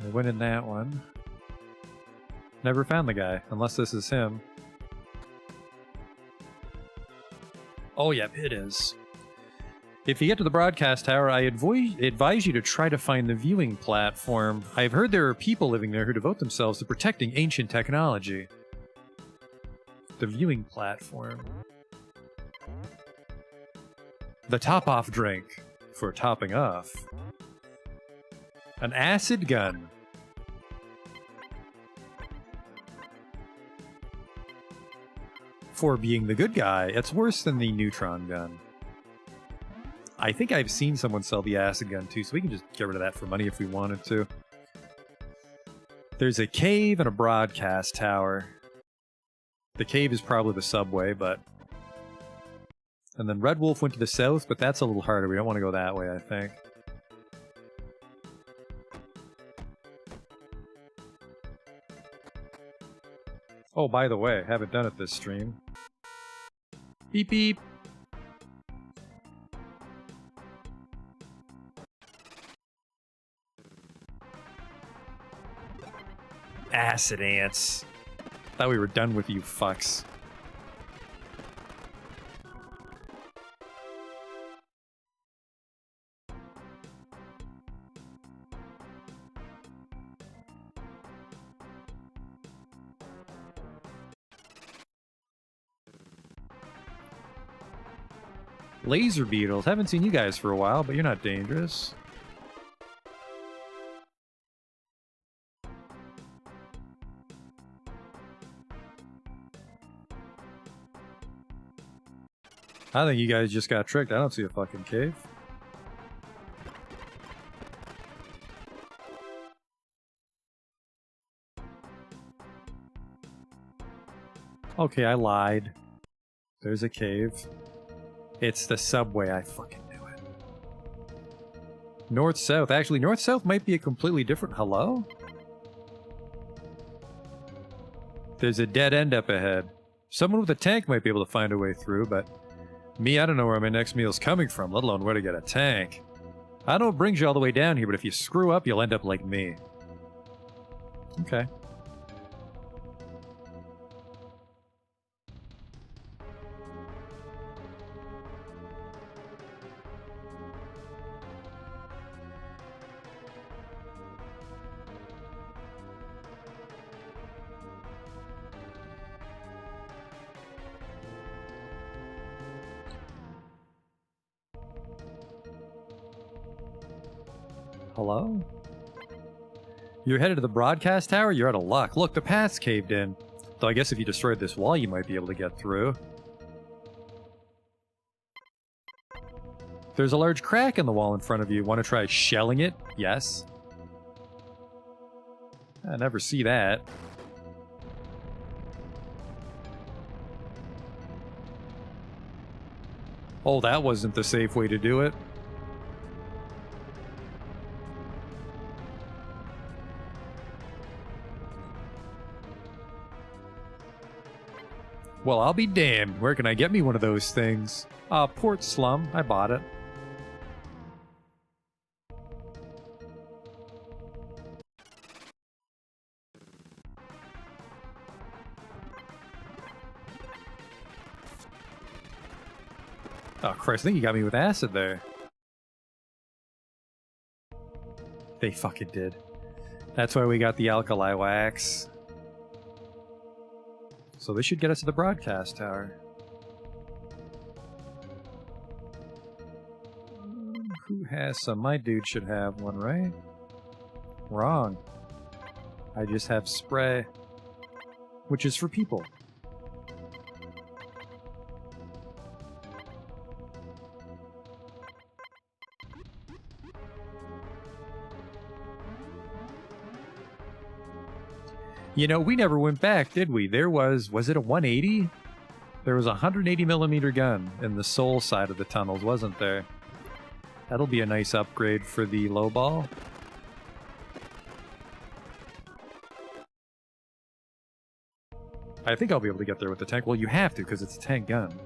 I went in that one. Never found the guy, unless this is him. Oh, yep, it is. If you get to the broadcast tower, I advise you to try to find the viewing platform. I've heard there are people living there who devote themselves to protecting ancient technology. The viewing platform. The top-off drink. For topping off. An acid gun. For being the good guy, it's worse than the neutron gun. I think I've seen someone sell the acid gun too, so we can just get rid of that for money if we wanted to. There's a cave and a broadcast tower. The cave is probably the subway, but... And then Red Wolf went to the south, but that's a little harder. We don't want to go that way, I think. Oh, by the way, haven't done it this stream. Beep beep! Acid ants. Thought we were done with you fucks. Laser beetles. Haven't seen you guys for a while, but you're not dangerous. I think you guys just got tricked. I don't see a fucking cave. Okay, I lied. There's a cave. It's the subway, I fucking knew it. North-south. Actually, north-south might be a completely different... Hello? There's a dead end up ahead. Someone with a tank might be able to find a way through, but... Me, I don't know where my next meal's coming from, let alone where to get a tank. I know it brings you all the way down here, but if you screw up, you'll end up like me. Okay. Hello? You're headed to the broadcast tower? You're out of luck. Look, the path's caved in. Though I guess if you destroyed this wall, you might be able to get through. There's a large crack in the wall in front of you. Want to try shelling it? Yes. I never see that. Oh, that wasn't the safe way to do it. Well, I'll be damned. Where can I get me one of those things? Port Slum. I bought it. Oh, Christ, I think you got me with acid there. They fucking did. That's why we got the alkali wax. So this should get us to the broadcast tower. Who has some? My dude should have one, right? Wrong. I just have spray, which is for people. You know, we never went back, did we? There was it a 180? There was a 180 millimeter gun in the Seoul side of the tunnels, wasn't there? That'll be a nice upgrade for the low ball. I think I'll be able to get there with the tank. Well, you have to, because it's a tank gun.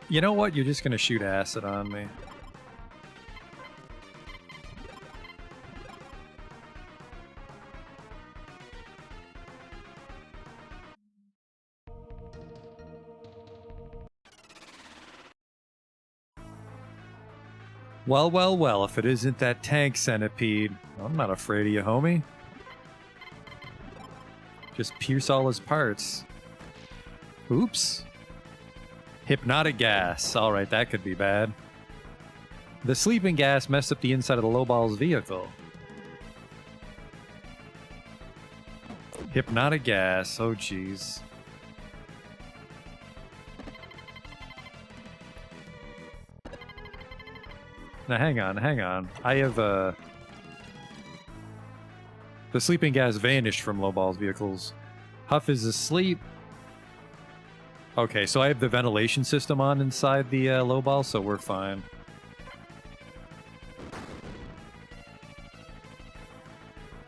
You know what? You're just gonna shoot acid on me. Well, well, well, if it isn't that tank centipede. I'm not afraid of you, homie. Just pierce all his parts. Oops. Hypnotic gas. Alright, that could be bad. The sleeping gas messed up the inside of the Lowball's vehicle. Hypnotic gas. Oh, jeez. Now, hang on. I have, The sleeping gas vanished from Lowball's vehicles. Huff is asleep. Okay, so I have the ventilation system on inside the Lowball, so we're fine.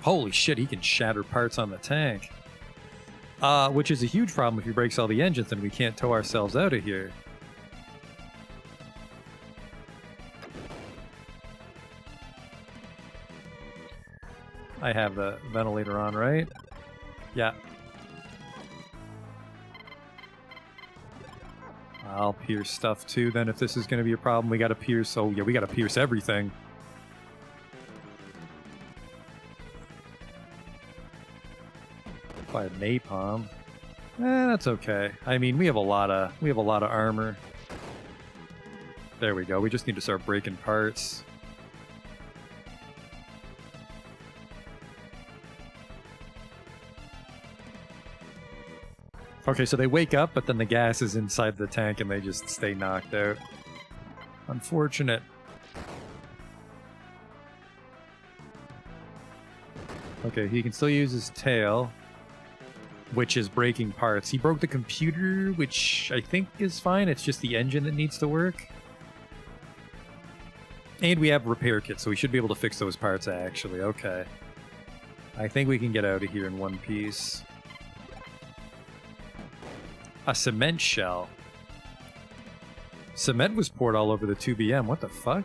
Holy shit, he can shatter parts on the tank. Which is a huge problem if he breaks all the engines and we can't tow ourselves out of here. I have the ventilator on, right? Yeah. I'll pierce stuff too, then, if this is going to be a problem. We gotta pierce... Oh, yeah, we gotta pierce everything. By napalm. That's okay. I mean, we have a lot of armor. There we go. We just need to start breaking parts. Okay, so they wake up, but then the gas is inside the tank and they just stay knocked out. Unfortunate. Okay, he can still use his tail, which is breaking parts. He broke the computer, which I think is fine. It's just the engine that needs to work. And we have repair kits, so we should be able to fix those parts, actually. Okay. I think we can get out of here in one piece. A cement shell. Cement was poured all over the 2BM. What the fuck?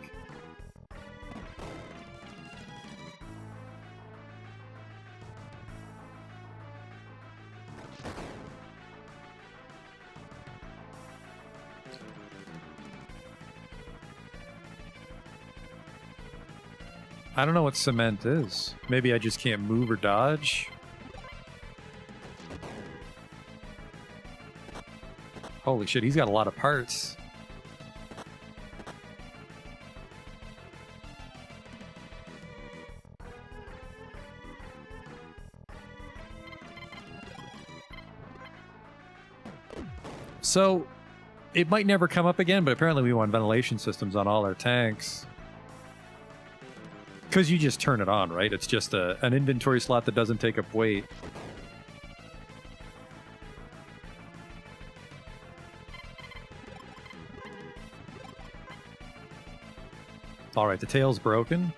I don't know what cement is. Maybe I just can't move or dodge. Holy shit, he's got a lot of parts. So, it might never come up again, but apparently we want ventilation systems on all our tanks. Because you just turn it on, right? It's just an inventory slot that doesn't take up weight. Alright, the tail's broken.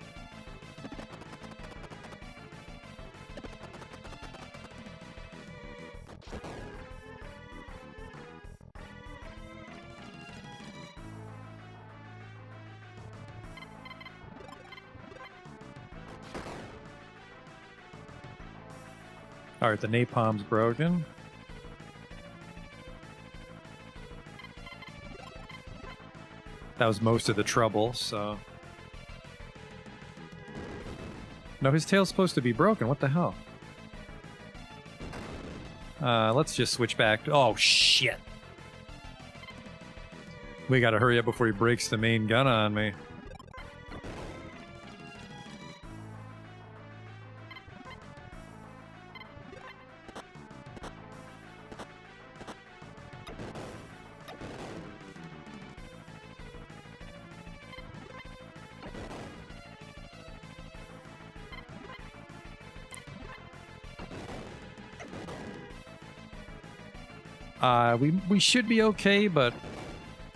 Alright, the napalm's broken. That was most of the trouble, so... No, his tail's supposed to be broken. What the hell? Let's just switch back. Oh, shit. We gotta hurry up before he breaks the main gun on me. We should be okay, but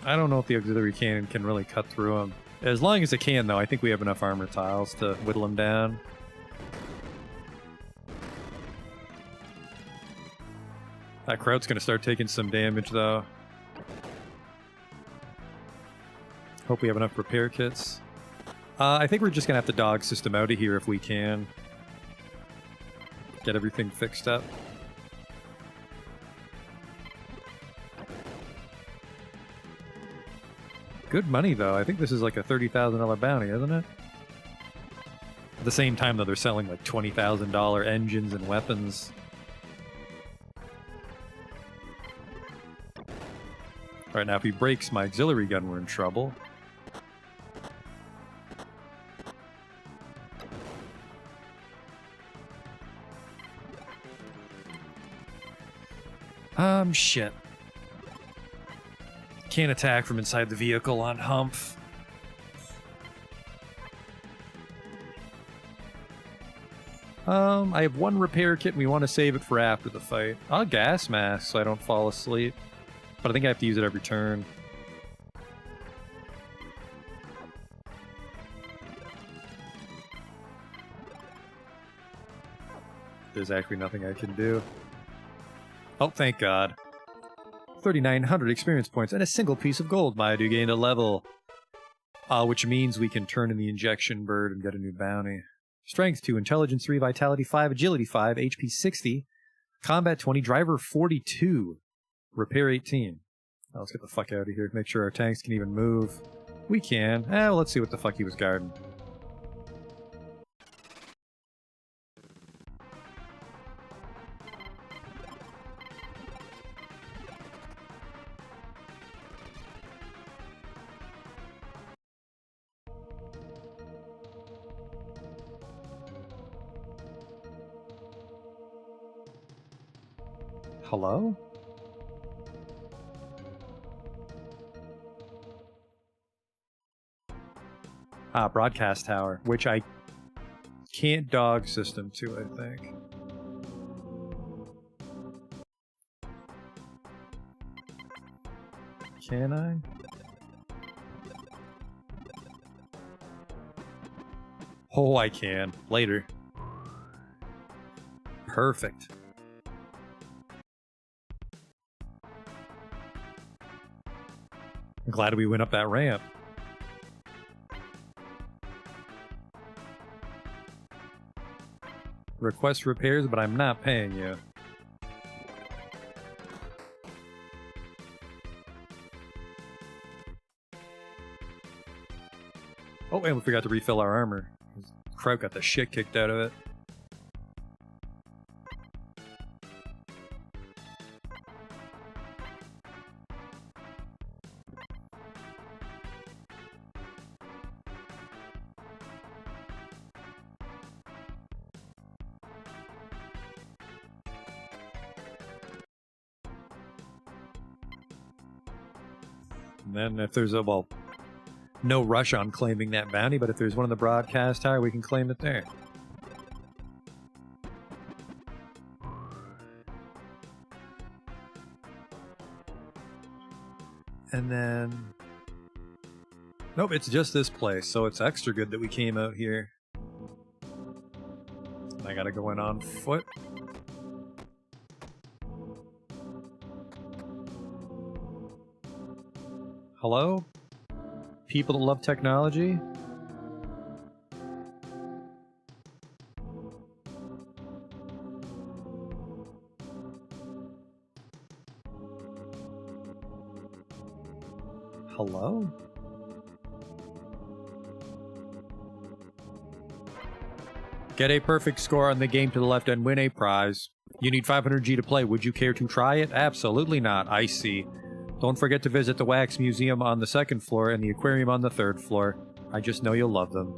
I don't know if the auxiliary cannon can really cut through him. As long as it can, though, I think we have enough armor tiles to whittle him down. That Kraut's gonna start taking some damage, though. Hope we have enough repair kits. I think we're just gonna have to dog system out of here if we can. Get everything fixed up. Good money, though. I think this is like a $30,000 bounty, isn't it? At the same time, though, they're selling like $20,000 engines and weapons. Alright, now if he breaks my auxiliary gun, we're in trouble. Shit. Can't attack from inside the vehicle on Humph. I have one repair kit and we want to save it for after the fight. I'll gas mask so I don't fall asleep. But I think I have to use it every turn. There's actually nothing I can do. Oh, thank God. 3,900 experience points and a single piece of gold. Mayadu gained a level. Which means we can turn in the injection bird and get a new bounty. Strength 2, Intelligence 3, Vitality 5, Agility 5, HP 60, Combat 20, Driver 42, Repair 18. Now let's get the fuck out of here. Make sure our tanks can even move. We can. Well, let's see what the fuck he was guarding. Hello? Broadcast tower, which I can't dog system to, I think. Can I? Oh, I can. Later. Perfect. I'm glad we went up that ramp. Request repairs, but I'm not paying you. Oh, and we forgot to refill our armor. Kraut got the shit kicked out of it. And then if there's a, well, no rush on claiming that bounty, but if there's one in the broadcast tower, we can claim it there. And then... Nope, it's just this place, so it's extra good that we came out here. I gotta go in on foot. Hello? People that love technology? Hello? Get a perfect score on the game to the left and win a prize. You need 500G to play. Would you care to try it? Absolutely not. I see. Don't forget to visit the Wax Museum on the 2nd floor and the aquarium on the 3rd floor. I just know you'll love them.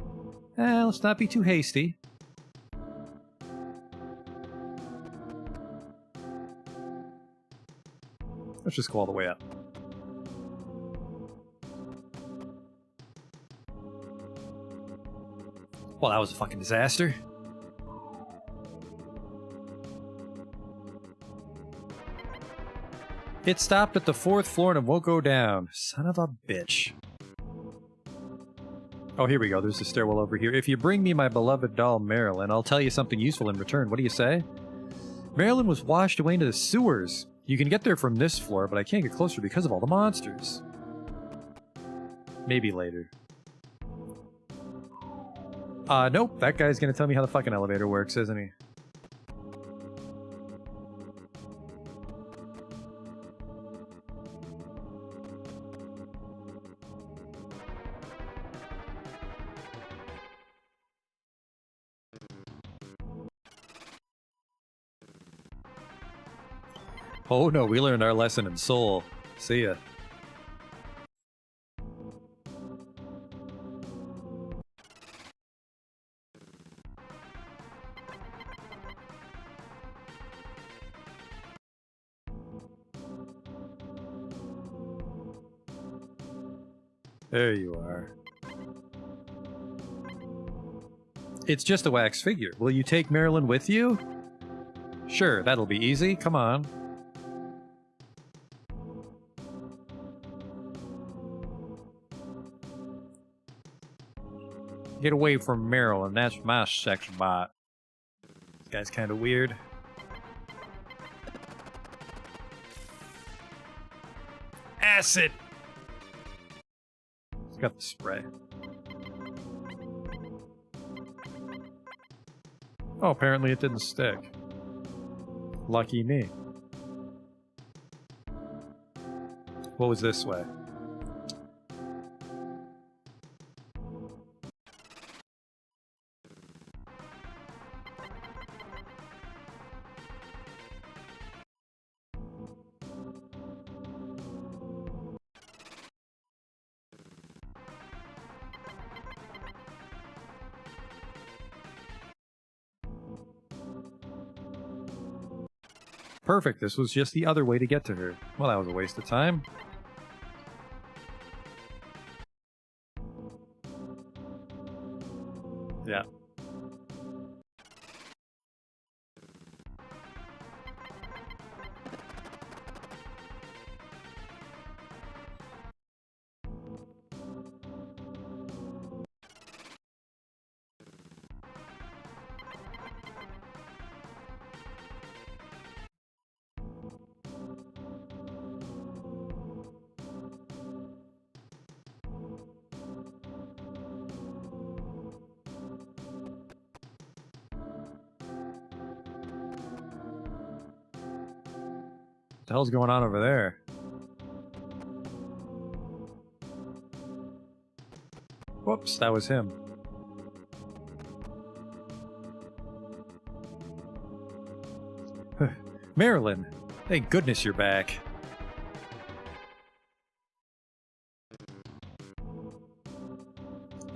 Let's not be too hasty. Let's just go all the way up. Well, that was a fucking disaster. It stopped at the 4th floor and it won't go down. Son of a bitch. Oh, here we go. There's a stairwell over here. If you bring me my beloved doll, Marilyn, I'll tell you something useful in return. What do you say? Marilyn was washed away into the sewers. You can get there from this floor, but I can't get closer because of all the monsters. Maybe later. Nope. That guy's gonna tell me how the fucking elevator works, isn't he? Oh no, we learned our lesson in Seoul. See ya. There you are. It's just a wax figure. Will you take Marilyn with you? Sure, that'll be easy. Come on. Get away from Marilyn, that's my sex bot. This guy's kind of weird. Acid! He's got the spray. Oh, apparently it didn't stick. Lucky me. What was this way? Perfect, this was just the other way to get to her. Well, that was a waste of time. Yeah. What the hell's going on over there? Whoops, that was him. Marilyn, thank goodness you're back.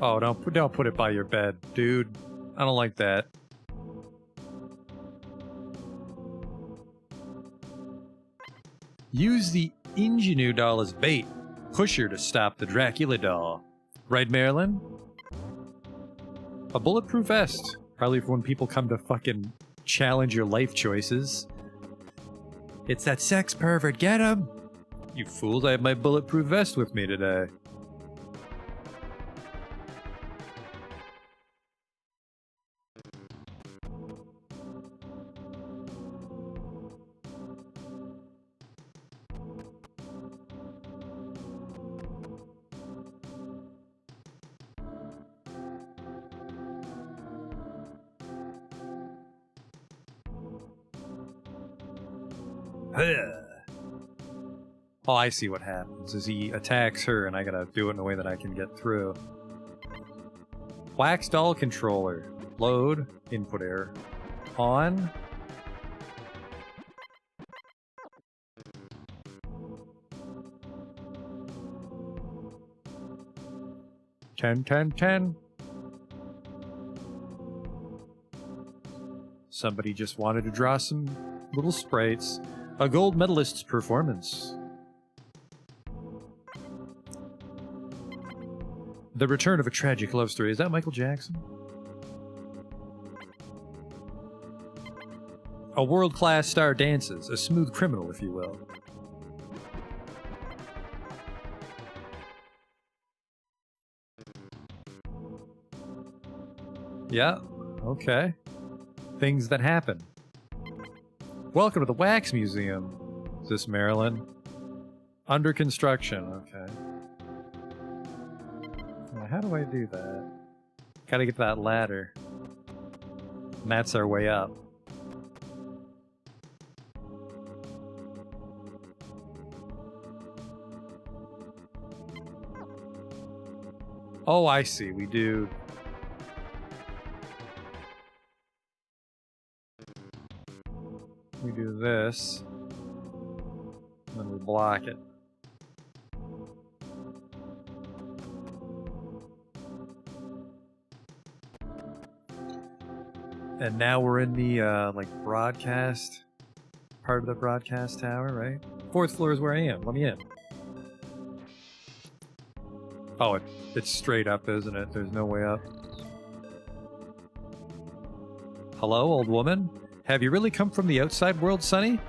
Oh, don't put it by your bed, dude. I don't like that. Use the Ingenue doll as bait. Push her to stop the Dracula doll. Right, Marilyn? A bulletproof vest. Probably for when people come to fucking challenge your life choices. It's that sex pervert, get him! You fools, I have my bulletproof vest with me today. Oh, I see what happens, is he attacks her and I gotta do it in a way that I can get through. Wax doll controller. Load. Input error. On. Ten. Somebody just wanted to draw some little sprites. A gold medalist's performance. The return of a tragic love story. Is that Michael Jackson? A world-class star dances. A smooth criminal, if you will. Yeah, okay. Things that happen. Welcome to the Wax Museum. Is this Maryland? Under construction, okay. Well, how do I do that? Gotta get that ladder. And that's our way up. Oh, I see. We do... We do this, and then we block it. And now we're in the, like, broadcast, part of the broadcast tower, right? 4th floor is where I am. Let me in. Oh, it's straight up, isn't it? There's no way up. Hello, old woman? Have you really come from the outside world, Sonny?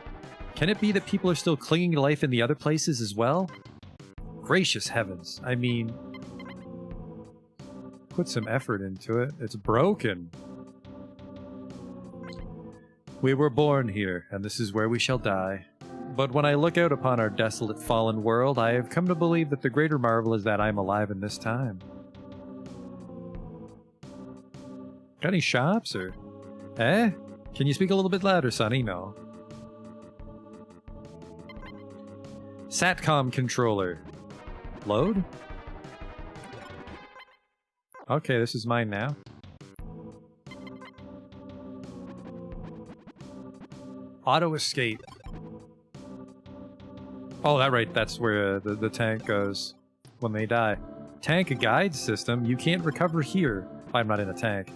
Can it be that people are still clinging to life in the other places as well? Gracious heavens, I mean... Put some effort into it. It's broken. We were born here, and this is where we shall die. But when I look out upon our desolate fallen world, I have come to believe that the greater marvel is that I am alive in this time. Got any shops, or... Eh? Can you speak a little bit louder, Sonny? No. Satcom controller. Load? Okay, this is mine now. Auto escape. Oh, that's where the tank goes when they die. Tank guide system. You can't recover here. I'm not in a tank.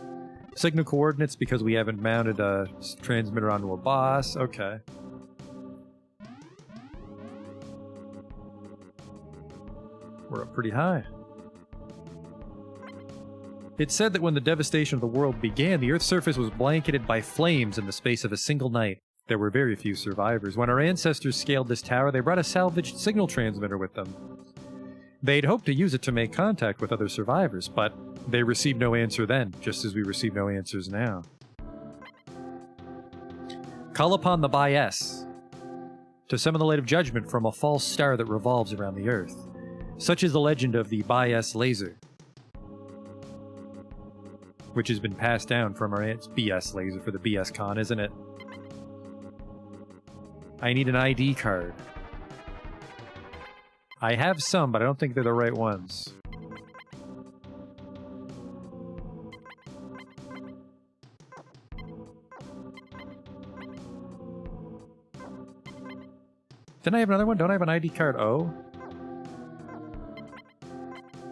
Signal coordinates because we haven't mounted a transmitter onto a boss. Okay. We're up pretty high. It said that when the devastation of the world began, the Earth's surface was blanketed by flames in the space of a single night. There were very few survivors. When our ancestors scaled this tower, they brought a salvaged signal transmitter with them. They'd hoped to use it to make contact with other survivors, but they received no answer then, just as we receive no answers now. Call upon the Bias to summon the light of judgment from a false star that revolves around the Earth. Such is the legend of the Bias laser, which has been passed down from our aunt's BS laser for the BS Con, isn't it? I need an ID card. I have some, but I don't think they're the right ones. Didn't I have another one? Don't I have an ID card O?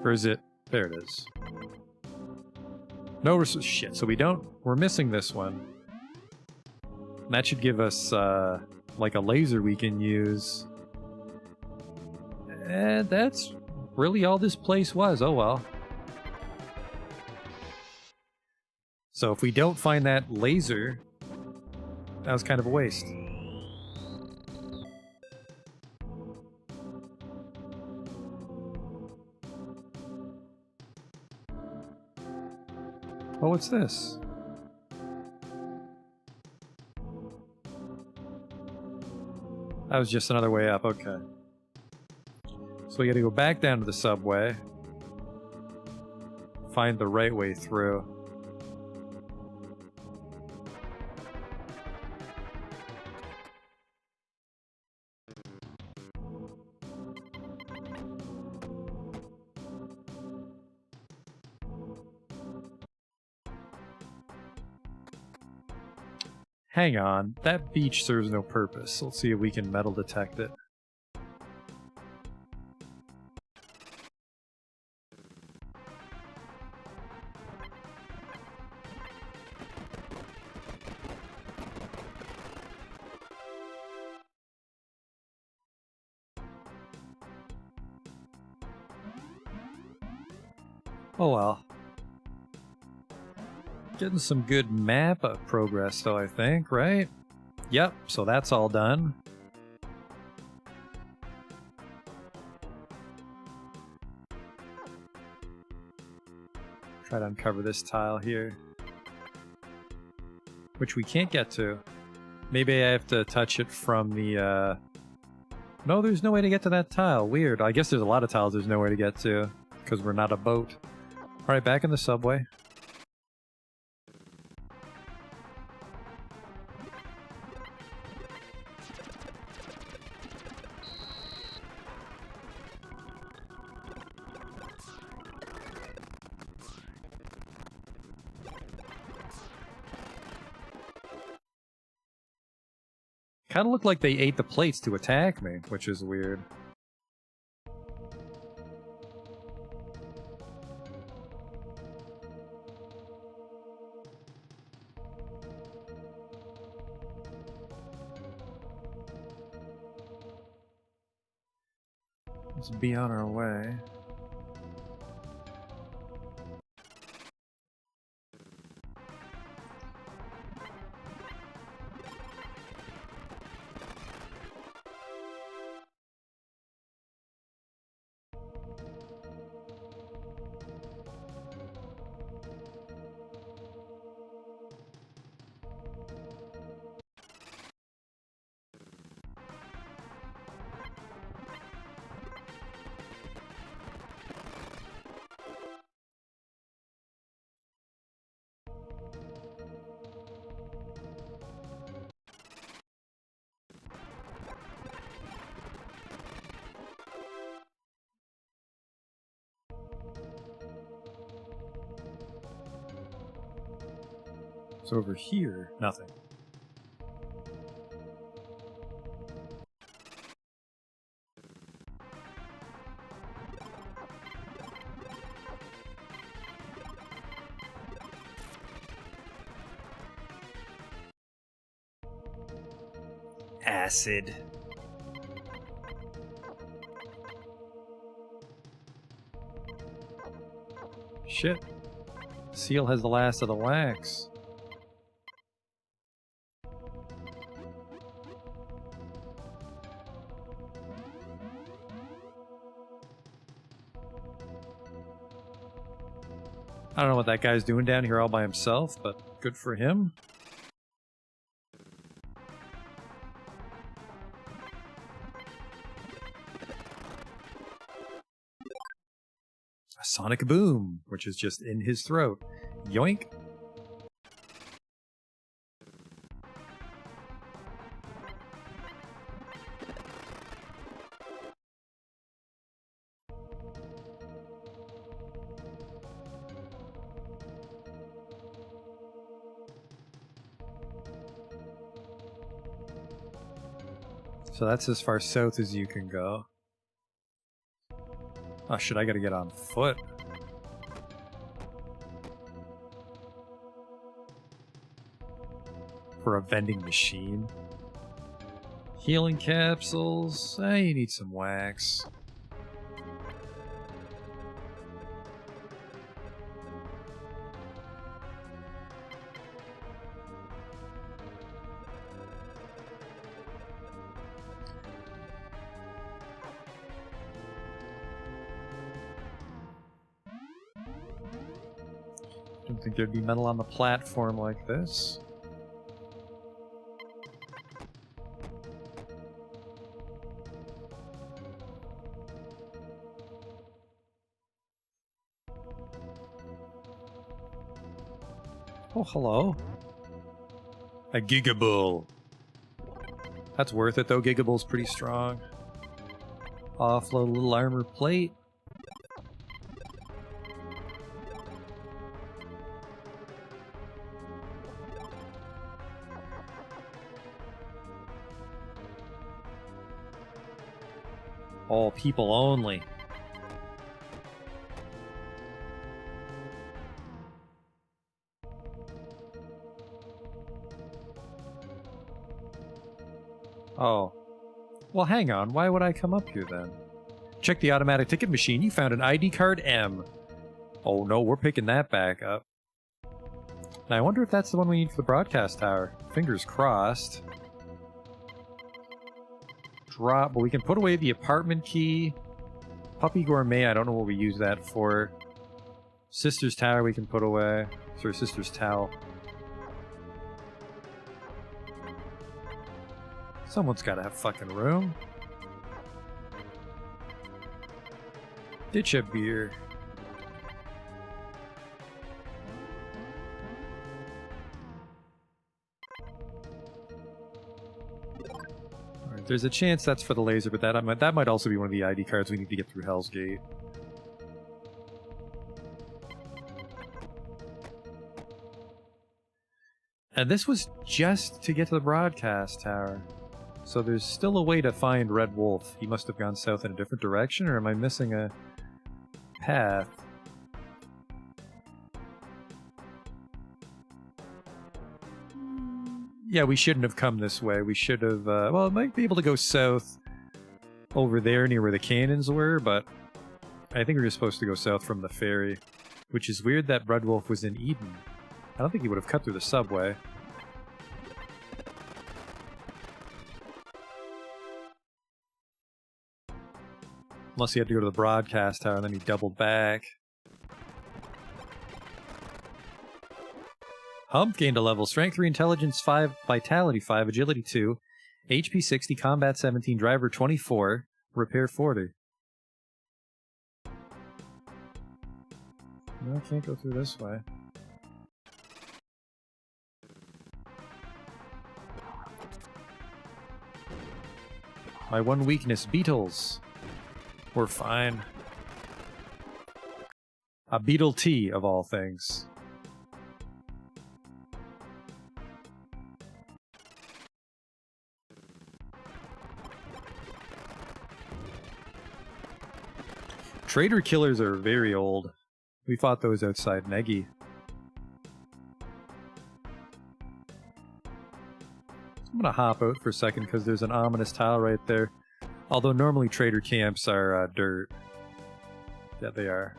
Or is it... There it is. No, shit, so we don't... We're missing this one. That should give us, like a laser we can use. And that's really all this place was. Oh well. So if we don't find that laser, that was kind of a waste. Oh, what's this? That was just another way up, okay. So we gotta go back down to the subway. Find the right way through. Hang on, that beach serves no purpose. Let's see if we can metal detect it. Oh well. Getting some good map progress though, I think, right? Yep, so that's all done. Try to uncover this tile here. Which we can't get to. Maybe I have to touch it from the, No, there's no way to get to that tile. Weird. I guess there's a lot of tiles there's nowhere to get to, because we're not a boat. Alright, back in the subway. Kind of looked like they ate the plates to attack me, which is weird. Let's be on our way. So over here, nothing. Acid. Shit. Seal has the last of the wax. I don't know what that guy's doing down here all by himself, but good for him. A sonic boom, which is just in his throat. Yoink. So that's as far south as you can go. Oh shit, I gotta get on foot. For a vending machine. Healing capsules. You need some wax. Don't think there'd be metal on the platform like this. Oh, hello. A Gigabull. That's worth it though, Gigabull's pretty strong. Offload a little armor plate. All people only. Oh. Well, hang on. Why would I come up here then? Check the automatic ticket machine. You found an ID card M. Oh no, we're picking that back up. Now I wonder if that's the one we need for the broadcast tower. Fingers crossed. Drop, but we can put away the apartment key. Puppy Gourmet, I don't know what we use that for. Sister's Tower we can put away. Sorry, Sister's Towel. Someone's gotta have fucking room. Ditch a beer. Alright, there's a chance that's for the laser, but that might also be one of the ID cards we need to get through Hell's Gate. And this was just to get to the broadcast tower. So there's still a way to find Red Wolf. He must have gone south in a different direction, or am I missing a path? Yeah, we shouldn't have come this way. We should have, well, I might be able to go south over there near where the cannons were, but I think we were supposed to go south from the ferry, which is weird that Red Wolf was in Eden. I don't think he would have cut through the subway. Unless he had to go to the broadcast tower and then he doubled back. Hump gained a level. Strength 3, Intelligence 5, Vitality 5, Agility 2, HP 60, Combat 17, Driver 24, Repair 40. No, I can't go through this way. My one weakness, beetles. We're fine. A beetle tea, of all things. Trader killers are very old. We fought those outside Negi. I'm gonna hop out for a second because there's an ominous tile right there. Although normally trader camps are dirt. Yeah, they are.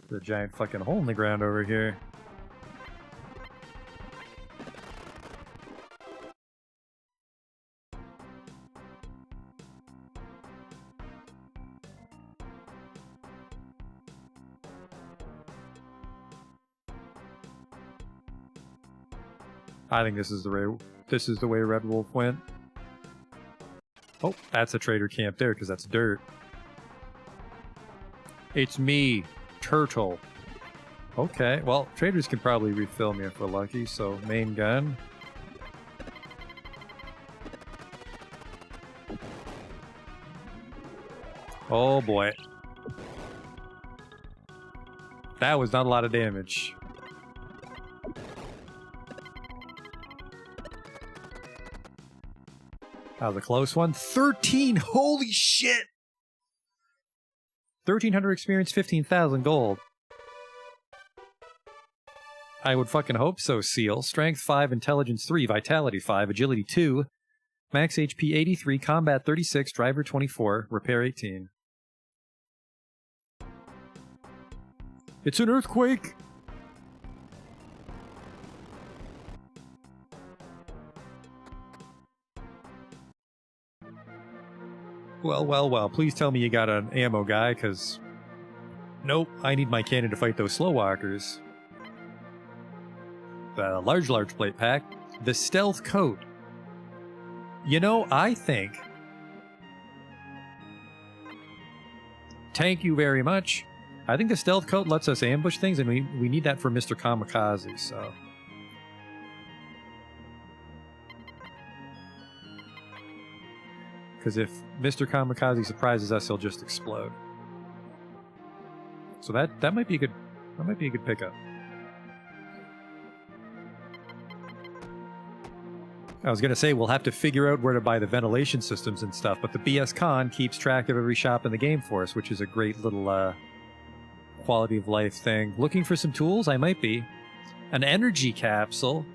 The giant fucking hole in the ground over here. I think this is the way Red Wolf went. Oh, that's a trader camp there because that's dirt. It's me, Turtle. Okay, well, traders can probably refill me if we're lucky, so main gun. Oh boy. That was not a lot of damage. That was a close one. 13! Holy shit! 1,300 experience, 15,000 gold. I would fucking hope so, Seal. Strength 5, Intelligence 3, Vitality 5, Agility 2, Max HP 83, Combat 36, Driver 24, Repair 18. It's an earthquake! Well, well, well, please tell me you got an ammo guy, because... Nope, I need my cannon to fight those slow walkers. The large plate pack. The stealth coat. You know, I think... Thank you very much. I think the stealth coat lets us ambush things, and we need that for Mr. Kamikaze, so... Because if Mr. Kamikaze surprises us, he'll just explode. So that might be a good pickup. I was gonna say we'll have to figure out where to buy the ventilation systems and stuff, but the BS Con keeps track of every shop in the game for us, which is a great little quality of life thing. Looking for some tools? I might be. An energy capsule?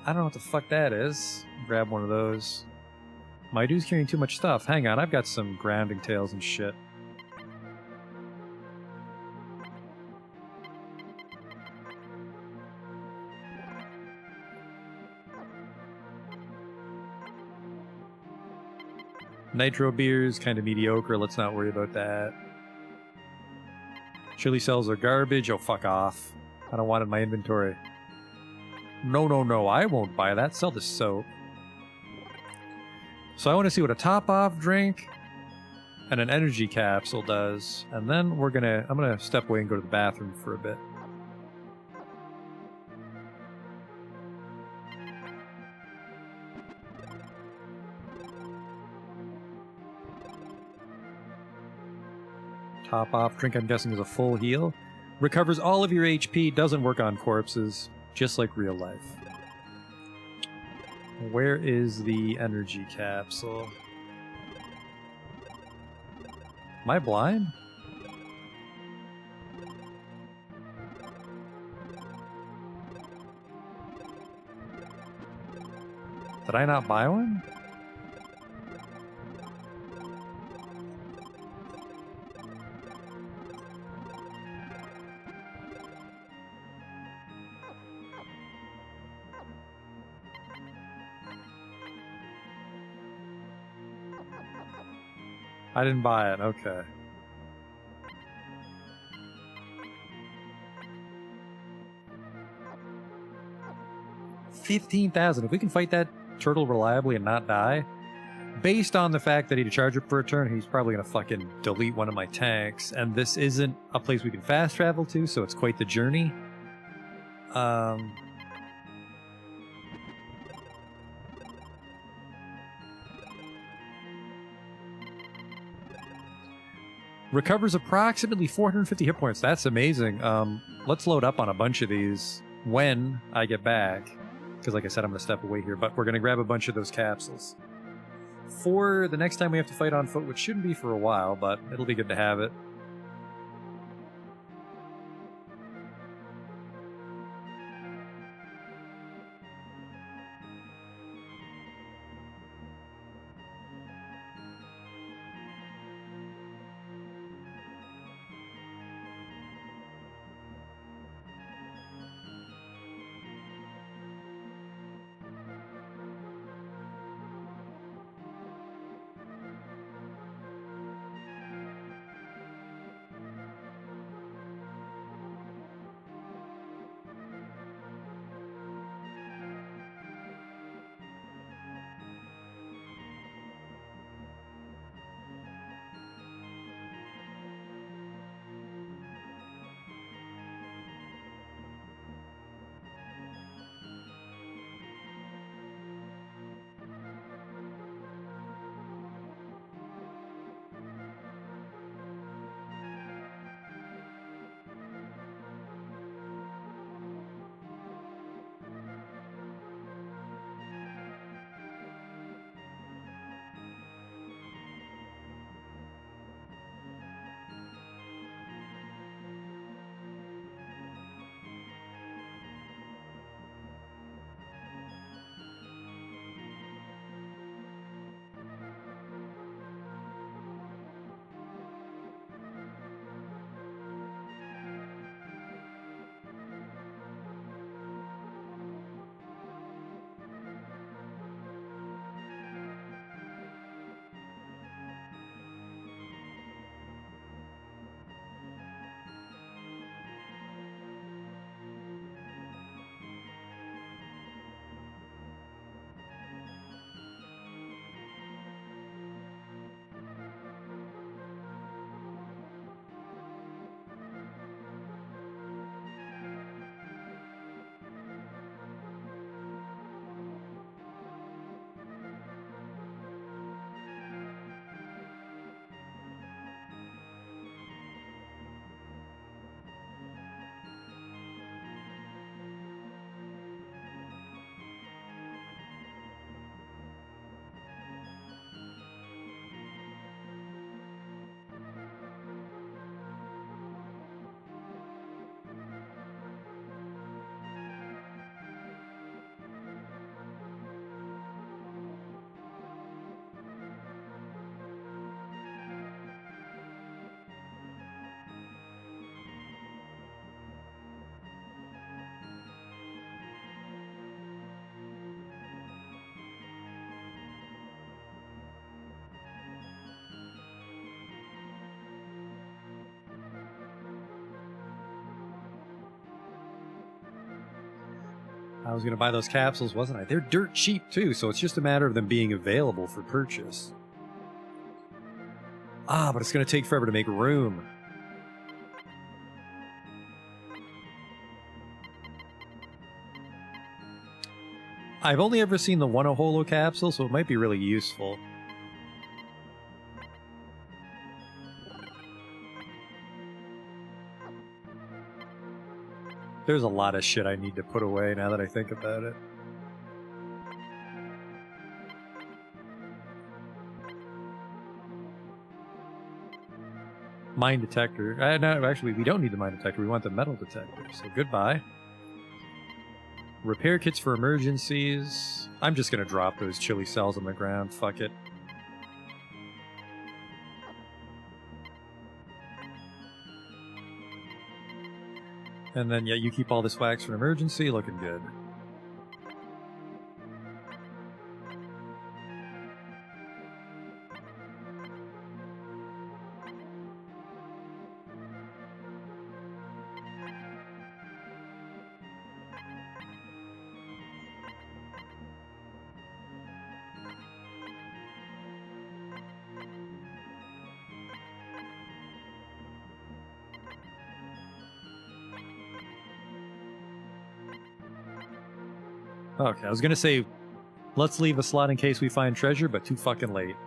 I don't know what the fuck that is. Grab one of those. My dude's carrying too much stuff. Hang on, I've got some grounding tails and shit. Nitro beer's kind of mediocre, let's not worry about that. Chili cells are garbage, oh fuck off. I don't want it in my inventory. No, no, no, I won't buy that, sell the soap. So I want to see what a top-off drink and an energy capsule does, and then I'm gonna step away and go to the bathroom for a bit. Top-off drink, I'm guessing, is a full heal. Recovers all of your HP, doesn't work on corpses, just like real life. Where is the energy capsule? Am I blind? Did I not buy one? I didn't buy it, okay. $15,000. If we can fight that turtle reliably and not die, based on the fact that he'd charge it for a turn, he's probably gonna fucking delete one of my tanks. And this isn't a place we can fast travel to, so it's quite the journey. Recovers approximately 450 hit points. That's amazing. Let's load up on a bunch of these when I get back. Because like I said, I'm going to step away here. But we're going to grab a bunch of those capsules. For the next time we have to fight on foot, which shouldn't be for a while, but it'll be good to have it. I was going to buy those capsules, wasn't I? They're dirt cheap, too, so it's just a matter of them being available for purchase. Ah, but it's going to take forever to make room. I've only ever seen the one holo capsule, so it might be really useful. There's a lot of shit I need to put away now that I think about it. Mine detector. No, actually, we don't need the mine detector. We want the metal detector, so goodbye. Repair kits for emergencies. I'm just gonna drop those chili cells on the ground. Fuck it. And then, yeah, you keep all this wax for an emergency. Looking good. Okay, I was gonna say, let's leave a slot in case we find treasure, but too fucking late.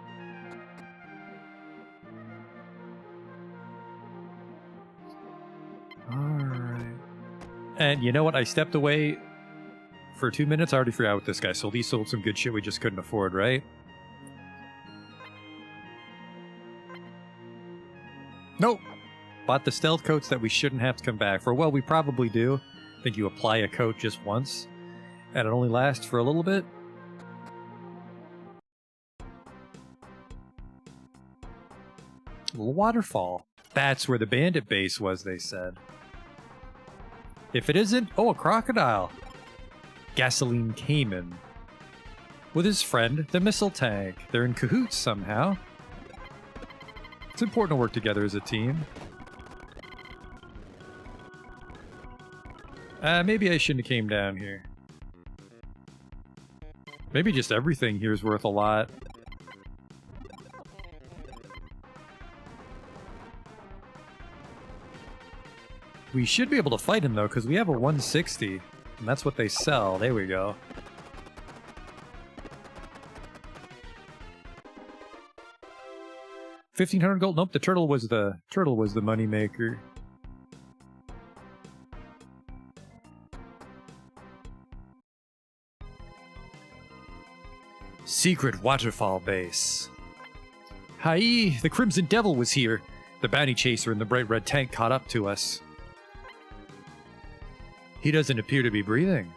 Alright. And you know what? I stepped away for 2 minutes. I already forgot with this guy. So he sold some good shit we just couldn't afford, right? Nope. Bought the stealth coats that we shouldn't have to come back for. Well, we probably do. I think you apply a coat just once, and it only lasts for a little bit. A little waterfall. That's where the bandit base was, they said. If it isn't, oh, a crocodile. Gasoline Cayman. With his friend, the missile tank. They're in cahoots somehow. It's important to work together as a team. Maybe I shouldn't have came down here. Maybe just everything here is worth a lot. We should be able to fight him, though, because we have a 160. And that's what they sell. There we go. $1,500 gold. Nope, the turtle was the money maker. Secret waterfall base. Hi, the Crimson Devil was here. The bounty chaser in the bright red tank caught up to us. He doesn't appear to be breathing.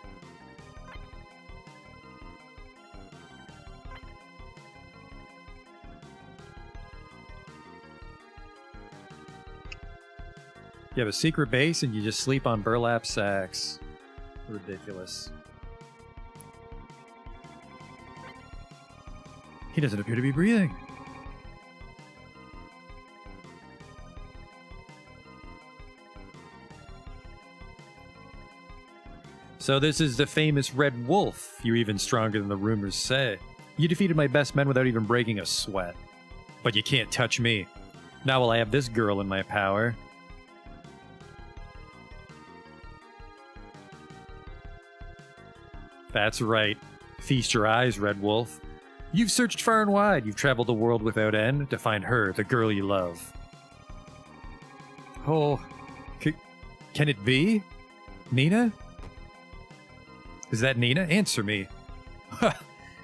You have a secret base and you just sleep on burlap sacks. Ridiculous. He doesn't appear to be breathing. So this is the famous Red Wolf. You're even stronger than the rumors say. You defeated my best men without even breaking a sweat. But you can't touch me. Now will I have this girl in my power. That's right. Feast your eyes, Red Wolf. You've searched far and wide. You've traveled the world without end to find her, the girl you love. Oh, can it be? Nina? Is that Nina? Answer me.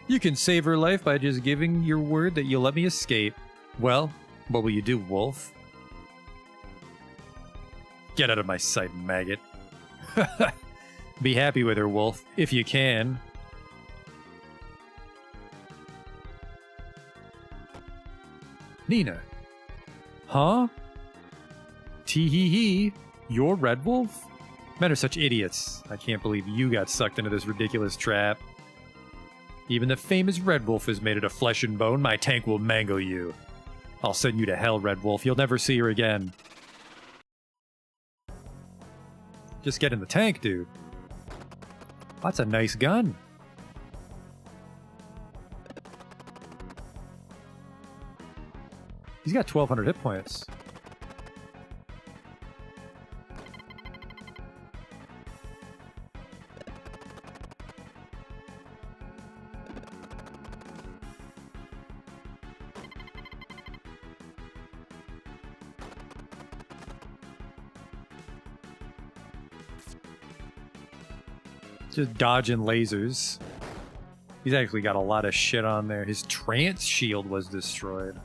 You can save her life by just giving your word that you'll let me escape. Well, what will you do, Wolf? Get out of my sight, maggot. Be happy with her, Wolf, if you can. Nina. Huh? Tee-hee-hee. You're Red Wolf? Men are such idiots. I can't believe you got sucked into this ridiculous trap. Even the famous Red Wolf is made out of flesh and bone. My tank will mangle you. I'll send you to hell, Red Wolf. You'll never see her again. Just get in the tank, dude. That's a nice gun. He's got 1,200 hit points. Just dodging lasers. He's actually got a lot of shit on there. His trance shield was destroyed.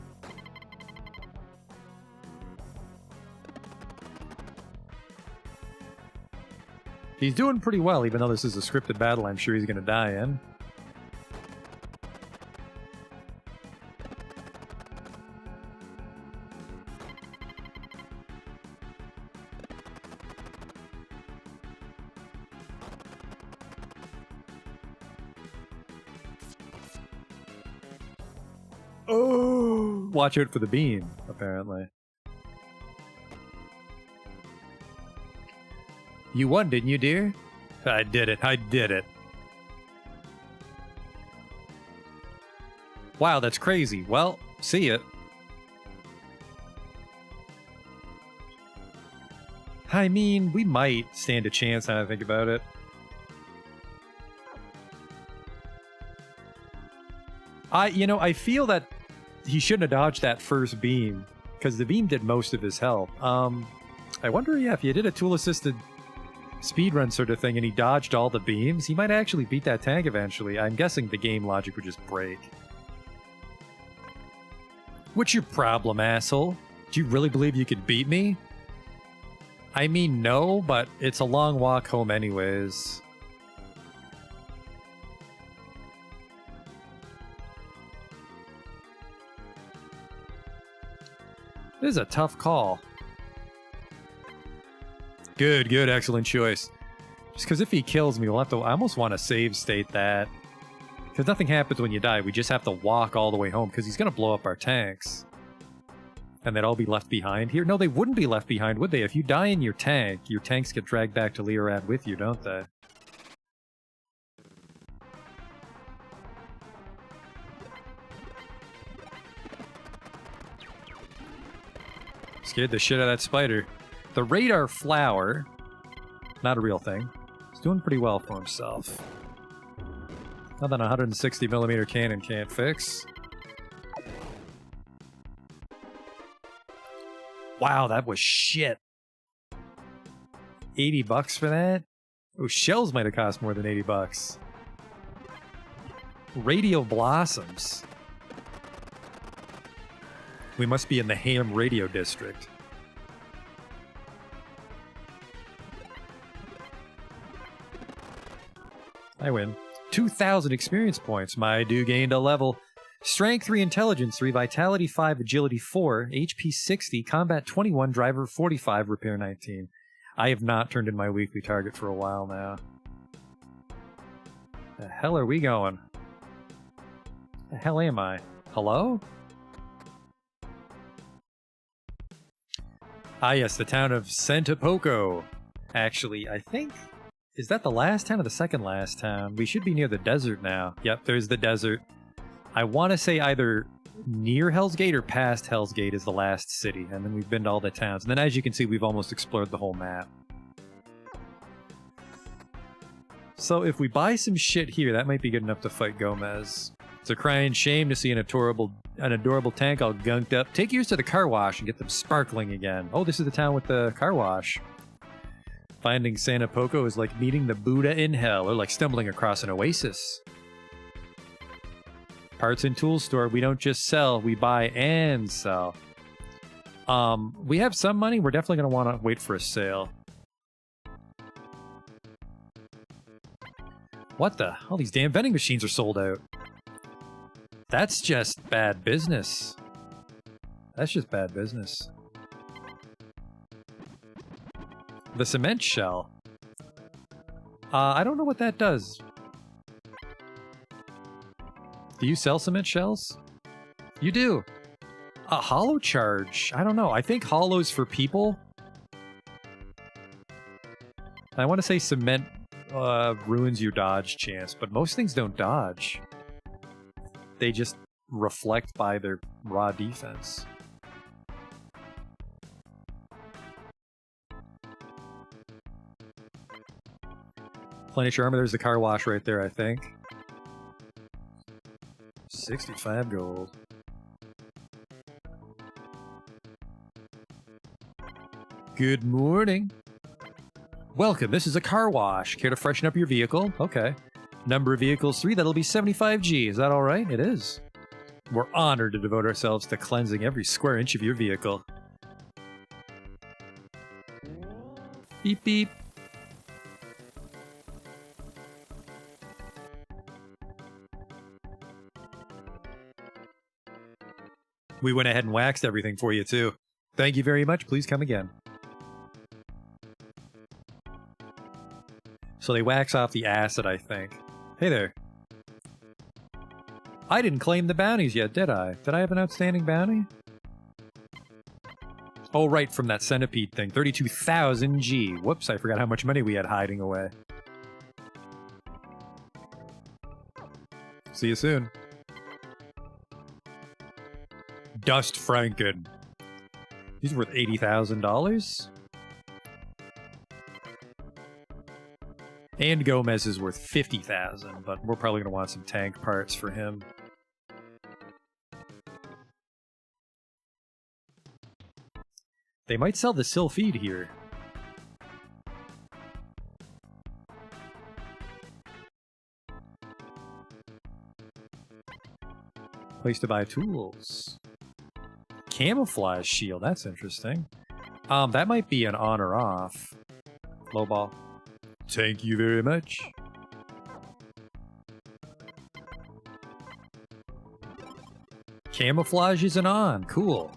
He's doing pretty well, even though this is a scripted battle I'm sure he's going to die in. Oh! Watch out for the beam, apparently. You won, didn't you, dear? I did it. I did it. Wow, that's crazy. Well, see ya. I mean, we might stand a chance now that I think about it. I feel that he shouldn't have dodged that first beam, because the beam did most of his health. I wonder, if you did a tool-assisted speedrun sort of thing and he dodged all the beams, he might actually beat that tank eventually. I'm guessing the game logic would just break. What's your problem, asshole? Do you really believe you could beat me? I mean, no, but it's a long walk home anyways. This is a tough call. Good, excellent choice. Just because if he kills me, we'll have to... I almost want to save state that. Because nothing happens when you die. We just have to walk all the way home, because he's going to blow up our tanks. And they'd all be left behind here. No, they wouldn't be left behind, would they? If you die in your tanks get dragged back to Leorad with you, don't they? Scared the shit out of that spider. The radar flower, not a real thing, is doing pretty well for himself. Nothing a 160mm cannon can't fix. Wow, that was shit. 80 bucks for that? Oh, shells might have cost more than 80 bucks. Radio blossoms. We must be in the Ham Radio District. I win. 2,000 experience points. My dude gained a level. Strength 3, Intelligence 3, Vitality 5, Agility 4, HP 60, Combat 21, Driver 45, Repair 19. I have not turned in my weekly target for a while now. The hell are we going? The hell am I? Hello? Ah yes, the town of Santapoco. Actually, I think... Is that the last town or the second last town? We should be near the desert now. Yep, there's the desert. I want to say either near Hell's Gate or past Hell's Gate is the last city, and then we've been to all the towns. And then as you can see, we've almost explored the whole map. So if we buy some shit here, that might be good enough to fight Gomez. It's a crying shame to see an adorable tank all gunked up. Take yours to the car wash and get them sparkling again. Oh, this is the town with the car wash. Finding Santapoco is like meeting the Buddha in hell, or like stumbling across an oasis. Parts and tools store, we don't just sell, we buy and sell. We have some money, we're definitely going to want to wait for a sale. What the? All these damn vending machines are sold out. That's just bad business. That's just bad business. The cement shell. I don't know what that does. Do you sell cement shells? You do. A hollow charge. I don't know. I think hollows for people. I want to say cement ruins your dodge chance, but most things don't dodge. They just reflect by their raw defense. Plenish armor, there's the car wash right there, I think. 65 gold. Good morning. Welcome, this is a car wash. Care to freshen up your vehicle? Okay. Number of vehicles 3, that'll be 75G. Is that alright? It is. We're honored to devote ourselves to cleansing every square inch of your vehicle. Beep beep. We went ahead and waxed everything for you, too. Thank you very much. Please come again. So they wax off the acid, I think. Hey there. I didn't claim the bounties yet, did I? Did I have an outstanding bounty? Oh, right, from that centipede thing. 32,000 G. Whoops, I forgot how much money we had hiding away. See you soon. Dust Franken. He's worth $80,000. And Gomez is worth 50,000, but we're probably going to want some tank parts for him. They might sell the Sylphide here. Place to buy tools. Camouflage shield, that's interesting. That might be an on or off. Low ball. Thank you very much. Camouflage is an on. Cool.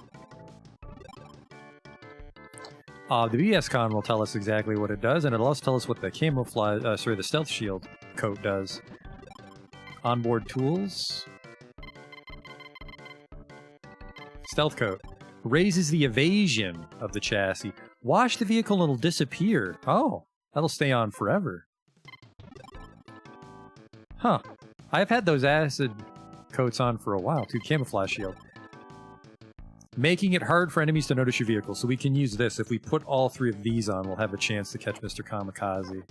The BS-Con will tell us exactly what it does, and it'll also tell us what the camouflage, the stealth shield coat does. Onboard tools. Stealth coat. Raises the evasion of the chassis. Wash the vehicle and it'll disappear. Oh, that'll stay on forever. Huh. I've had those acid coats on for a while, too. Camouflage shield. Making it hard for enemies to notice your vehicle, so we can use this. If we put all 3 of these on, we'll have a chance to catch Mr. Kamikaze.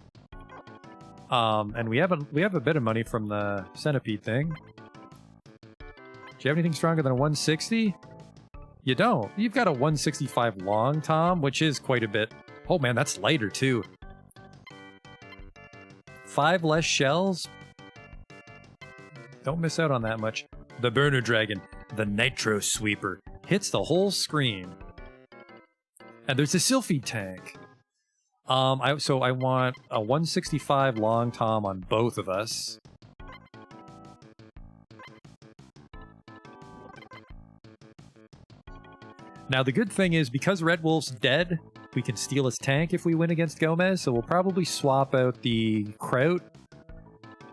And we have a bit of money from the centipede thing. Do you have anything stronger than a 160? You don't. You've got a 165 long, Tom, which is quite a bit. Oh man, that's lighter too. 5 less shells? Don't miss out on that much. The Burner Dragon, the Nitro Sweeper, hits the whole screen. And there's a Sylphide tank. So I want a 165 long Tom on both of us. Now the good thing is, because Red Wolf's dead, we can steal his tank if we win against Gomez, so we'll probably swap out the Kraut,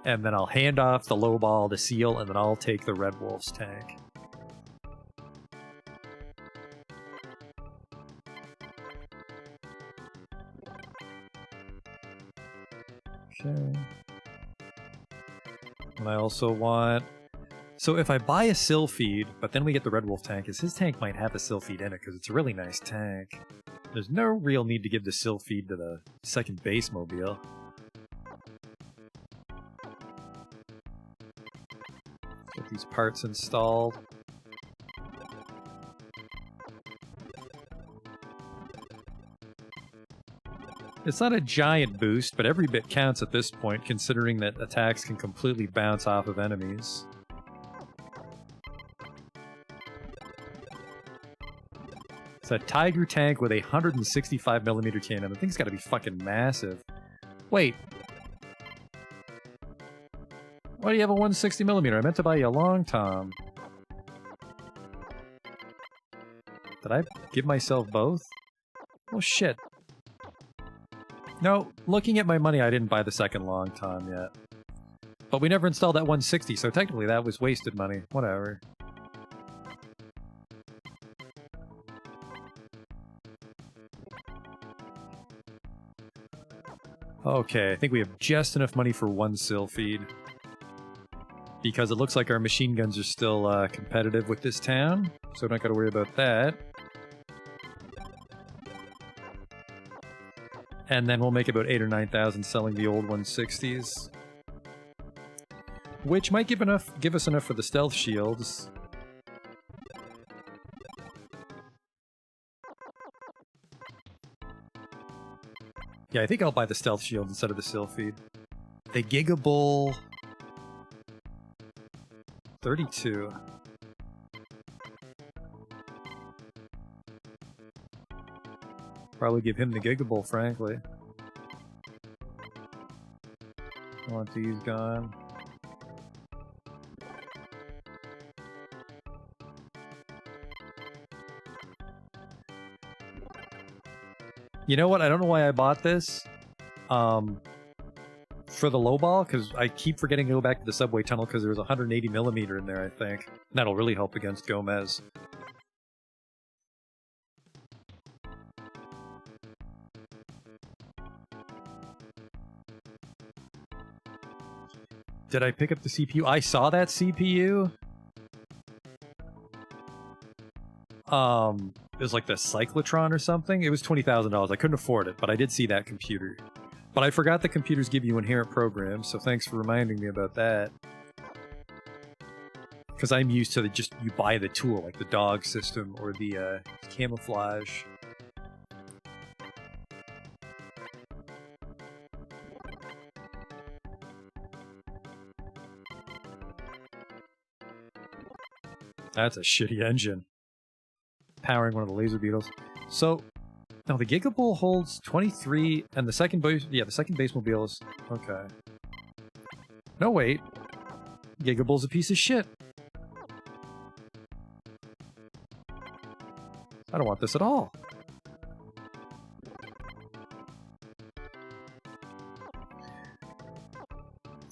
and then I'll hand off the low ball to Seal, and then I'll take the Red Wolf's tank. Okay. And I also want... So if I buy a Sylphide, but then we get the Red Wolf tank, his tank might have a Sylphide in it, because it's a really nice tank. There's no real need to give the Sylphide to the second base mobile. Get these parts installed. It's not a giant boost, but every bit counts at this point, considering that attacks can completely bounce off of enemies. It's a Tiger tank with a 165mm cannon. The thing's gotta be fucking massive. Wait. Why do you have a 160mm? I meant to buy you a long Tom. Did I give myself both? Oh shit. No, looking at my money, I didn't buy the second long Tom yet. But we never installed that 160, so technically that was wasted money. Whatever. Okay, I think we have just enough money for one sill feed. Because it looks like our machine guns are still competitive with this town, so we're not gotta worry about that. And then we'll make about 8,000 or 9,000 selling the old 160s. Which might give us enough for the stealth shields. Yeah, I think I'll buy the stealth shield instead of the sill feed. The Gigabull 32. Probably give him the Gigabull, frankly. I want these gone. You know what? I don't know why I bought this. For the low ball, because I keep forgetting to go back to the subway tunnel because there's 180mm in there, I think. That'll really help against Gomez. Did I pick up the CPU? I saw that CPU. It was like the Cyclotron or something. It was $20,000. I couldn't afford it, but I did see that computer. But I forgot that computers give you inherent programs, so thanks for reminding me about that. Because I'm used to just, you buy the tool, like the dog system or the camouflage. That's a shitty engine. Powering one of the laser beetles. So, now the Gigabull holds 23, and the second base, yeah, the second base mobile is, okay. No, wait. Gigabull's a piece of shit. I don't want this at all.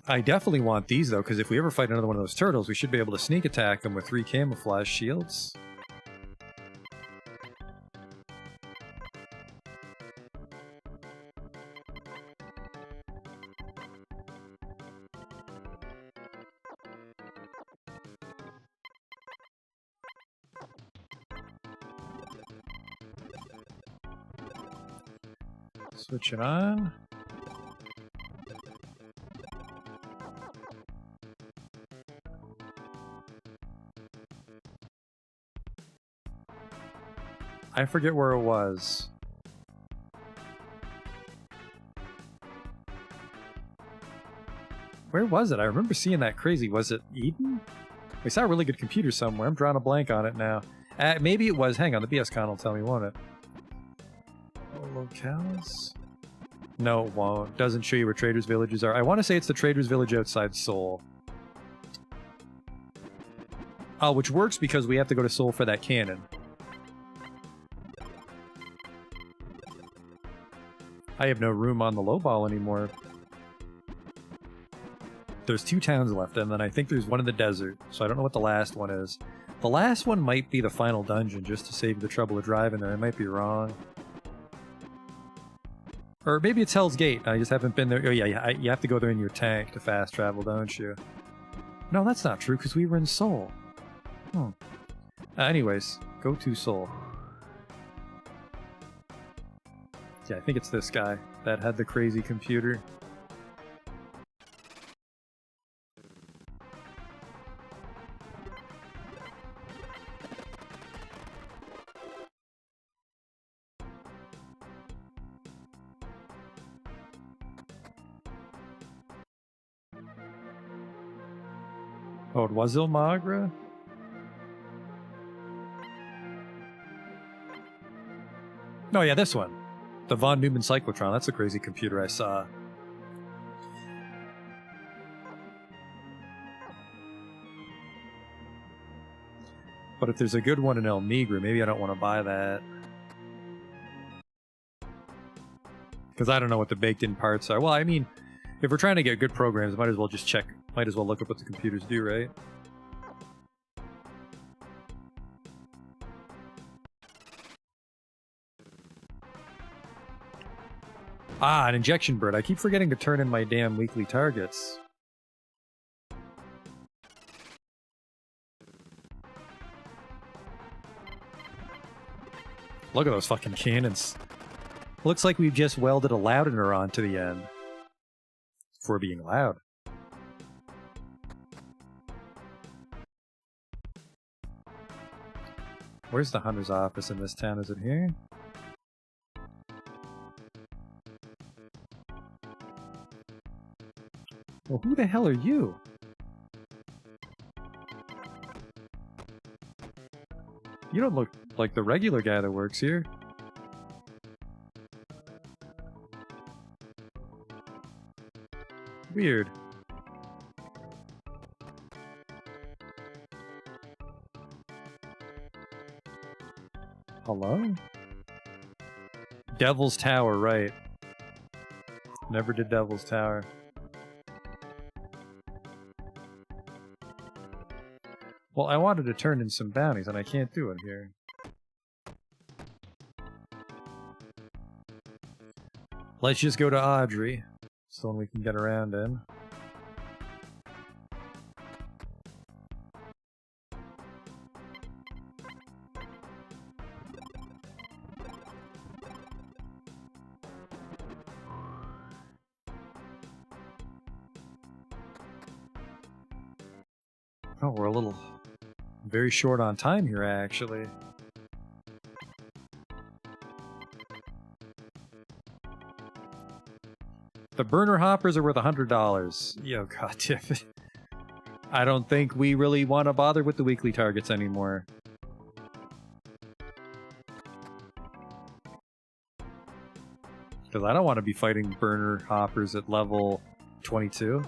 I definitely want these, though, because if we ever fight another one of those turtles, we should be able to sneak attack them with 3 camouflage shields. Switch it on. I forget where it was. Where was it? I remember seeing that crazy. Was it Eden? We saw a really good computer somewhere. I'm drawing a blank on it now. Maybe it was. Hang on, the BSCon will tell me, won't it? Locales? No, it won't. Doesn't show you where traders' villages are. I want to say it's the traders' village outside Seoul. Oh, which works because we have to go to Seoul for that cannon. I have no room on the low ball anymore. There's 2 towns left, and then I think there's one in the desert, so I don't know what the last one is. The last one might be the final dungeon, just to save the trouble of driving there. I might be wrong. Or maybe it's Hell's Gate. I just haven't been there. Oh yeah, you have to go there in your tank to fast travel, don't you? No, that's not true, because we were in Seoul. Anyways, go to Seoul. Yeah, I think it's this guy that had the crazy computer. Oh, it was Ilmagra? No, yeah, this one. The Von Neumann Cyclotron. That's a crazy computer I saw. But if there's a good one in El Migra, maybe I don't want to buy that. Because I don't know what the baked-in parts are. Well, I mean, if we're trying to get good programs, might as well just check. Might as well look up what the computers do, right? Ah, an injection bird. I keep forgetting to turn in my damn weekly targets. Look at those fucking cannons. Looks like we've just welded a Loudener onto the end. For being loud. Where's the hunter's office in this town? Is it here? Well, who the hell are you? You don't look like the regular guy that works here. Weird. Hello? Devil's Tower, right. Never did Devil's Tower. Well, I wanted to turn in some bounties, and I can't do it here. Let's just go to Audrey. It's the one we can get around in. Oh, we're a little... very short on time here, actually. The burner hoppers are worth $100. Yo, god damn it. I don't think we really want to bother with the weekly targets anymore. Because I don't want to be fighting burner hoppers at level 22.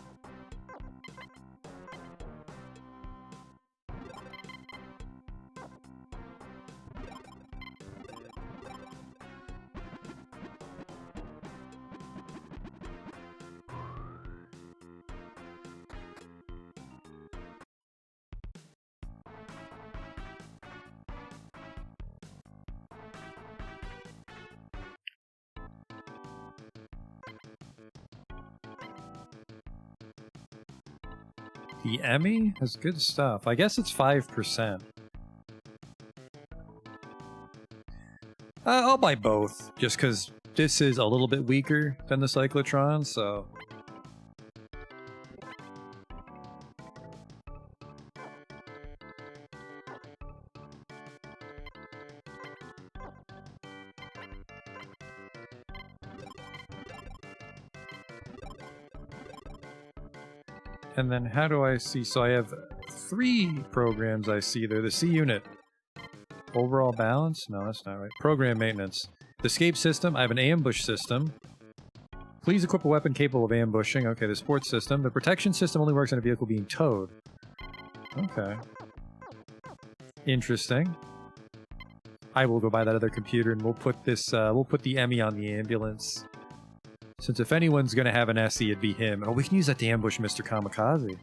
The Emmy has good stuff. I guess it's 5%. I'll buy both, just because this is a little bit weaker than the Cyclotron, so... And then how do I see? So I have 3 programs I see there. The C unit. Overall balance? No, that's not right. Program maintenance. The escape system. I have an ambush system. Please equip a weapon capable of ambushing. Okay, the sports system. The protection system only works on a vehicle being towed. Okay. Interesting. I will go buy that other computer and we'll put this, we'll put the Emmy on the ambulance. Since if anyone's gonna have an SE, it'd be him. Oh, we can use that to ambush Mr. Kamikaze.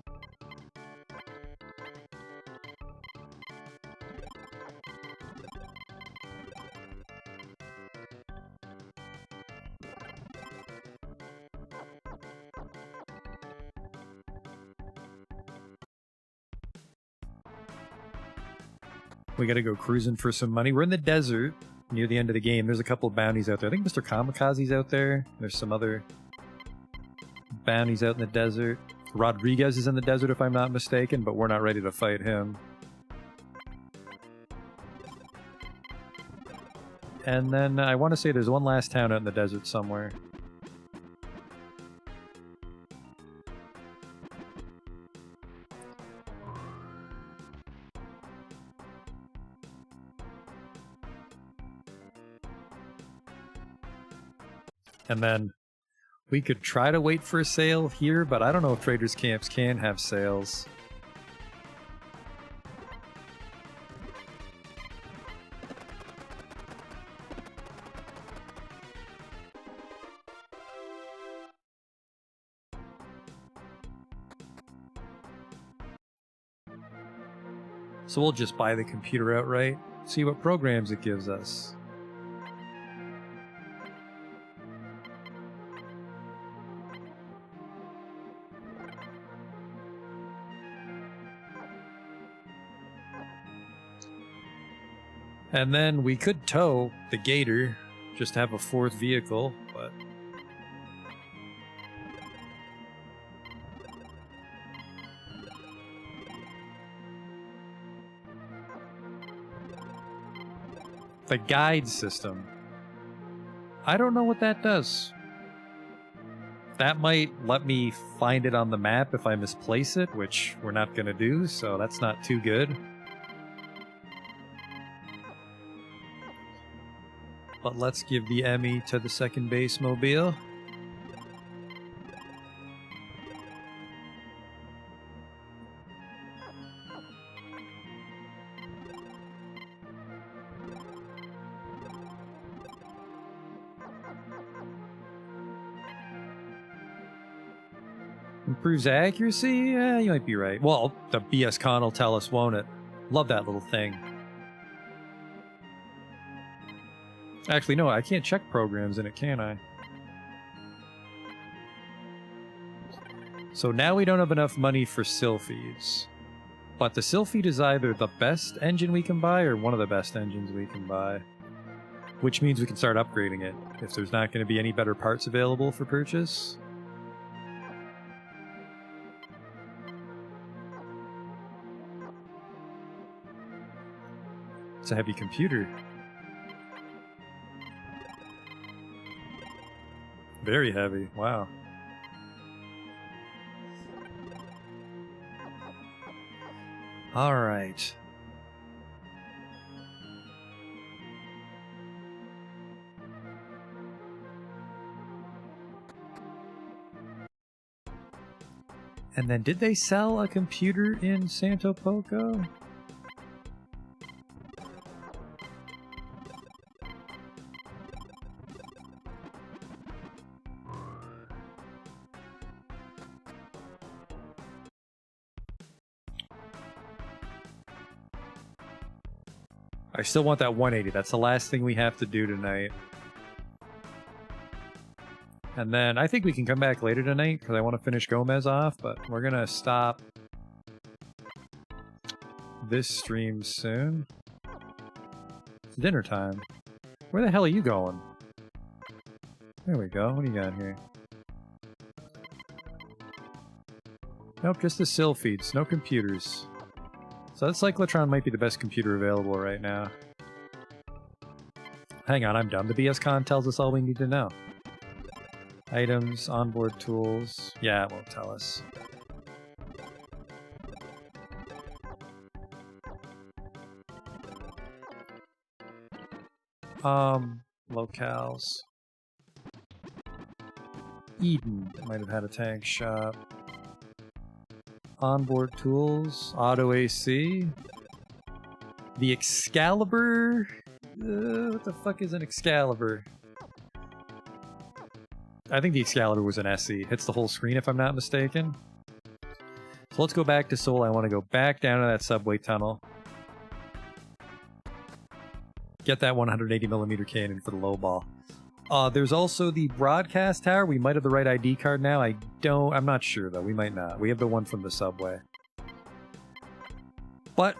We gotta go cruising for some money. We're in the desert. Near the end of the game, there's a couple of bounties out there. I think Mr. Kamikaze's out there. There's some other bounties out in the desert. Rodriguez is in the desert, if I'm not mistaken, but we're not ready to fight him. And then I want to say there's one last town out in the desert somewhere. And then we could try to wait for a sale here, but I don't know if traders' camps can have sales. So we'll just buy the computer outright, see what programs it gives us. And then we could tow the Gator, just have a fourth vehicle, but... The guide system. I don't know what that does. That might let me find it on the map if I misplace it, which we're not going to do, so that's not too good. But let's give the Emmy to the second base mobile. Improves accuracy? Yeah, you might be right. Well, the BS Con will tell us, won't it? Love that little thing. Actually, no, I can't check programs in it, can I? So now we don't have enough money for Sylphides. But the Sylphide is either the best engine we can buy or one of the best engines we can buy. Which means we can start upgrading it if there's not going to be any better parts available for purchase. It's a heavy computer. Very heavy, wow. All right. And then did they sell a computer in Santo Poco? I still want that 180. That's the last thing we have to do tonight. And then I think we can come back later tonight because I want to finish Gomez off, but we're going to stop this stream soon. It's dinner time. Where the hell are you going? There we go. What do you got here? Nope, just the Sylphides. No computers. So that Cyclotron might be the best computer available right now. Hang on, I'm dumb. The BS Con tells us all we need to know. Items, onboard tools. Yeah, it won't tell us. Locales. Eden might have had a tank shop. Onboard tools, auto AC. The Excalibur? What the fuck is an Excalibur? I think the Excalibur was an SE. Hits the whole screen if I'm not mistaken. So let's go back to Seoul. I want to go back down to that subway tunnel. Get that 180mm cannon for the low ball. There's also the broadcast tower. We might have the right ID card now. I'm not sure though. We might not. We have the one from the subway. But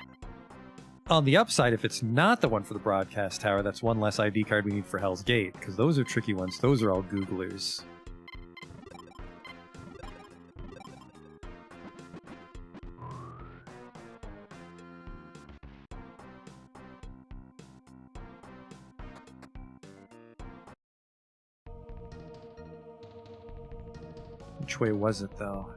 on the upside, if it's not the one for the broadcast tower, that's one less ID card we need for Hell's Gate, because those are tricky ones. Those are all Googlers. Which way was it, though?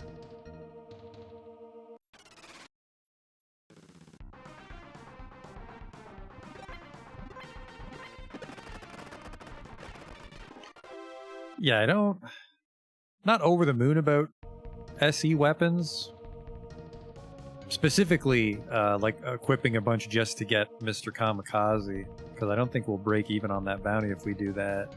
Yeah, I don't... Not over the moon about SE weapons. Specifically, like equipping a bunch just to get Mr. Kamikaze. Because I don't think we'll break even on that bounty if we do that.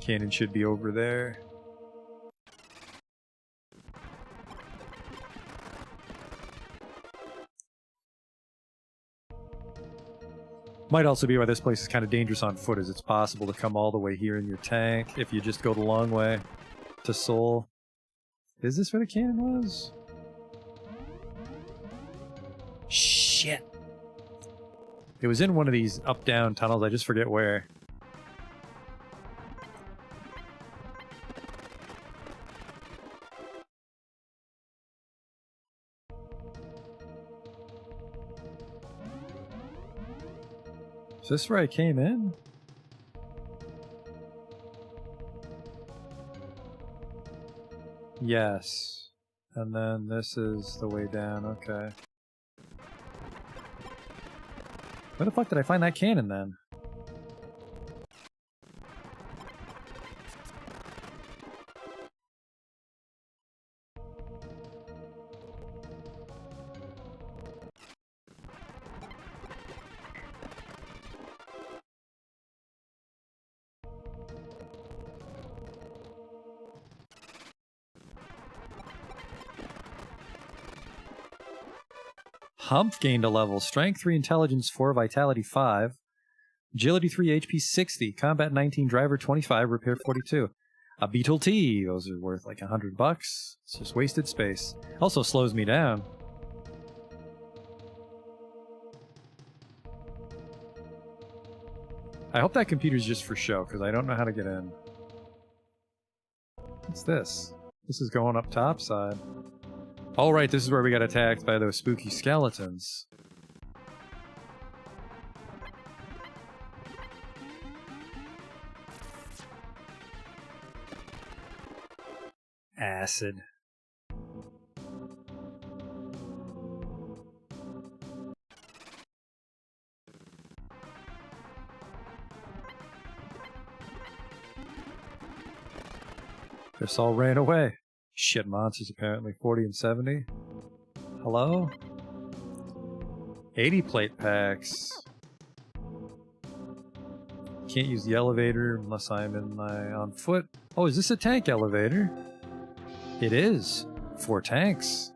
Cannon should be over there. Might also be why this place is kind of dangerous on foot, as it's possible to come all the way here in your tank if you just go the long way to Seoul. Is this where the cannon was? Shit. It was in one of these up-down tunnels, I just forget where. Is this where I came in? Yes. And then this is the way down, okay. Where the fuck did I find that cannon then? Humph gained a level. Strength 3, Intelligence 4, Vitality 5. Agility 3, HP 60. Combat 19, Driver 25, Repair 42. A Beetle T. Those are worth like $100. It's just wasted space. Also slows me down. I hope that computer's just for show, because I don't know how to get in. What's this? This is going up topside. All right, this is where we got attacked by those spooky skeletons. Acid. This all ran away. Shit monsters, apparently. 40 and 70. Hello? 80 plate packs. Can't use the elevator unless I'm in my on foot. Oh, is this a tank elevator? It is. 4 tanks.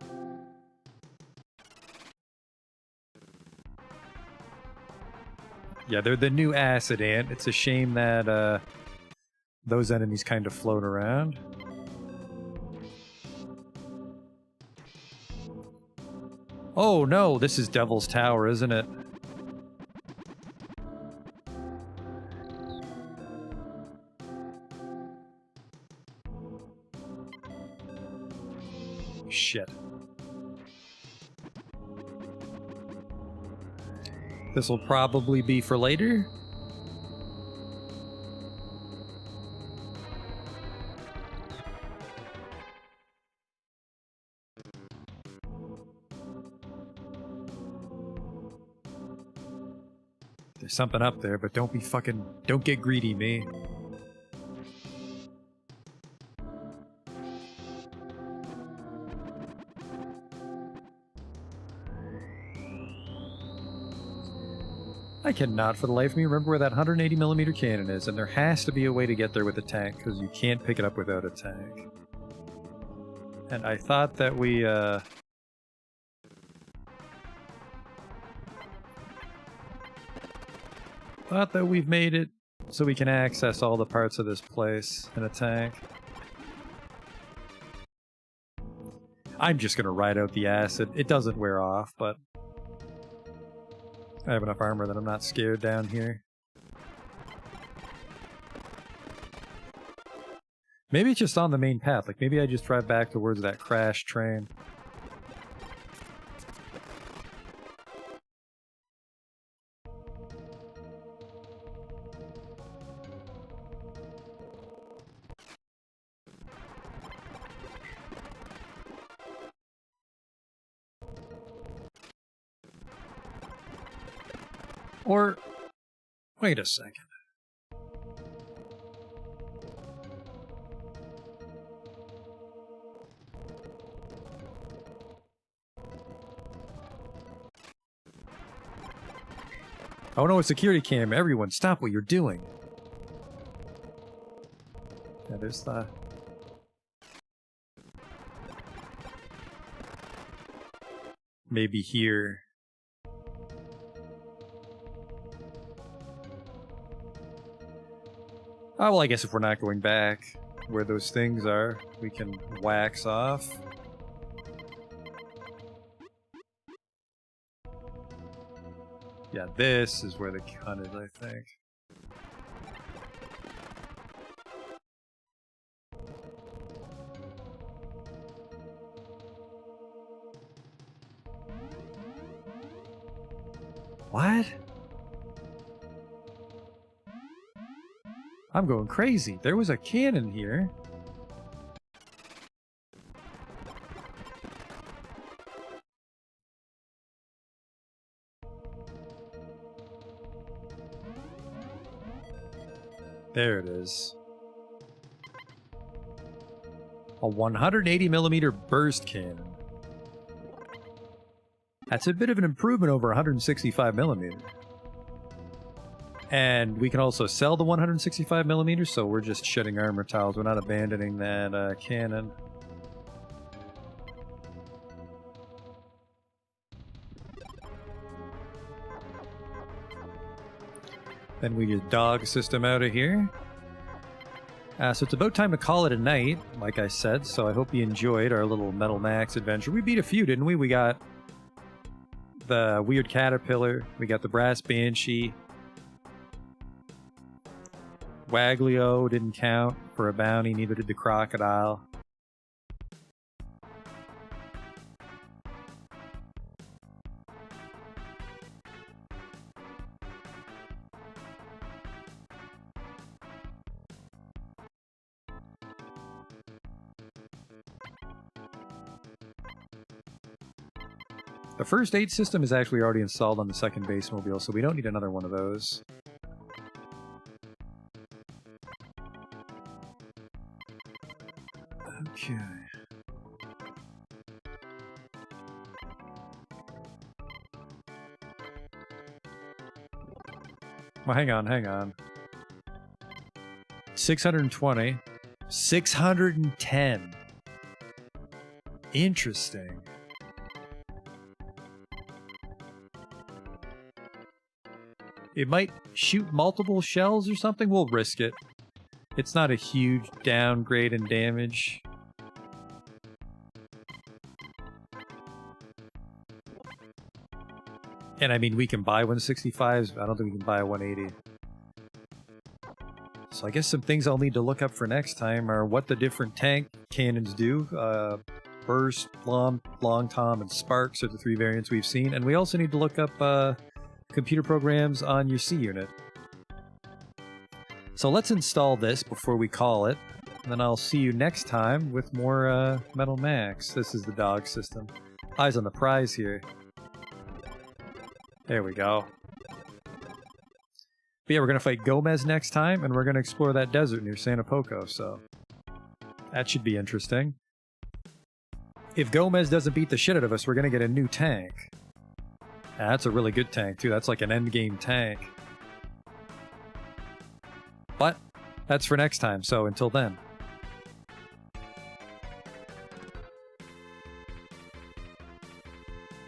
Yeah, they're the new acid ant. It's a shame that those enemies kind of float around. Oh no, this is Devil's Tower, isn't it? Shit. This will probably be for later. There's something up there, but don't get greedy, me. I cannot for the life of me remember where that 180mm cannon is, and there has to be a way to get there with a tank, because you can't pick it up without a tank. And I thought that we, thought that we've made it so we can access all the parts of this place in a tank. I'm just gonna ride out the acid. It doesn't wear off, but I have enough armor that I'm not scared down here. Maybe it's just on the main path. Like, maybe I just drive back towards that crashed train. Or, wait a second. Oh no, a security cam. Everyone, stop what you're doing. Yeah, there's the... Maybe here. Oh, well, I guess if we're not going back where those things are, we can wax off. Yeah, this is where the gun is, I think. What? I'm going crazy. There was a cannon here. There it is. A 180 millimeter burst cannon. That's a bit of an improvement over 165 millimeter. And we can also sell the 165 millimeters, so we're just shedding armor tiles. We're not abandoning that cannon. Then we just dog system out of here. So it's about time to call it a night, like I said, so I hope you enjoyed our little Metal Max adventure. We beat a few, didn't we? We got the Weird Caterpillar, we got the Brass Banshee. Waglio didn't count for a bounty, neither did the Crocodile. The first aid system is actually already installed on the second base mobile, so we don't need another one of those. Okay. Well, hang on. 620. 610. Interesting. It might shoot multiple shells or something. We'll risk it. It's not a huge downgrade in damage. And I mean, we can buy 165s, but I don't think we can buy a 180. So I guess some things I'll need to look up for next time are what the different tank cannons do. Burst, Long Tom, and Sparks are the three variants we've seen. And we also need to look up computer programs on your C unit. So let's install this before we call it. And then I'll see you next time with more Metal Max. This is the dog system. Eyes on the prize here. There we go. But yeah, we're going to fight Gomez next time, and we're going to explore that desert near Santa Poco, so that should be interesting. If Gomez doesn't beat the shit out of us, we're going to get a new tank. And that's a really good tank, too. That's like an endgame tank. But that's for next time, so until then.